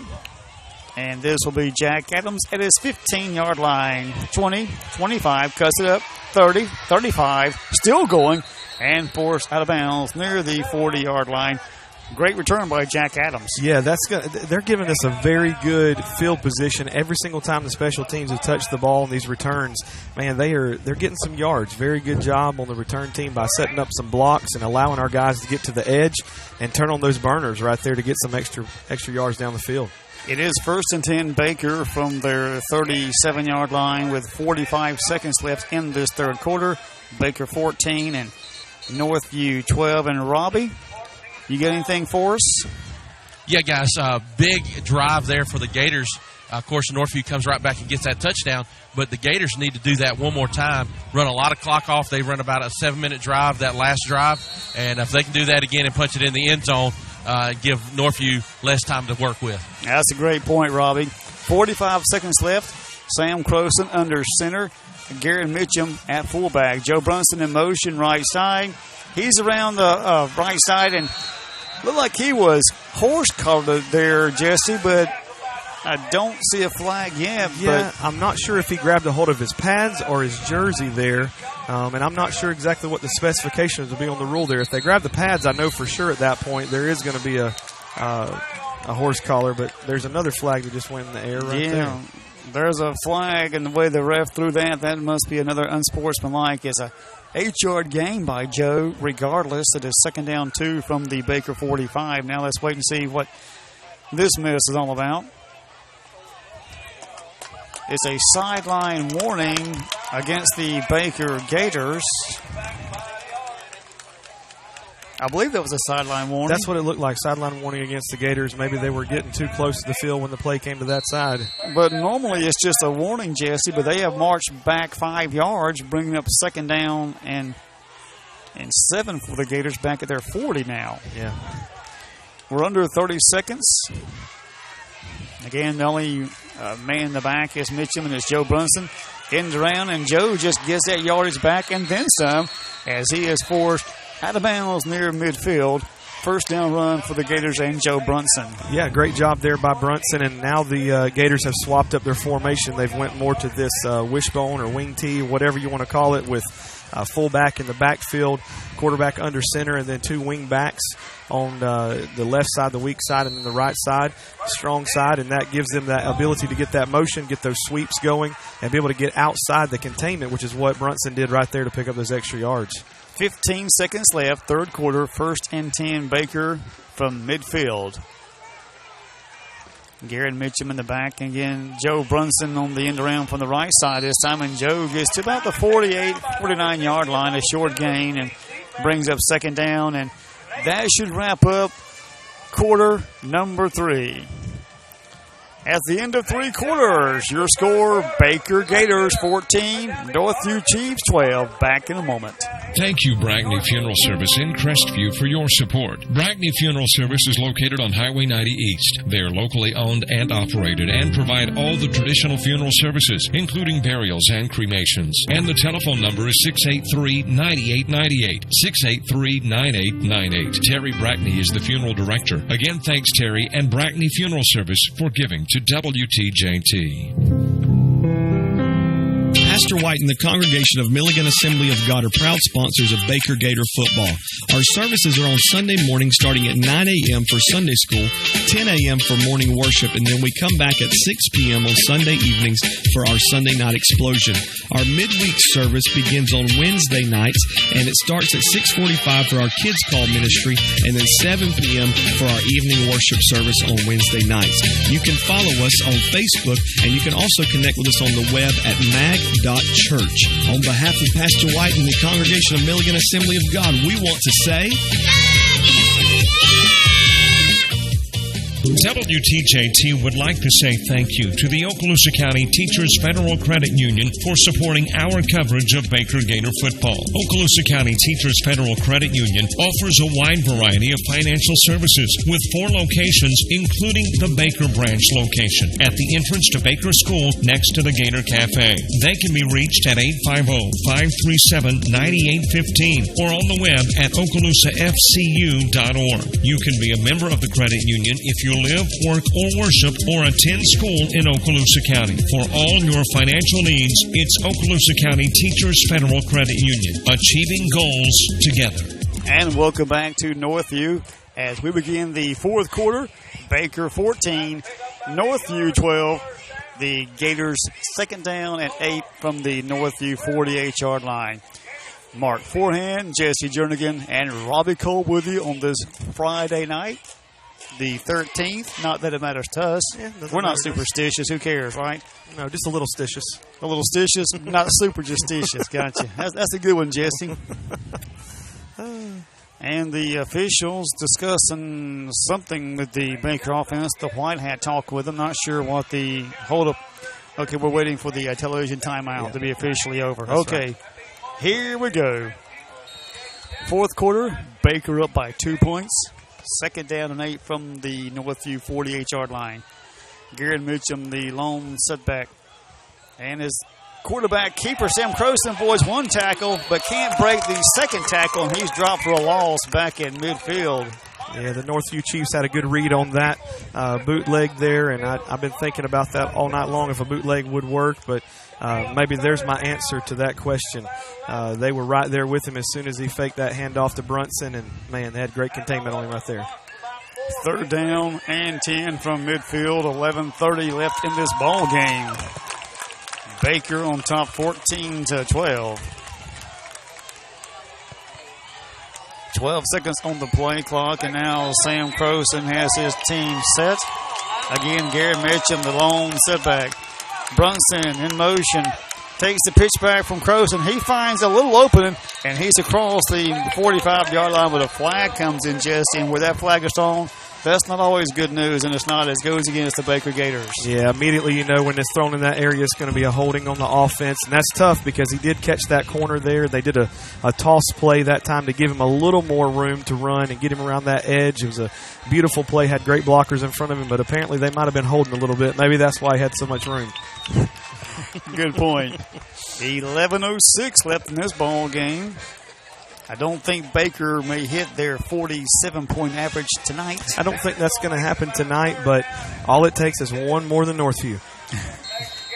And this will be Jack Adams at his 15-yard line. 20, 25, cuts it up, 30, 35, still going, and forced out of bounds near the 40-yard line. Great return by Jack Adams. Yeah, they're giving us a very good field position every single time the special teams have touched the ball in these returns. Man, they're getting some yards. Very good job on the return team by setting up some blocks and allowing our guys to get to the edge and turn on those burners right there to get some extra yards down the field. It is 1st and 10 Baker from their 37-yard line with 45 seconds left in this third quarter. Baker 14 and Northview 12. And Robbie, you got anything for us? Yeah, guys, big drive there for the Gators. Of course, Northview comes right back and gets that touchdown, but the Gators need to do that one more time, run a lot of clock off. They run about a 7-minute drive, that last drive, and if they can do that again and punch it in the end zone, give Northview less time to work with. That's a great point, Robbie. 45 seconds left. Sam Croson under center. Garrett Mitchum at fullback. Joe Brunson in motion, right side. He's around the right side and looked like he was horse-collared there, Jesse, but I don't see a flag yet. Yeah, but I'm not sure if he grabbed a hold of his pads or his jersey there, and I'm not sure exactly what the specifications will be on the rule there. If they grab the pads, I know for sure at that point there is going to be a horse collar, but there's another flag that just went in the air right there. There's a flag, and the way the ref threw that must be another unsportsmanlike. It's a 8-yard gain by Joe, regardless. It is 2nd down 2 from the Baker 45. Now let's wait and see what this mess is all about. It's a sideline warning against the Baker Gators. I believe that was a sideline warning. That's what it looked like, sideline warning against the Gators. Maybe they were getting too close to the field when the play came to that side. But normally it's just a warning, Jesse, but they have marched back 5 yards, bringing up 2nd down and 7 for the Gators back at their 40 now. Yeah. We're under 30 seconds. Again, the only man in the back is Mitchum and it's Joe Brunson. Ends around, and Joe just gets that yardage back and then some as he is forced out of bounds near midfield. 1st down run for the Gators and Joe Brunson. Yeah, great job there by Brunson, and now the Gators have swapped up their formation. They've went more to this wishbone or wing tee, whatever you want to call it, with fullback in the backfield, quarterback under center, and then 2 wing backs on the left side, the weak side, and then the right side, strong side, and that gives them that ability to get that motion, get those sweeps going, and be able to get outside the containment, which is what Brunson did right there to pick up those extra yards. 15 seconds left, third quarter, 1st and 10 Baker from midfield. Garrett Mitchum in the back. Again, Joe Brunson on the end around from the right side this time, and Joe gets to about the 48, 49-yard line, a short gain, and brings up 2nd down, and that should wrap up quarter number 3. At the end of 3 quarters, your score, Baker Gators 14, Northview Chiefs 12. Back in a moment. Thank you, Brackney Funeral Service in Crestview, for your support. Brackney Funeral Service is located on Highway 90 East. They are locally owned and operated and provide all the traditional funeral services, including burials and cremations. And the telephone number is 683-9898. 683-9898. Terry Brackney is the funeral director. Again, thanks, Terry and Brackney Funeral Service for giving to WTJT. Pastor White and the congregation of Milligan Assembly of God are proud sponsors of Baker Gator football. Our services are on Sunday morning starting at 9 a.m. for Sunday school, 10 a.m. for morning worship, and then we come back at 6 p.m. on Sunday evenings for our Sunday night explosion. Our midweek service begins on Wednesday nights, and it starts at 6:45 for our kids' call ministry, and then 7 p.m. for our evening worship service on Wednesday nights. You can follow us on Facebook, and you can also connect with us on the web at mag.church. On behalf of Pastor White and the congregation of Milligan Assembly of God, we want to say... WTJT would like to say thank you to the Okaloosa County Teachers Federal Credit Union for supporting our coverage of Baker Gator football. Okaloosa County Teachers Federal Credit Union offers a wide variety of financial services with 4 locations, including the Baker branch location at the entrance to Baker School next to the Gator Cafe. They can be reached at 850-537-9815 or on the web at OkaloosaFCU.org. You can be a member of the credit union if you live, work, or worship or attend school in Okaloosa County. For all your financial needs, it's Okaloosa County Teachers Federal Credit Union, achieving goals together. And welcome back to Northview as we begin the 4th quarter. Baker 14, Northview 12. The Gators 2nd down and 8 from the Northview 48-yard line. Mark Forehand, Jesse Jernigan, and Robbie Cole with you on this Friday night. The 13th, not that it matters to us. Yeah, we're not superstitious. Who cares, right? No, just a little stitious. A little stitious, not super justitious. Gotcha. That's a good one, Jesse. And the officials discussing something with the Baker offense. The White Hat talk with them. Not sure what the hold-up. Okay, we're waiting for the television timeout to be officially over. That's okay, right. Here we go. 4th quarter, Baker up by 2 points. 2nd down and 8 from the Northview 48-yard line. Garrett Mitchum, the lone setback. And his quarterback keeper, Sam Croson, avoids 1 tackle, but can't break the 2nd tackle, and he's dropped for a loss back in midfield. Yeah, the Northview Chiefs had a good read on that bootleg there, and I've been thinking about that all night long if a bootleg would work, but maybe there's my answer to that question. They were right there with him as soon as he faked that handoff to Brunson, and, man, they had great containment on him right there. 3rd down and 10 from midfield, 11:30 left in this ball game. Baker on top 14-12. 12 seconds on the play clock, and now Sam Croson has his team set. Again, Garrett Mitchum, the lone setback. Brunson in motion. Takes the pitch back from Croson. He finds a little opening, and he's across the 45-yard line, but a flag comes in, Jesse. And where that flag is thrown, that's not always good news, and it's not as goes against the Baker Gators. Yeah, immediately you know when it's thrown in that area, it's going to be a holding on the offense, and that's tough because he did catch that corner there. They did a toss play that time to give him a little more room to run and get him around that edge. It was a beautiful play, had great blockers in front of him, but apparently they might have been holding a little bit. Maybe that's why he had so much room. Good point. 11:06 left in this ball game. I don't think Baker may hit their 47-point average tonight. I don't think that's going to happen tonight, but all it takes is one more than Northview.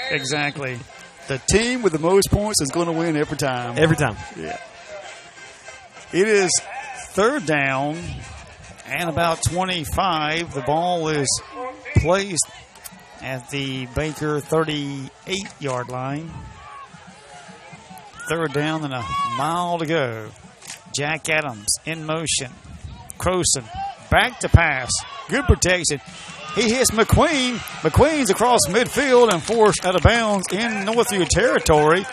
Exactly. The team with the most points is going to win every time. Every time. Yeah. It is 3rd down and about 25. The ball is placed at the Baker 38-yard line. 3rd down and a mile to go. Jack Adams in motion. Croson back to pass. Good protection. He hits McQueen. McQueen's across midfield and forced out of bounds in Northview territory.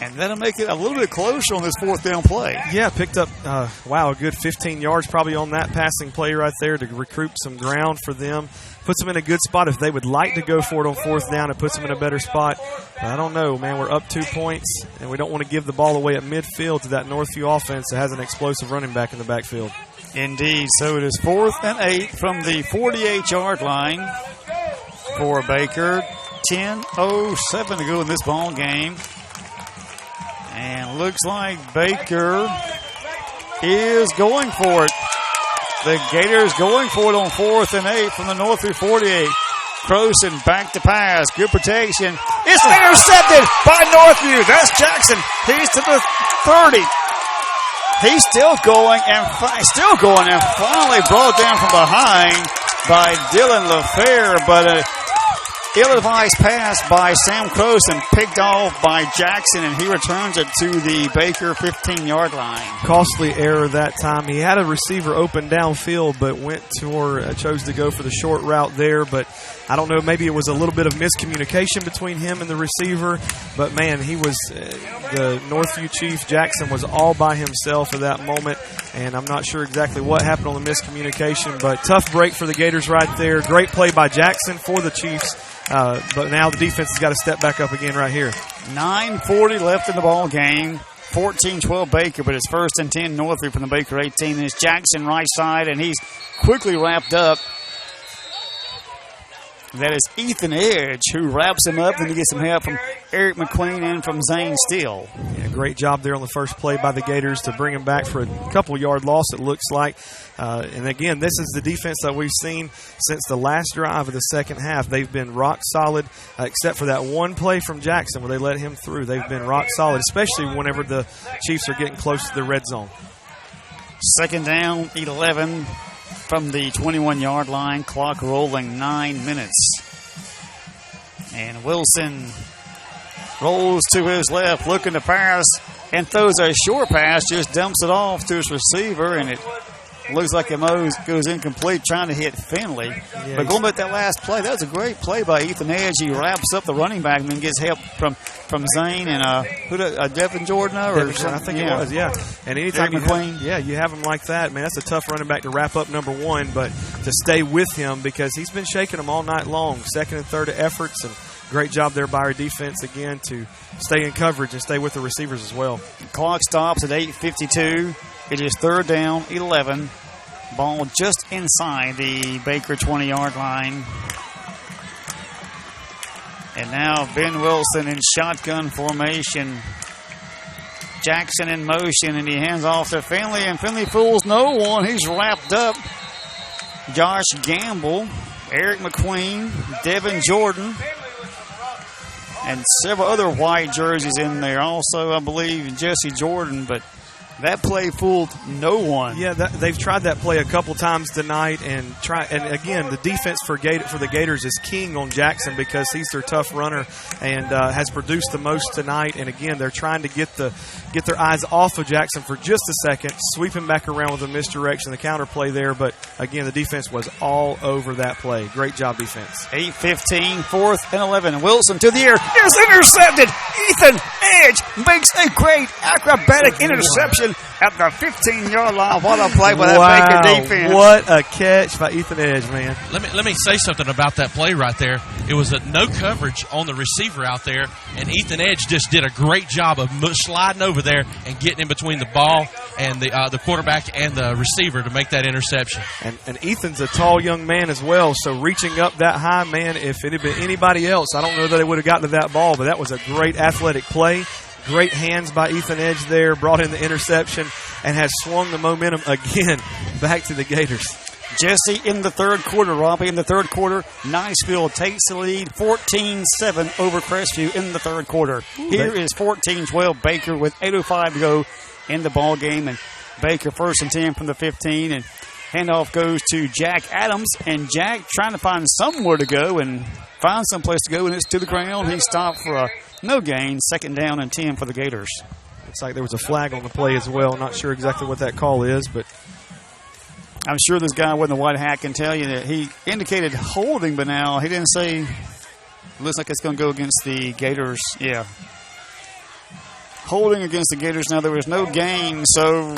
And that'll make it a little bit closer on this fourth down play. Yeah, picked up, a good 15 yards probably on that passing play right there to recoup some ground for them. Puts them in a good spot. If they would like to go for it on fourth down, it puts them in a better spot. But I don't know, man. We're up 2 points, and we don't want to give the ball away at midfield to that Northview offense that has an explosive running back in the backfield. Indeed. So it is 4th and 8 from the 48-yard line for Baker. 10:07 to go in this ball game. And looks like Baker is going for it. The Gators going for it on 4th and 8 from the Northview 48. Croson back to pass. Good protection. It's intercepted by Northview. That's Jackson. He's to the 30. He's still going and finally brought down from behind by Dylan LaFleur, but ill-advised pass by Sam Croson, picked off by Jackson, and he returns it to the Baker 15-yard line. Costly error that time. He had a receiver open downfield, but chose to go for the short route there. But I don't know, maybe it was a little bit of miscommunication between him and the receiver. But, man, he was the Northview Chief, Jackson, was all by himself at that moment. And I'm not sure exactly what happened on the miscommunication. But tough break for the Gators right there. Great play by Jackson for the Chiefs. But now the defense has got to step back up again right here. 9:40 left in the ball game. 14-12 Baker, but it's 1st and 10 Northview from the Baker 18. And it's Jackson right side, and he's quickly wrapped up. That is Ethan Edge who wraps him up, and he gets some help from Eric McQueen and from Zane Steele. Yeah, great job there on the first play by the Gators to bring him back for a couple-yard loss, it looks like. And, again, this is the defense that we've seen since the last drive of the second half. They've been rock solid, except for that one play from Jackson where they let him through. They've been rock solid, especially whenever the Chiefs are getting close to the red zone. 2nd down, 11 from the 21-yard line. Clock rolling 9 minutes. And Wilson rolls to his left, looking to pass, and throws a short pass, just dumps it off to his receiver, and it looks like it goes incomplete, trying to hit Finley. Yeah, but going back to that last play, that was a great play by Ethan Edge. He wraps up the running back and then gets help from Zane and Devin Jordan or something. I think it was, yeah. And anytime you have him like that, man, that's a tough running back to wrap up number one, but to stay with him because he's been shaking them all night long. 2nd and 3rd efforts, and great job there by our defense again to stay in coverage and stay with the receivers as well. The clock stops at 8:52. It is 3rd down, 11. Ball just inside the Baker 20-yard line. And now Ben Wilson in shotgun formation. Jackson in motion, and he hands off to Finley, and Finley fools no one. He's wrapped up. Josh Gamble, Eric McQueen, Devin Jordan, and several other white jerseys in there. Also, I believe, Jesse Jordan, but that play fooled no one. Yeah, they've tried that play a couple times tonight, and again, the defense for the Gators is king on Jackson because he's their tough runner and has produced the most tonight. And again, they're trying to get their eyes off of Jackson for just a second, sweep him back around with a misdirection, the counter play there. But again, the defense was all over that play. Great job, defense. 8:15, 4th and 11. Wilson to the air is intercepted. Ethan Edge makes a great acrobatic interception at the 15-yard line. What a play by that Baker defense. What a catch by Ethan Edge, man. Let me say something about that play right there. It was no coverage on the receiver out there, and Ethan Edge just did a great job of sliding over there and getting in between the ball and the quarterback and the receiver to make that interception. And Ethan's a tall young man as well, so reaching up that high, man, if it had been anybody else, I don't know that they would have gotten to that ball, but that was a great athletic play. Great hands by Ethan Edge there, brought in the interception, and has swung the momentum again back to the Gators. Jesse in the 3rd quarter, Robbie, in the 3rd quarter, Niceville takes the lead 14-7 over Crestview in the 3rd quarter. Here is 14-12 Baker with 8:05 to go in the ball game, and Baker 1st and 10 from the 15, and handoff goes to Jack Adams, and Jack trying to find somewhere to go and find some place to go, and it's to the ground. He stopped for a no gain, 2nd down and 10 for the Gators. Looks like there was a flag on the play as well. Not sure exactly what that call is, but I'm sure this guy with the white hat can tell you that he indicated holding, but now he didn't say. Looks like it's going to go against the Gators. Yeah. holding against the Gators. Now, there was no gain, so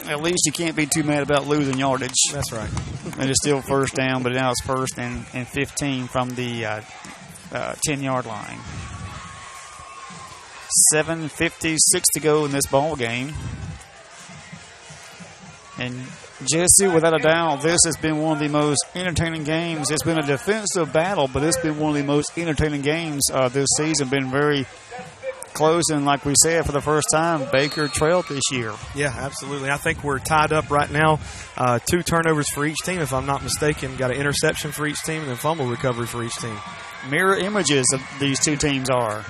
at least you can't be too mad about losing yardage. That's right. And it's still first down, but now it's first and 15 from the 10-yard line. 7:56 to go in this ball game. And Jesse, without a doubt, this has been one of the most entertaining games. It's been a defensive battle, but it's been one of the most entertaining games this season. Been very close, and like we said, for the first time, Baker trailed this year. Yeah, absolutely. I think we're tied up right now. 2 turnovers for each team, if I'm not mistaken. Got an interception for each team and then fumble recovery for each team. Mirror images of these two teams are.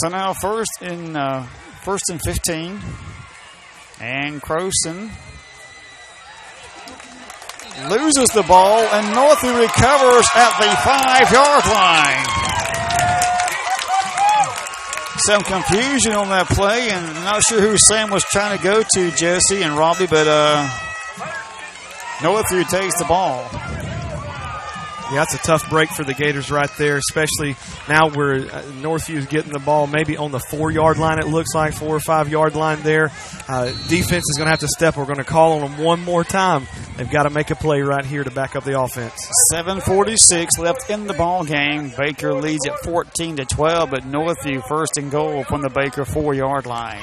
So now first and 15, and Croson loses the ball, and Northview recovers at the 5-yard line. Some confusion on that play, and I'm not sure who Sam was trying to go to, Jesse and Robbie, but Northview takes the ball. Yeah, that's a tough break for the Gators right there, especially now where Northview's getting the ball maybe on the 4-yard line, it looks like, 4 or 5-yard line there. Defense is going to have to step. We're going to call on them one more time. They've got to make a play right here to back up the offense. 7:46 left in the ball game. Baker leads at 14-12, but Northview first and goal from the Baker 4-yard line.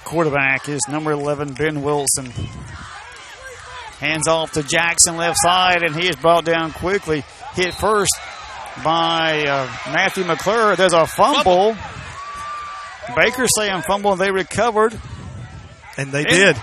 Quarterback is number 11, Ben Wilson. Hands off to Jackson, left side, and he is brought down quickly. Hit first by Matthew McClure. There's a fumble. Baker saying fumble, and they recovered. And they did.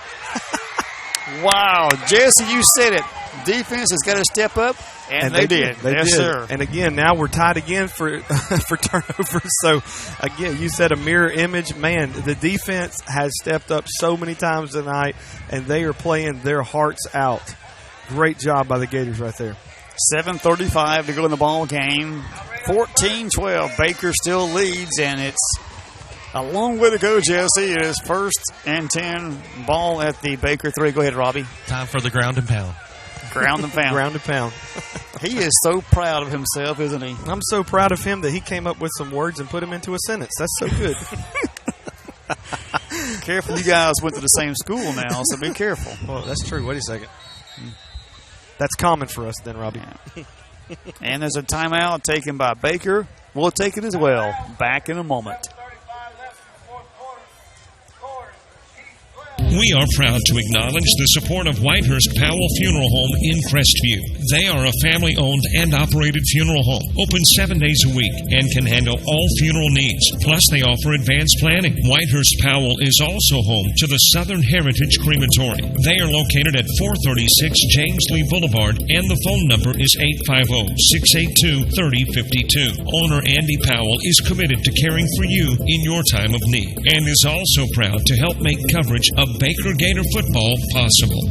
Wow. Jesse, you said it. Defense has got to step up, and they did. Yes, sir. And again, now we're tied again for turnovers. So, again, you said a mirror image. Man, the defense has stepped up so many times tonight, and they are playing their hearts out. Great job by the Gators right there. 7:35 to go in the ball game. 14-12. Baker still leads, and it's a long way to go, Jesse. It is first and 10. Ball at the Baker 3. Go ahead, Robbie. Time for the ground and pound. Ground and pound. Ground and pound. He is so proud of himself, isn't he? I'm so proud of him that he came up with some words and put them into a sentence. That's so good. Careful, you guys went to the same school now, so be careful. Well, that's true. Wait a second. That's common for us then, Robbie. Yeah. And there's a timeout taken by Baker. We'll take it as well. Back in a moment. We are proud to acknowledge the support of Whitehurst Powell Funeral Home in Crestview. They are a family-owned and operated funeral home, open 7 days a week, and can handle all funeral needs. Plus, they offer advanced planning. Whitehurst Powell is also home to the Southern Heritage Crematory. They are located at 436 James Lee Boulevard, and the phone number is 850-682-3052. Owner Andy Powell is committed to caring for you in your time of need, and is also proud to help make coverage of Baker Gator football possible.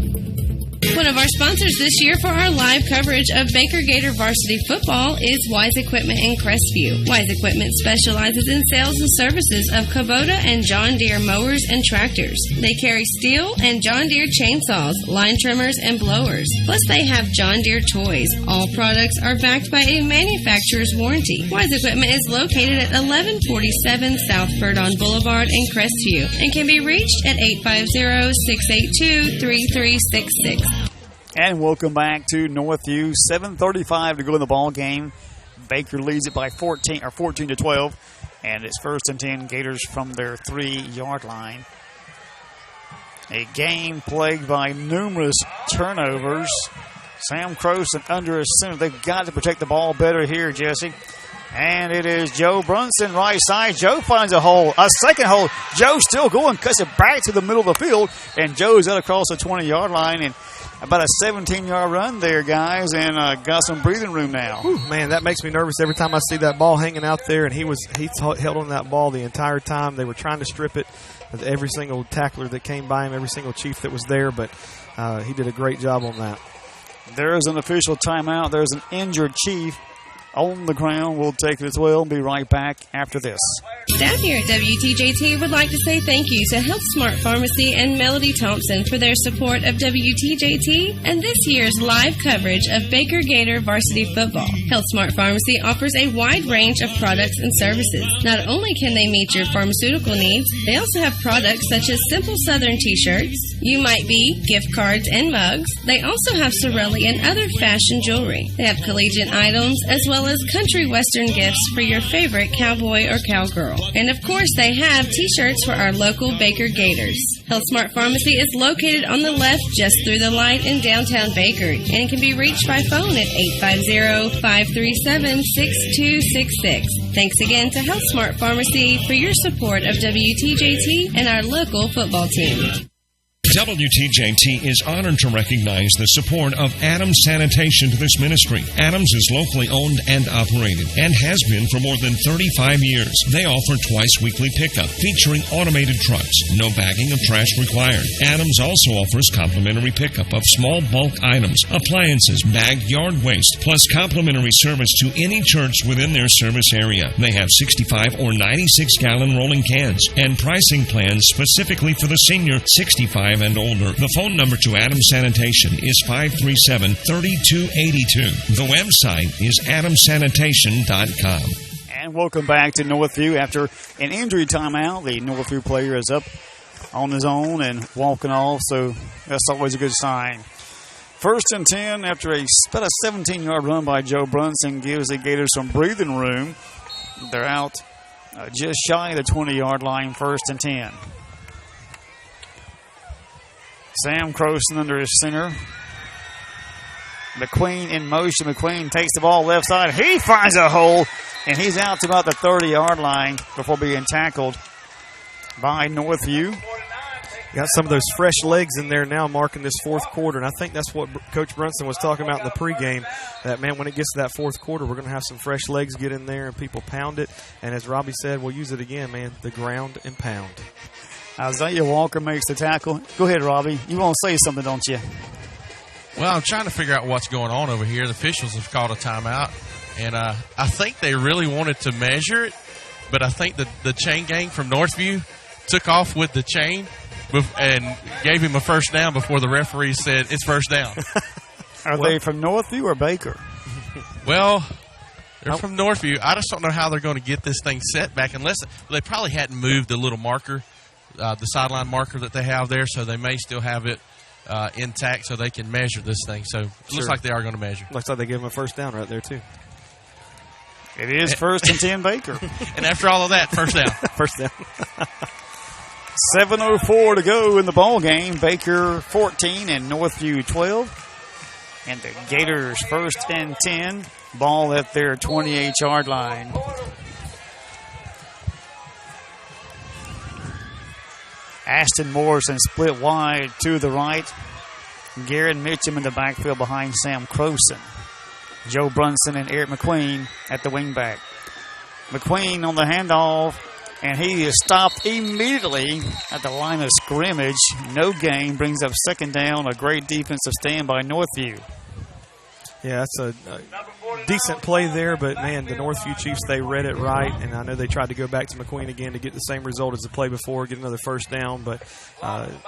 One of our sponsors this year for our live coverage of Baker Gator varsity football is Wise Equipment in Crestview. Wise Equipment specializes in sales and services of Kubota and John Deere mowers and tractors. They carry Steel and John Deere chainsaws, line trimmers, and blowers. Plus, they have John Deere toys. All products are backed by a manufacturer's warranty. Wise Equipment is located at 1147 South Verdon Boulevard in Crestview and can be reached at 850-682-3366. And welcome back to Northview. 7:35 to go in the ball game. Baker leads it by 14-12, and it's first and 10. Gators from their 3-yard line. A game plagued by numerous turnovers. Sam Croson under a center. They've got to protect the ball better here, Jesse. And it is Joe Brunson, right side. Joe finds a hole, a second hole. Joe still going, cuts it back to the middle of the field, and Joe's out across the 20-yard line, and about a 17-yard run there, guys, and got some breathing room now. Whew, man, that makes me nervous every time I see that ball hanging out there, and he held on that ball the entire time. They were trying to strip it with every single tackler that came by him, every single chief that was there, but he did a great job on that. There is an official timeout. There's an injured chief on the ground. We'll take it as well and be right back after this. Staff here at WTJT would like to say thank you to Health Smart Pharmacy and Melody Thompson for their support of WTJT and this year's live coverage of Baker Gator varsity football. Health Smart Pharmacy offers a wide range of products and services. Not only can they meet your pharmaceutical needs, they also have products such as Simple Southern t-shirts, You Might Be, gift cards, and mugs. They also have Sorelli and other fashion jewelry. They have collegiate items as well as country western gifts for your favorite cowboy or cowgirl. And of course, they have t-shirts for our local Baker Gators. Health Smart Pharmacy is located on the left just through the light in downtown Baker and can be reached by phone at 850-537-6266. Thanks again to Health Smart Pharmacy for your support of WTJT and our local football team. WTJT is honored to recognize the support of Adams Sanitation to this ministry. Adams is locally owned and operated and has been for more than 35 years. They offer twice-weekly pickup featuring automated trucks. No bagging of trash required. Adams also offers complimentary pickup of small bulk items, appliances, bagged yard waste, plus complimentary service to any church within their service area. They have 65 or 96-gallon rolling cans and pricing plans specifically for the senior 65 and older. The phone number to Adams Sanitation is 537-3282. The website is adamsanitation.com. And welcome back to Northview. After an injury timeout, the Northview player is up on his own and walking off, so that's always a good sign. 1st and 10 after about a 17-yard run by Joe Brunson gives the Gators some breathing room. They're out just shy of the 20-yard line, 1st and 10. Sam Croson under his center. McQueen in motion. McQueen takes the ball left side. He finds a hole, and he's out to about the 30-yard line before being tackled by Northview. Got some of those fresh legs in there now marking this fourth quarter, and I think that's what Coach Brunson was talking about in the pregame, that, man, when it gets to that fourth quarter, we're going to have some fresh legs get in there and people pound it. And as Robbie said, we'll use it again, man, the ground and pound. Isaiah Walker makes the tackle. Go ahead, Robbie. You want to say something, don't you? Well, I'm trying to figure out what's going on over here. The officials have called a timeout, and I think they really wanted to measure it, but I think the chain gang from Northview took off with the chain and gave him a first down before the referee said it's first down. Are they from Northview or Baker? Well, they're from Northview. I just don't know how they're going to get this thing set back unless they probably hadn't moved the little marker, the sideline marker that they have there, so they may still have it intact so they can measure this thing. So it looks like they are going to measure. Looks like they give him a first down right there, too. It is 1st and 10 Baker. And after all of that, first down. First down. 7:04 to go in the ball game. Baker 14 and Northview 12. And the Gators 1st and 10. Ball at their 28-yard line. Ashton Morrison split wide to the right. Garrett Mitchum in the backfield behind Sam Croson. Joe Brunson and Eric McQueen at the wingback. McQueen on the handoff, and he is stopped immediately at the line of scrimmage. No gain, brings up 2nd down. A great defensive stand by Northview. Yeah, that's a decent play there, but, man, the Northview Chiefs, they read it right, and I know they tried to go back to McQueen again to get the same result as the play before, get another first down, but,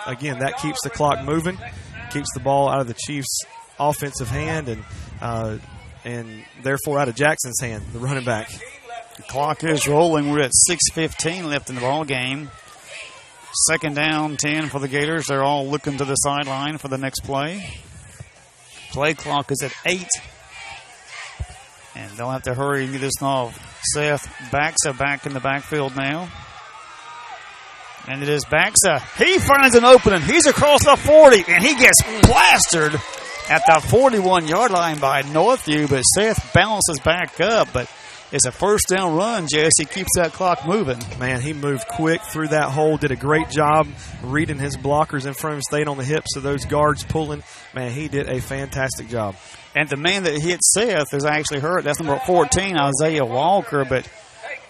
again, that keeps the clock moving, keeps the ball out of the Chiefs' offensive hand, and therefore out of Jackson's hand, the running back. The clock is rolling. We're at 6:15 left in the ball game. 2nd down, 10 for the Gators. They're all looking to the sideline for the next play. Play clock is at 8. And they'll have to hurry and get this off. Seth Baxa back in the backfield now. And it is Baxa. He finds an opening. He's across the 40, and he gets plastered at the 41-yard line by Northview. But Seth bounces back up. But it's a first down run, Jesse. Keeps that clock moving. Man, he moved quick through that hole, did a great job reading his blockers in front of him, staying on the hips of those guards pulling. Man, he did a fantastic job. And the man that hit Seth is actually hurt. That's number 14, Isaiah Walker. But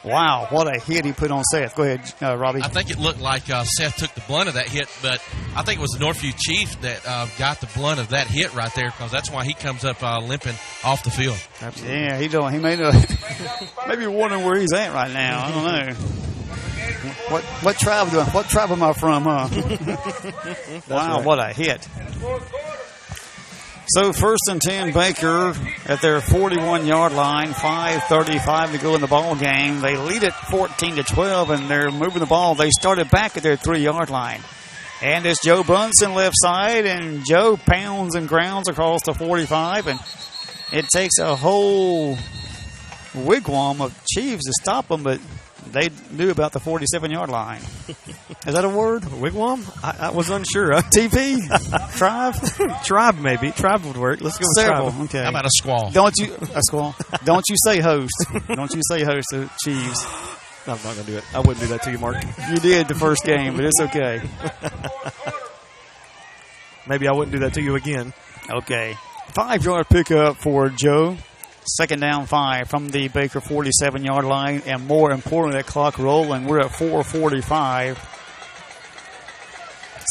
Wow, what a hit he put on Seth. Go ahead, Robbie. I think it looked like Seth took the blunt of that hit, but I think it was the Northview Chief that got the blunt of that hit right there, because that's why he comes up limping off the field. Absolutely. Yeah, he may maybe wondering where he's at right now. I don't know. What tribe am I from, huh? Wow, right. What a hit. So 1st and 10, Baker at their 41-yard line, 5:35 to go in the ball game. They lead it 14-12, and they're moving the ball. They started back at their 3-yard line. And it's Joe Brunson left side, and Joe pounds and grounds across the 45, and it takes a whole wigwam of Chiefs to stop them, but they knew about the 47-yard line. Is that a word? Wigwam? I was unsure. TP? Tribe? Tribe, maybe. Tribe would work. Let's go with Several. tribe. Okay. How about a squall? A squall. Don't you say host. Don't you say host to Chiefs. I'm not going to do it. I wouldn't do that to you, Mark. You did the first game, but it's okay. Maybe I wouldn't do that to you again. Okay. 5-yard pickup for Joe. 2nd down 5 from the Baker 47-yard line, and more importantly, that clock rolling. We're at 4:45.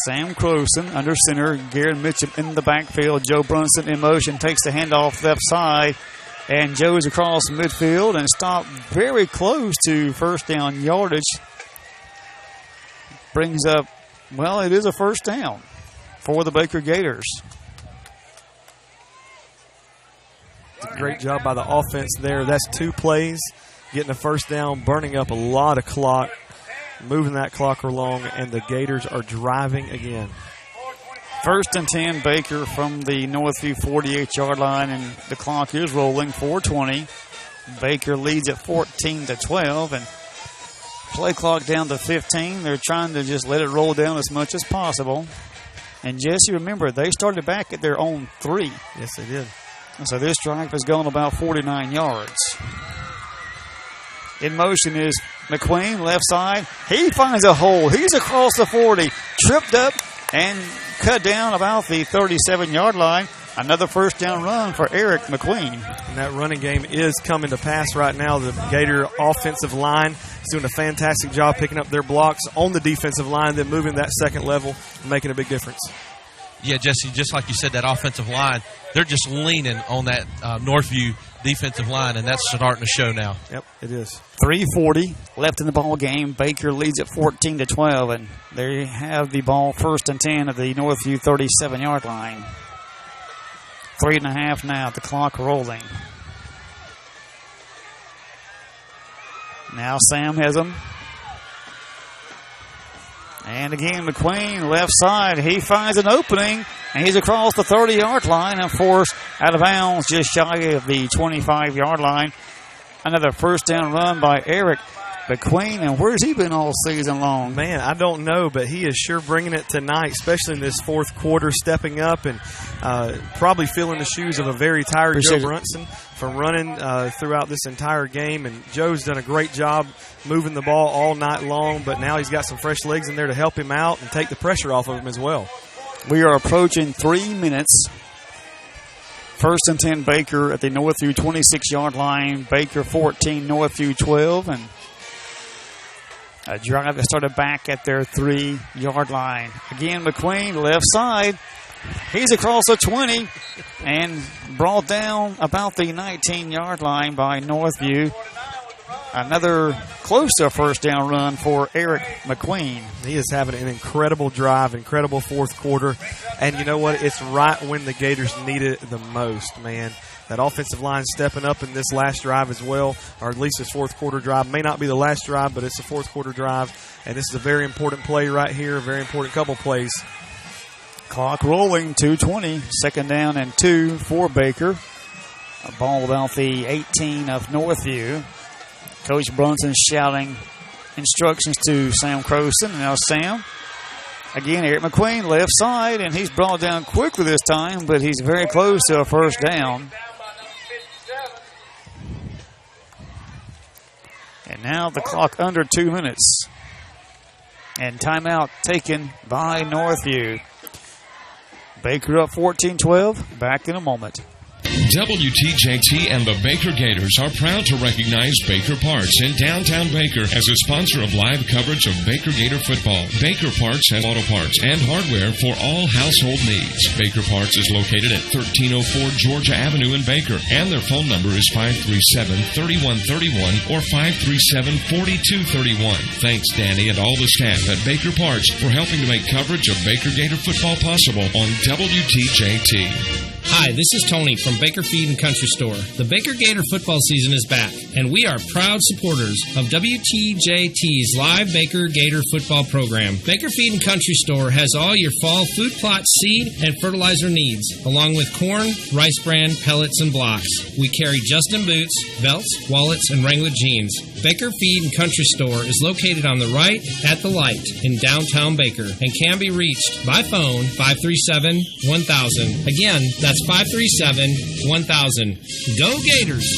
Sam Croson under center. Garrett Mitchum in the backfield. Joe Brunson in motion, takes the handoff left side, and Joe's across midfield and stopped very close to first down yardage. Brings up, well, it is a first down for the Baker Gators. Great job by the offense there. That's 2 plays, getting a first down, burning up a lot of clock, moving that clock along, and the Gators are driving again. 1st and 10, Baker from the Northview 48-yard line, and the clock is rolling, 4:20. Baker leads at 14-12, and play clock down to 15. They're trying to just let it roll down as much as possible. And Jesse, remember, they started back at their own 3. Yes, they did. So this drive has gone about 49 yards. In motion is McQueen, left side. He finds a hole. He's across the 40. Tripped up and cut down about the 37-yard line. Another first down run for Eric McQueen. And that running game is coming to pass right now. The Gator offensive line is doing a fantastic job picking up their blocks on the defensive line, then moving that second level and making a big difference. Yeah, Jesse, just like you said, that offensive line, they're just leaning on that Northview defensive line, and that's starting to show now. Yep, it is. 3:40 left in the ball game. Baker leads at 14-12, and they have the ball 1st and 10 at the Northview 37-yard line. 3.5 now, the clock rolling. Now Sam has them. And again, McQueen, left side. He finds an opening, and he's across the 30-yard line and forced out of bounds just shy of the 25-yard line. Another first down run by Eric McQueen, and where's he been all season long? Man, I don't know, but he is sure bringing it tonight, especially in this 4th quarter, stepping up and probably filling the shoes of a very tired Joe Brunson from running throughout this entire game. And Joe's done a great job moving the ball all night long, but now he's got some fresh legs in there to help him out and take the pressure off of him as well. We are approaching 3 minutes. 1st and 10, Baker at the Northview 26-yard line. Baker 14, Northview 12, and a drive that started back at their 3-yard line. Again, McQueen, left side. He's across the 20 and brought down about the 19-yard line by Northview. Another close to a first down run for Eric McQueen. He is having an incredible drive, incredible 4th quarter. And you know what? It's right when the Gators need it the most, man. That offensive line stepping up in this last drive as well, or at least this 4th quarter drive. May not be the last drive, but it's the 4th quarter drive. And this is a very important play right here, a very important couple plays. Clock rolling, 2:20. 2nd down and 2 for Baker. A ball about the 18 of Northview. Coach Brunson shouting instructions to Sam Croson. Now Sam, again, Eric McQueen, left side, and he's brought down quickly this time, but he's very close to a first down. And now the clock under 2 minutes. And timeout taken by Northview. Baker up 14-12. Back in a moment. WTJT and the Baker Gators are proud to recognize Baker Parts in downtown Baker as a sponsor of live coverage of Baker Gator football. Baker Parts has auto parts and hardware for all household needs. Baker Parts is located at 1304 Georgia Avenue in Baker, and their phone number is 537-3131 or 537-4231. Thanks, Danny, and all the staff at Baker Parts for helping to make coverage of Baker Gator football possible on WTJT. Hi, this is Tony from Baker Feed and Country Store. The Baker Gator football season is back, and we are proud supporters of WTJT's live Baker Gator football program. Baker Feed and Country Store has all your fall food plot, seed, and fertilizer needs, along with corn, rice bran, pellets, and blocks. We carry Justin boots, belts, wallets, and Wrangler jeans. Baker Feed and Country Store is located on the right at the light in downtown Baker and can be reached by phone 537-1000. Again, that's 537-1000. Go Gators!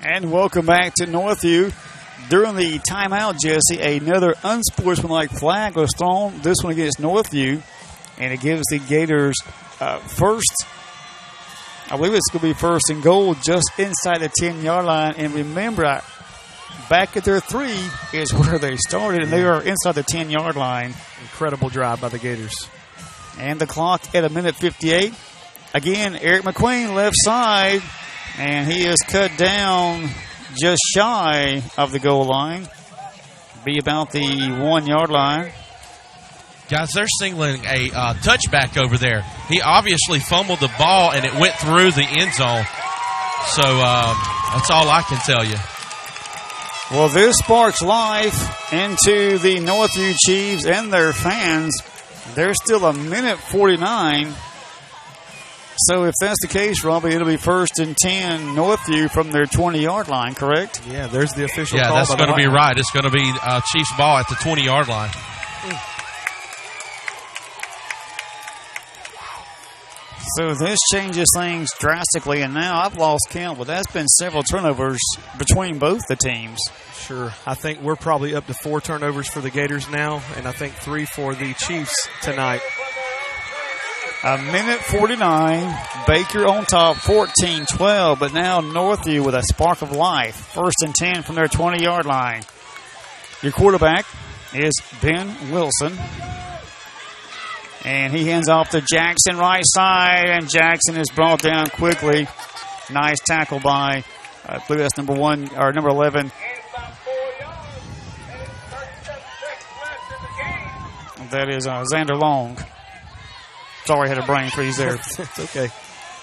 And welcome back to Northview. During the timeout, Jesse, another unsportsmanlike flag was thrown, this one against Northview, and it gives the Gators first. I believe it's going to be first and goal just inside the 10-yard line. And remember, back at their 3 is where they started, and they are inside the 10-yard line. Incredible drive by the Gators. And the clock at 1:58. Again, Eric McQueen left side, and he is cut down just shy of the goal line. Be about the 1-yard line. Guys, they're signaling a touchback over there. He obviously fumbled the ball, and it went through the end zone. So that's all I can tell you. Well, this sparks life into the Northview Chiefs and their fans. There's still 1:49. So if that's the case, Robbie, it'll be 1st and 10 Northview from their 20-yard line, correct? Yeah, there's the official call. Yeah, that's going to be right. It's going to be Chiefs ball at the 20-yard line. So this changes things drastically, and now I've lost count, but that's been several turnovers between both the teams. Sure. I think we're probably up to 4 turnovers for the Gators now, and I think 3 for the Chiefs tonight. 1:49. Baker on top, 14-12, but now Northview with a spark of life. 1st and 10 from their 20-yard line. Your quarterback is Ben Wilson. And he hands off to Jackson right side, and Jackson is brought down quickly. Nice tackle by, I believe that's number 11. That is Xander Long. Sorry, I had a brain freeze there. It's okay.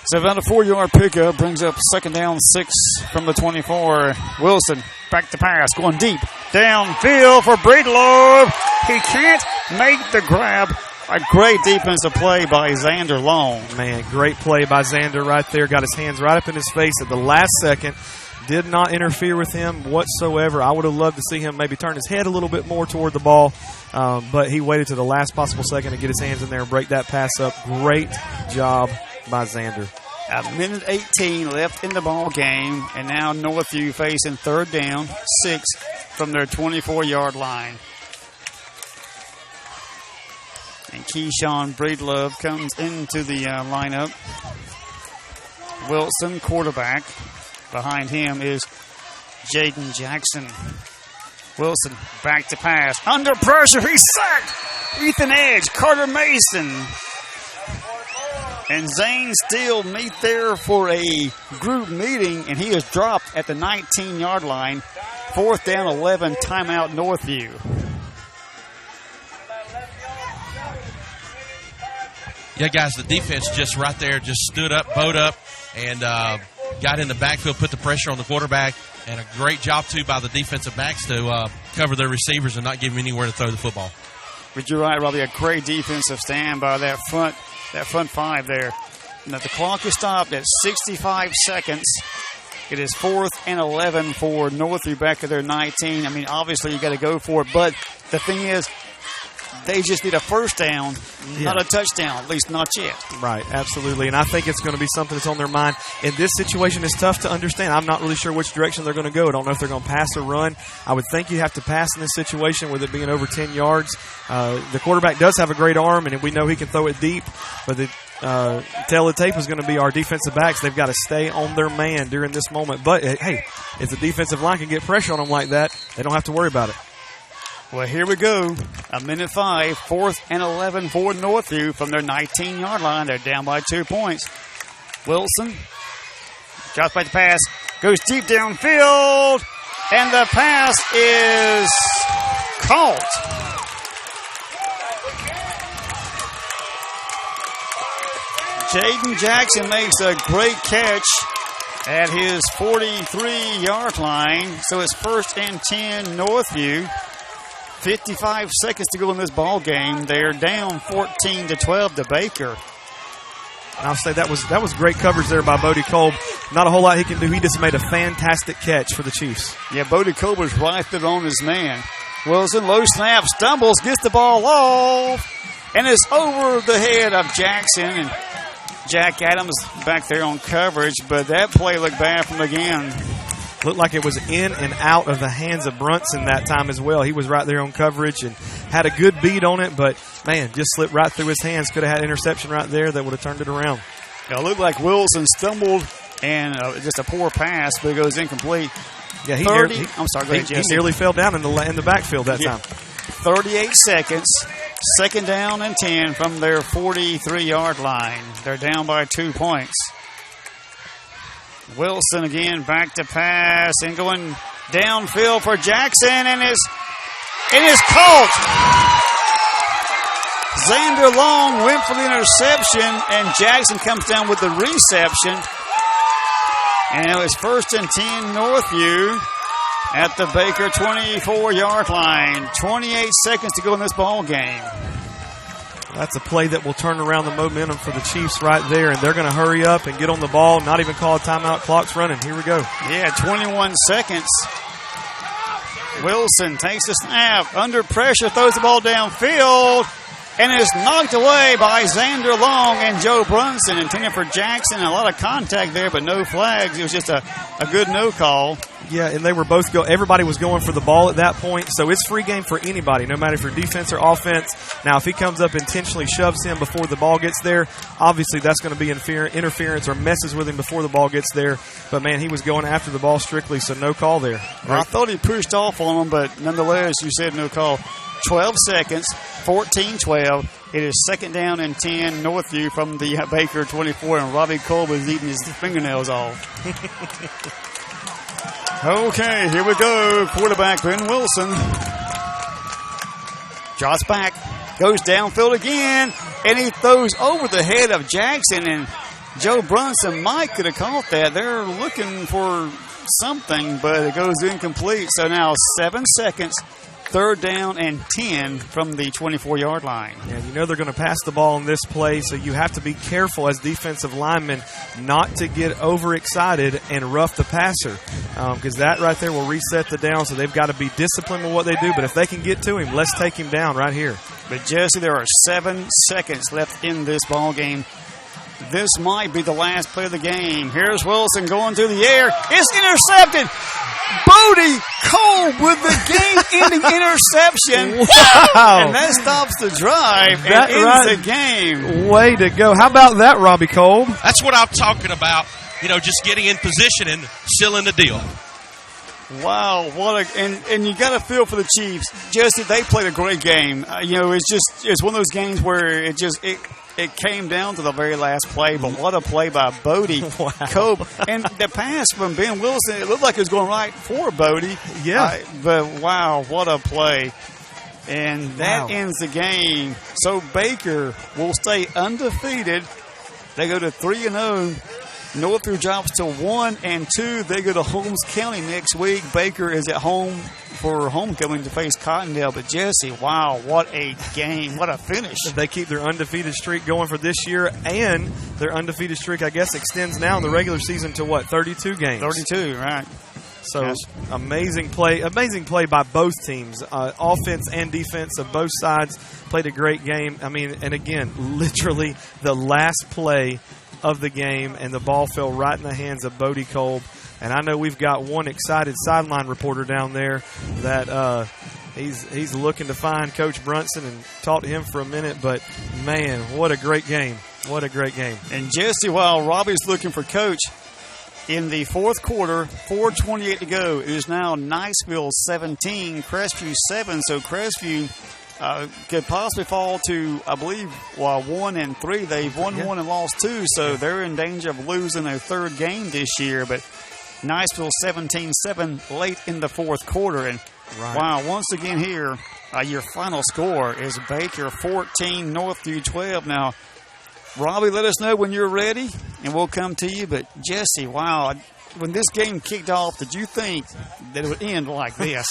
So about a 4-yard pickup brings up 2nd down, 6 from the 24. Wilson back to pass, going deep. Downfield for Breedlove. He can't make the grab. A great defensive play by Xander Long. Man, great play by Xander right there. Got his hands right up in his face at the last second. Did not interfere with him whatsoever. I would have loved to see him maybe turn his head a little bit more toward the ball, but he waited to the last possible second to get his hands in there and break that pass up. Great job by Xander. 1:18 left in the ball game, and now Northview facing 3rd down, 6 from their 24-yard line. And Keyshawn Breedlove comes into the lineup. Wilson, quarterback. Behind him is Jaden Jackson. Wilson back to pass. Under pressure, he's sacked. Ethan Edge, Carter Mason, and Zane Steele meet there for a group meeting, and he is dropped at the 19-yard line. 4th down, 11, timeout Northview. Yeah, guys, the defense just right there just stood up, bowed up, and got in the backfield, put the pressure on the quarterback, and a great job, too, by the defensive backs to cover their receivers and not give them anywhere to throw the football. But you're right, Robbie, a great defensive stand by that front 5 there. Now the clock is stopped at 65 seconds. It is 4th and 11 for Northview back at their 19. I mean, obviously you got to go for it, but the thing is, they just need a first down, not a touchdown, at least not yet. Right, absolutely. And I think it's going to be something that's on their mind. And this situation is tough to understand. I'm not really sure which direction they're going to go. I don't know if they're going to pass or run. I would think you have to pass in this situation with it being over 10 yards. The quarterback does have a great arm, and we know he can throw it deep. But tail of the tape is going to be our defensive backs. They've got to stay on their man during this moment. But, hey, if the defensive line can get pressure on them like that, they don't have to worry about it. Well, here we go. 1:05, 4th and 11 for Northview from their 19-yard line. They're down by 2 points. Wilson drops back the pass, goes deep downfield, and the pass is caught. Jaden Jackson makes a great catch at his 43-yard line. So it's 1st and 10 Northview. 55 seconds to go in this ball game. They're down 14-12 to Baker. I'll say that was great coverage there by Bodie Kolb. Not a whole lot he can do. He just made a fantastic catch for the Chiefs. Yeah, Bodie Kolb was right there on his man. Wilson, low snap, stumbles, gets the ball off, and it's over the head of Jackson. And Jack Adams back there on coverage, but that play looked bad from again. Looked like it was in and out of the hands of Brunson that time as well. He was right there on coverage and had a good beat on it, but, man, just slipped right through his hands. Could have had interception right there that would have turned it around. It looked like Wilson stumbled and just a poor pass, but it goes incomplete. Yeah, I'm sorry, go ahead, Jesse. He nearly fell down in the backfield that time. 38 seconds, 2nd down and 10 from their 43-yard line. They're down by 2 points. Wilson again back to pass and going downfield for Jackson, and is caught. Xander Long went for the interception, and Jackson comes down with the reception. And it was 1st and 10 Northview at the Baker 24-yard line. 28 seconds to go in this ball game. That's a play that will turn around the momentum for the Chiefs right there, and they're going to hurry up and get on the ball, not even call a timeout. Clock's running. Here we go. Yeah, 21 seconds. Wilson takes the snap, under pressure, throws the ball downfield, and is knocked away by Xander Long and Joe Brunson. Intended for Jackson. A lot of contact there, but no flags. It was just a good no call. Yeah, and they were both everybody was going for the ball at that point, so it's free game for anybody, no matter if you're defense or offense. Now, if he comes up intentionally shoves him before the ball gets there, obviously that's going to be interference or messes with him before the ball gets there. But, man, he was going after the ball strictly, so no call there. Well, I thought he pushed off on him, but nonetheless, you said no call. 12 seconds, 14-12. It is 2nd down and 10 Northview from the Baker 24, and Robbie Kolb is eating his fingernails off. Okay, here we go. Quarterback Ben Wilson drops back, goes downfield again, and he throws over the head of Jackson, and Joe Brunson might could have caught that. They're looking for something, but it goes incomplete. So now 7 seconds, 3rd down and 10 from the 24-yard line. And you know they're going to pass the ball in this play, so you have to be careful as defensive linemen not to get overexcited and rough the passer, because that right there will reset the down, so they've got to be disciplined with what they do. But if they can get to him, let's take him down right here. But, Jesse, there are 7 seconds left in this ball game. This might be the last play of the game. Here's Wilson going through the air. It's intercepted. Bodie Kolb with the game-ending interception. Wow. And that stops the drive and ends the game. Way to go. How about that, Robbie Kolb? That's what I'm talking about. You know, just getting in position and sealing the deal. Wow, and you got to feel for the Chiefs. Jesse, they played a great game. It's one of those games where it came down to the very last play, but what a play by Bodie Kolb. And the pass from Ben Wilson, it looked like it was going right for Bodie. Yeah. But wow, what a play. And that ends the game. So Baker will stay undefeated. They go to 3-0. Northview drops to 1-2. They go to Holmes County next week. Baker is at home for homecoming to face Cottondale. But Jesse, wow, what a game. What a finish. They keep their undefeated streak going for this year, and their undefeated streak, I guess, extends now in the regular season to what, 32 games? 32, right. So yes. Amazing play by both teams. Offense and defense of both sides played a great game. I mean, and again, literally the last play of the game, and the ball fell right in the hands of Bodie Kolb. And I know we've got one excited sideline reporter down there that he's looking to find Coach Brunson and talk to him for a minute. But, man, what a great game. What a great game. And Jesse, while Robbie's looking for Coach, in the fourth quarter, 4:28 to go, it is now Niceville 17, Crestview 7. So Crestview could possibly fall to, I believe, 1-3. They've won 1 and lost 2, so they're in danger of losing their third game this year. But Niceville 17-7 late in the fourth quarter. And wow, once again here, your final score is Baker 14, Northview 12. Now, Robbie, let us know when you're ready, and we'll come to you. But, Jesse, wow, when this game kicked off, did you think that it would end like this?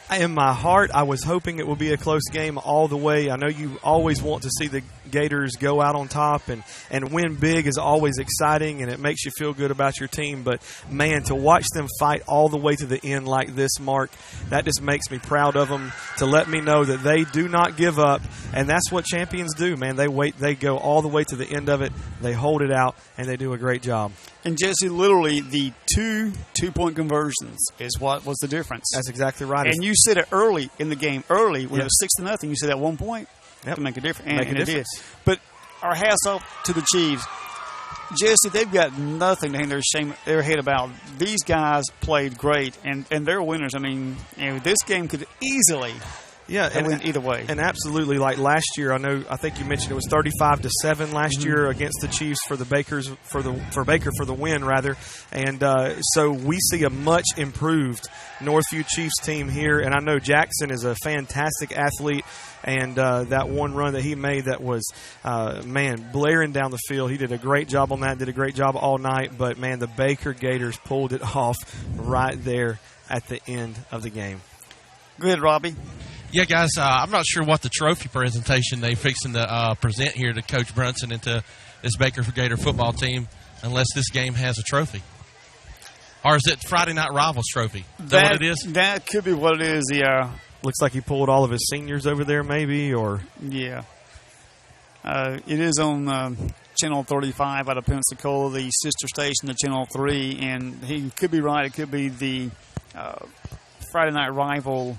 In my heart, I was hoping it would be a close game all the way. I know you always want to see the Gators go out on top, and win big is always exciting, and it makes you feel good about your team. But, man, to watch them fight all the way to the end like this, Mark, that just makes me proud of them, to let me know that they do not give up, and that's what champions do, man. They go all the way to the end of it, they hold it out, and they do a great job. And, Jesse, literally the two-point conversions is what was the difference. That's exactly right. And you said it early in the game, when it was 6-0, you said at 1 point to make a difference. And it did. But our hats off to the Chiefs. Jesse, they've got nothing to hang their head about. These guys played great, and they're winners. I mean, this game could easily win either way. And absolutely, like last year, I think you mentioned it was 35-7 last year against the Chiefs for Baker for the win rather. And so we see a much improved Northview Chiefs team here. And I know Jackson is a fantastic athlete. And that one run that he made that was, blaring down the field. He did a great job on that, did a great job all night. But, man, the Baker Gators pulled it off right there at the end of the game. Go ahead, Robbie. Yeah, guys, I'm not sure what the trophy presentation they're fixing to present here to Coach Brunson and to this Baker Gator football team unless this game has a trophy. Or is it Friday Night Rivals trophy? Is that what it is? That could be what it is, yeah. Looks like he pulled all of his seniors over there maybe, or... Yeah. It is on Channel 35 out of Pensacola, the sister station to Channel 3, and he could be right. It could be the Friday Night Rival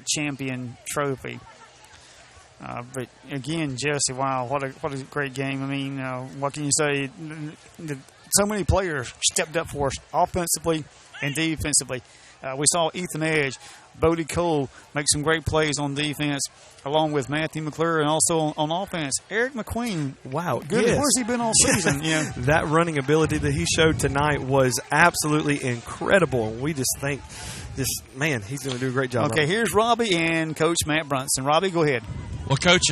champion trophy. But again, Jesse, wow, what a great game. I mean, what can you say? So many players stepped up for us offensively and defensively. We saw Ethan Edge, Bodie Cole make some great plays on defense, along with Matthew McClure, and also on offense, Eric McQueen. Wow, good. Yes. Where's he been all season? Yeah, that running ability that he showed tonight was absolutely incredible. We just think, he's going to do a great job. Okay, here's Robbie and Coach Matt Brunson. Robbie, go ahead. Well, Coach,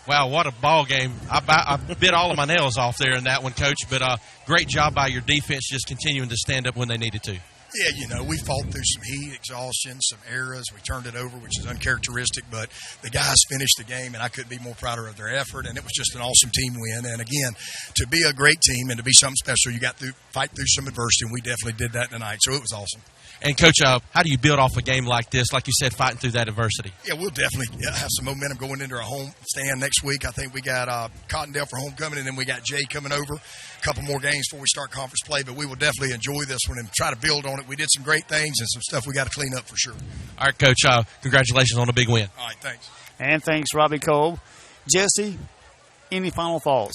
wow, what a ball game. I bit all of my nails off there in that one, Coach, but great job by your defense just continuing to stand up when they needed to. Yeah, we fought through some heat, exhaustion, some errors. We turned it over, which is uncharacteristic, but the guys finished the game, and I couldn't be more prouder of their effort, and it was just an awesome team win. And, again, to be a great team and to be something special, you got to fight through some adversity, and we definitely did that tonight, so it was awesome. And, Coach, how do you build off a game like this, like you said, fighting through that adversity? Yeah, we'll definitely have some momentum going into our home stand next week. I think we got Cottondale for homecoming, and then we got Jay coming over. A couple more games before we start conference play, but we will definitely enjoy this one and try to build on it. We did some great things and some stuff we got to clean up for sure. All right, Coach, congratulations on a big win. All right, thanks. And thanks, Robbie Cole. Jesse, any final thoughts?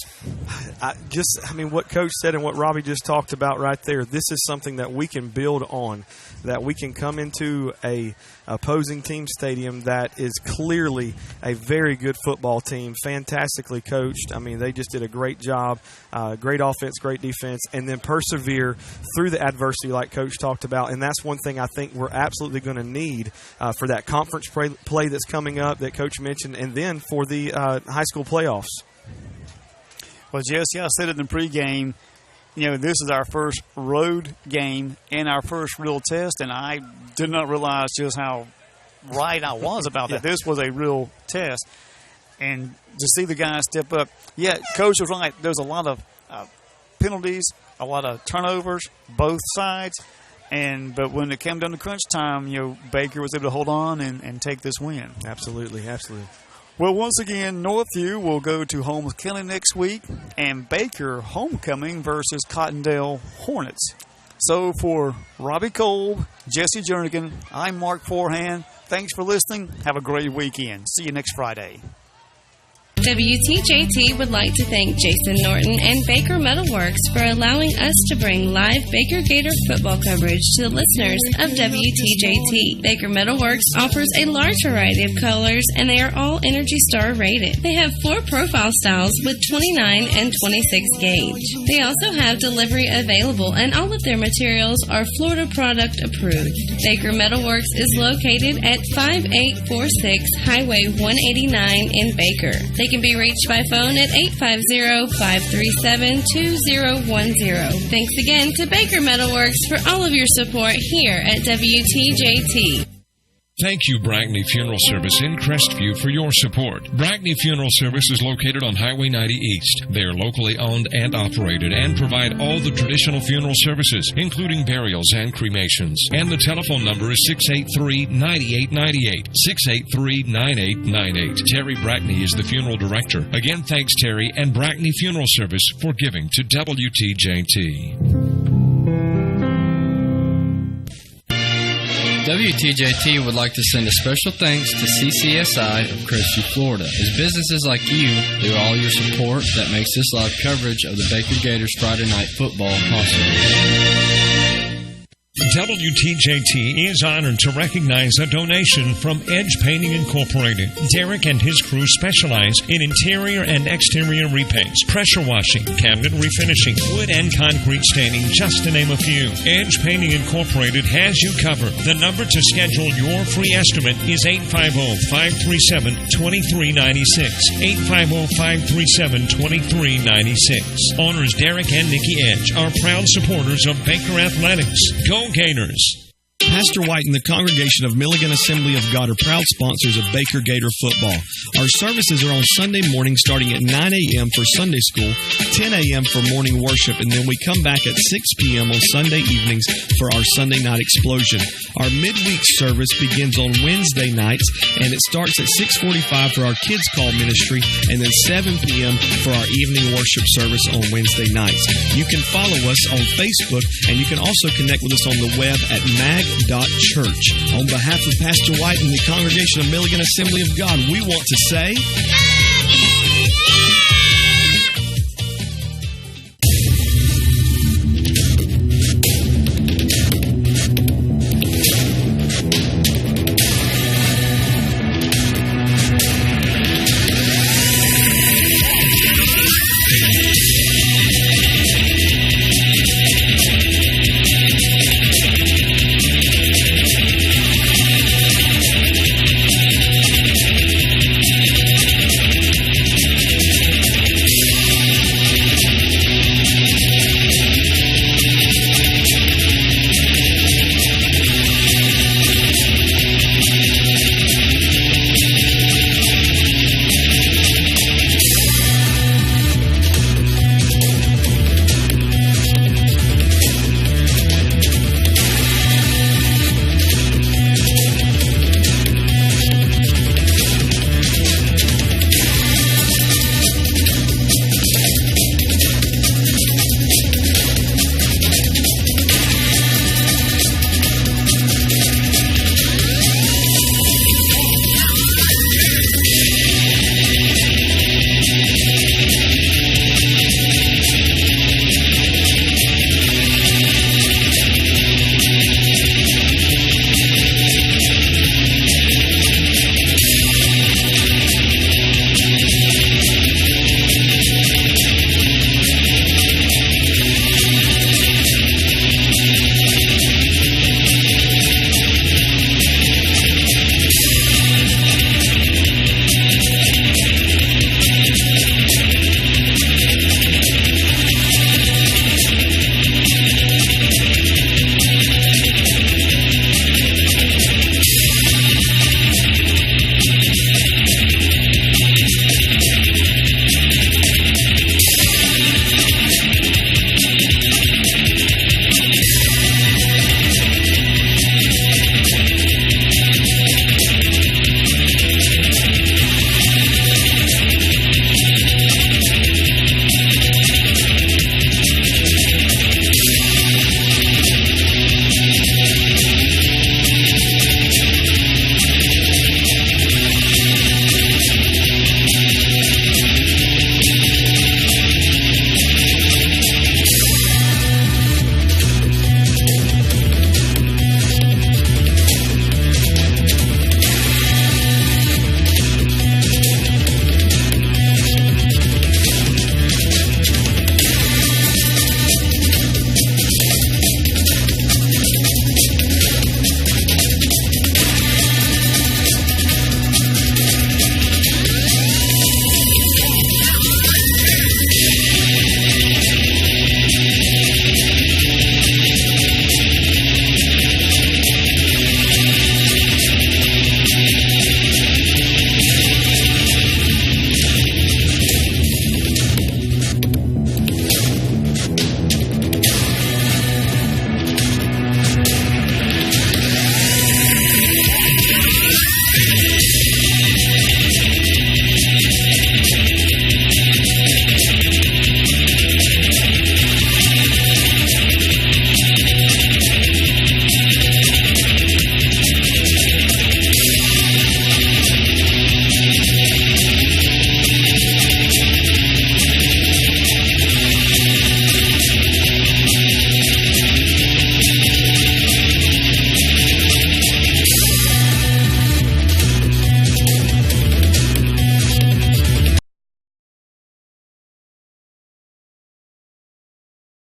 What Coach said and what Robbie just talked about right there, this is something that we can build on, that we can come into a opposing team stadium that is clearly a very good football team, fantastically coached. I mean, they just did a great job, great offense, great defense, and then persevere through the adversity like Coach talked about. And that's one thing I think we're absolutely going to need for that conference play that's coming up that Coach mentioned, and then for the high school playoffs. Well, Jesse, I said it in the pregame, this is our first road game and our first real test, and I did not realize just how right I was about that. This was a real test. And to see the guys step up, Coach was right. There's a lot of penalties, a lot of turnovers, both sides. But when it came down to crunch time, Baker was able to hold on and take this win. Absolutely. Well, once again, Northview will go to Holmes County next week, and Baker homecoming versus Cottondale Hornets. So for Robbie Kolb, Jesse Jernigan, I'm Mark Forehand. Thanks for listening. Have a great weekend. See you next Friday. WTJT would like to thank Jason Norton and Baker Metalworks for allowing us to bring live Baker Gator football coverage to the listeners of WTJT. Baker Metalworks offers a large variety of colors, and they are all Energy Star rated. They have 4 profile styles with 29 and 26 gauge. They also have delivery available, and all of their materials are Florida product approved. Baker Metalworks is located at 5846 Highway 189 in Baker. They can be reached by phone at 850-537-2010. Thanks again to Baker Metalworks for all of your support here at WTJT. Thank you, Brackney Funeral Service in Crestview, for your support. Brackney Funeral Service is located on Highway 90 East. They are locally owned and operated and provide all the traditional funeral services, including burials and cremations. And the telephone number is 683-9898. 683-9898. Terry Brackney is the funeral director. Again, thanks, Terry and Brackney Funeral Service for giving to WTJT. WTJT would like to send a special thanks to CCSI of Crestview, Florida, as businesses like you do all your support that makes this live coverage of the Baker Gators Friday Night Football possible. WTJT is honored to recognize a donation from Edge Painting Incorporated. Derek and his crew specialize in interior and exterior repaints, pressure washing, cabinet refinishing, wood and concrete staining, just to name a few. Edge Painting Incorporated has you covered. The number to schedule your free estimate is 850-537-2396. 850-537-2396. Owners Derek and Nikki Edge are proud supporters of Baker Athletics. Go Gators! Pastor White and the congregation of Milligan Assembly of God are proud sponsors of Baker Gator football. Our services are on Sunday morning starting at 9 a.m. for Sunday school, 10 a.m. for morning worship, and then we come back at 6 p.m. on Sunday evenings for our Sunday night explosion. Our midweek service begins on Wednesday nights, and it starts at 6:45 for our kids' call ministry, and then 7 p.m. for our evening worship service on Wednesday nights. You can follow us on Facebook, and you can also connect with us on the web at mag.church. On behalf of Pastor White and the congregation of Milligan Assembly of God, we want to say...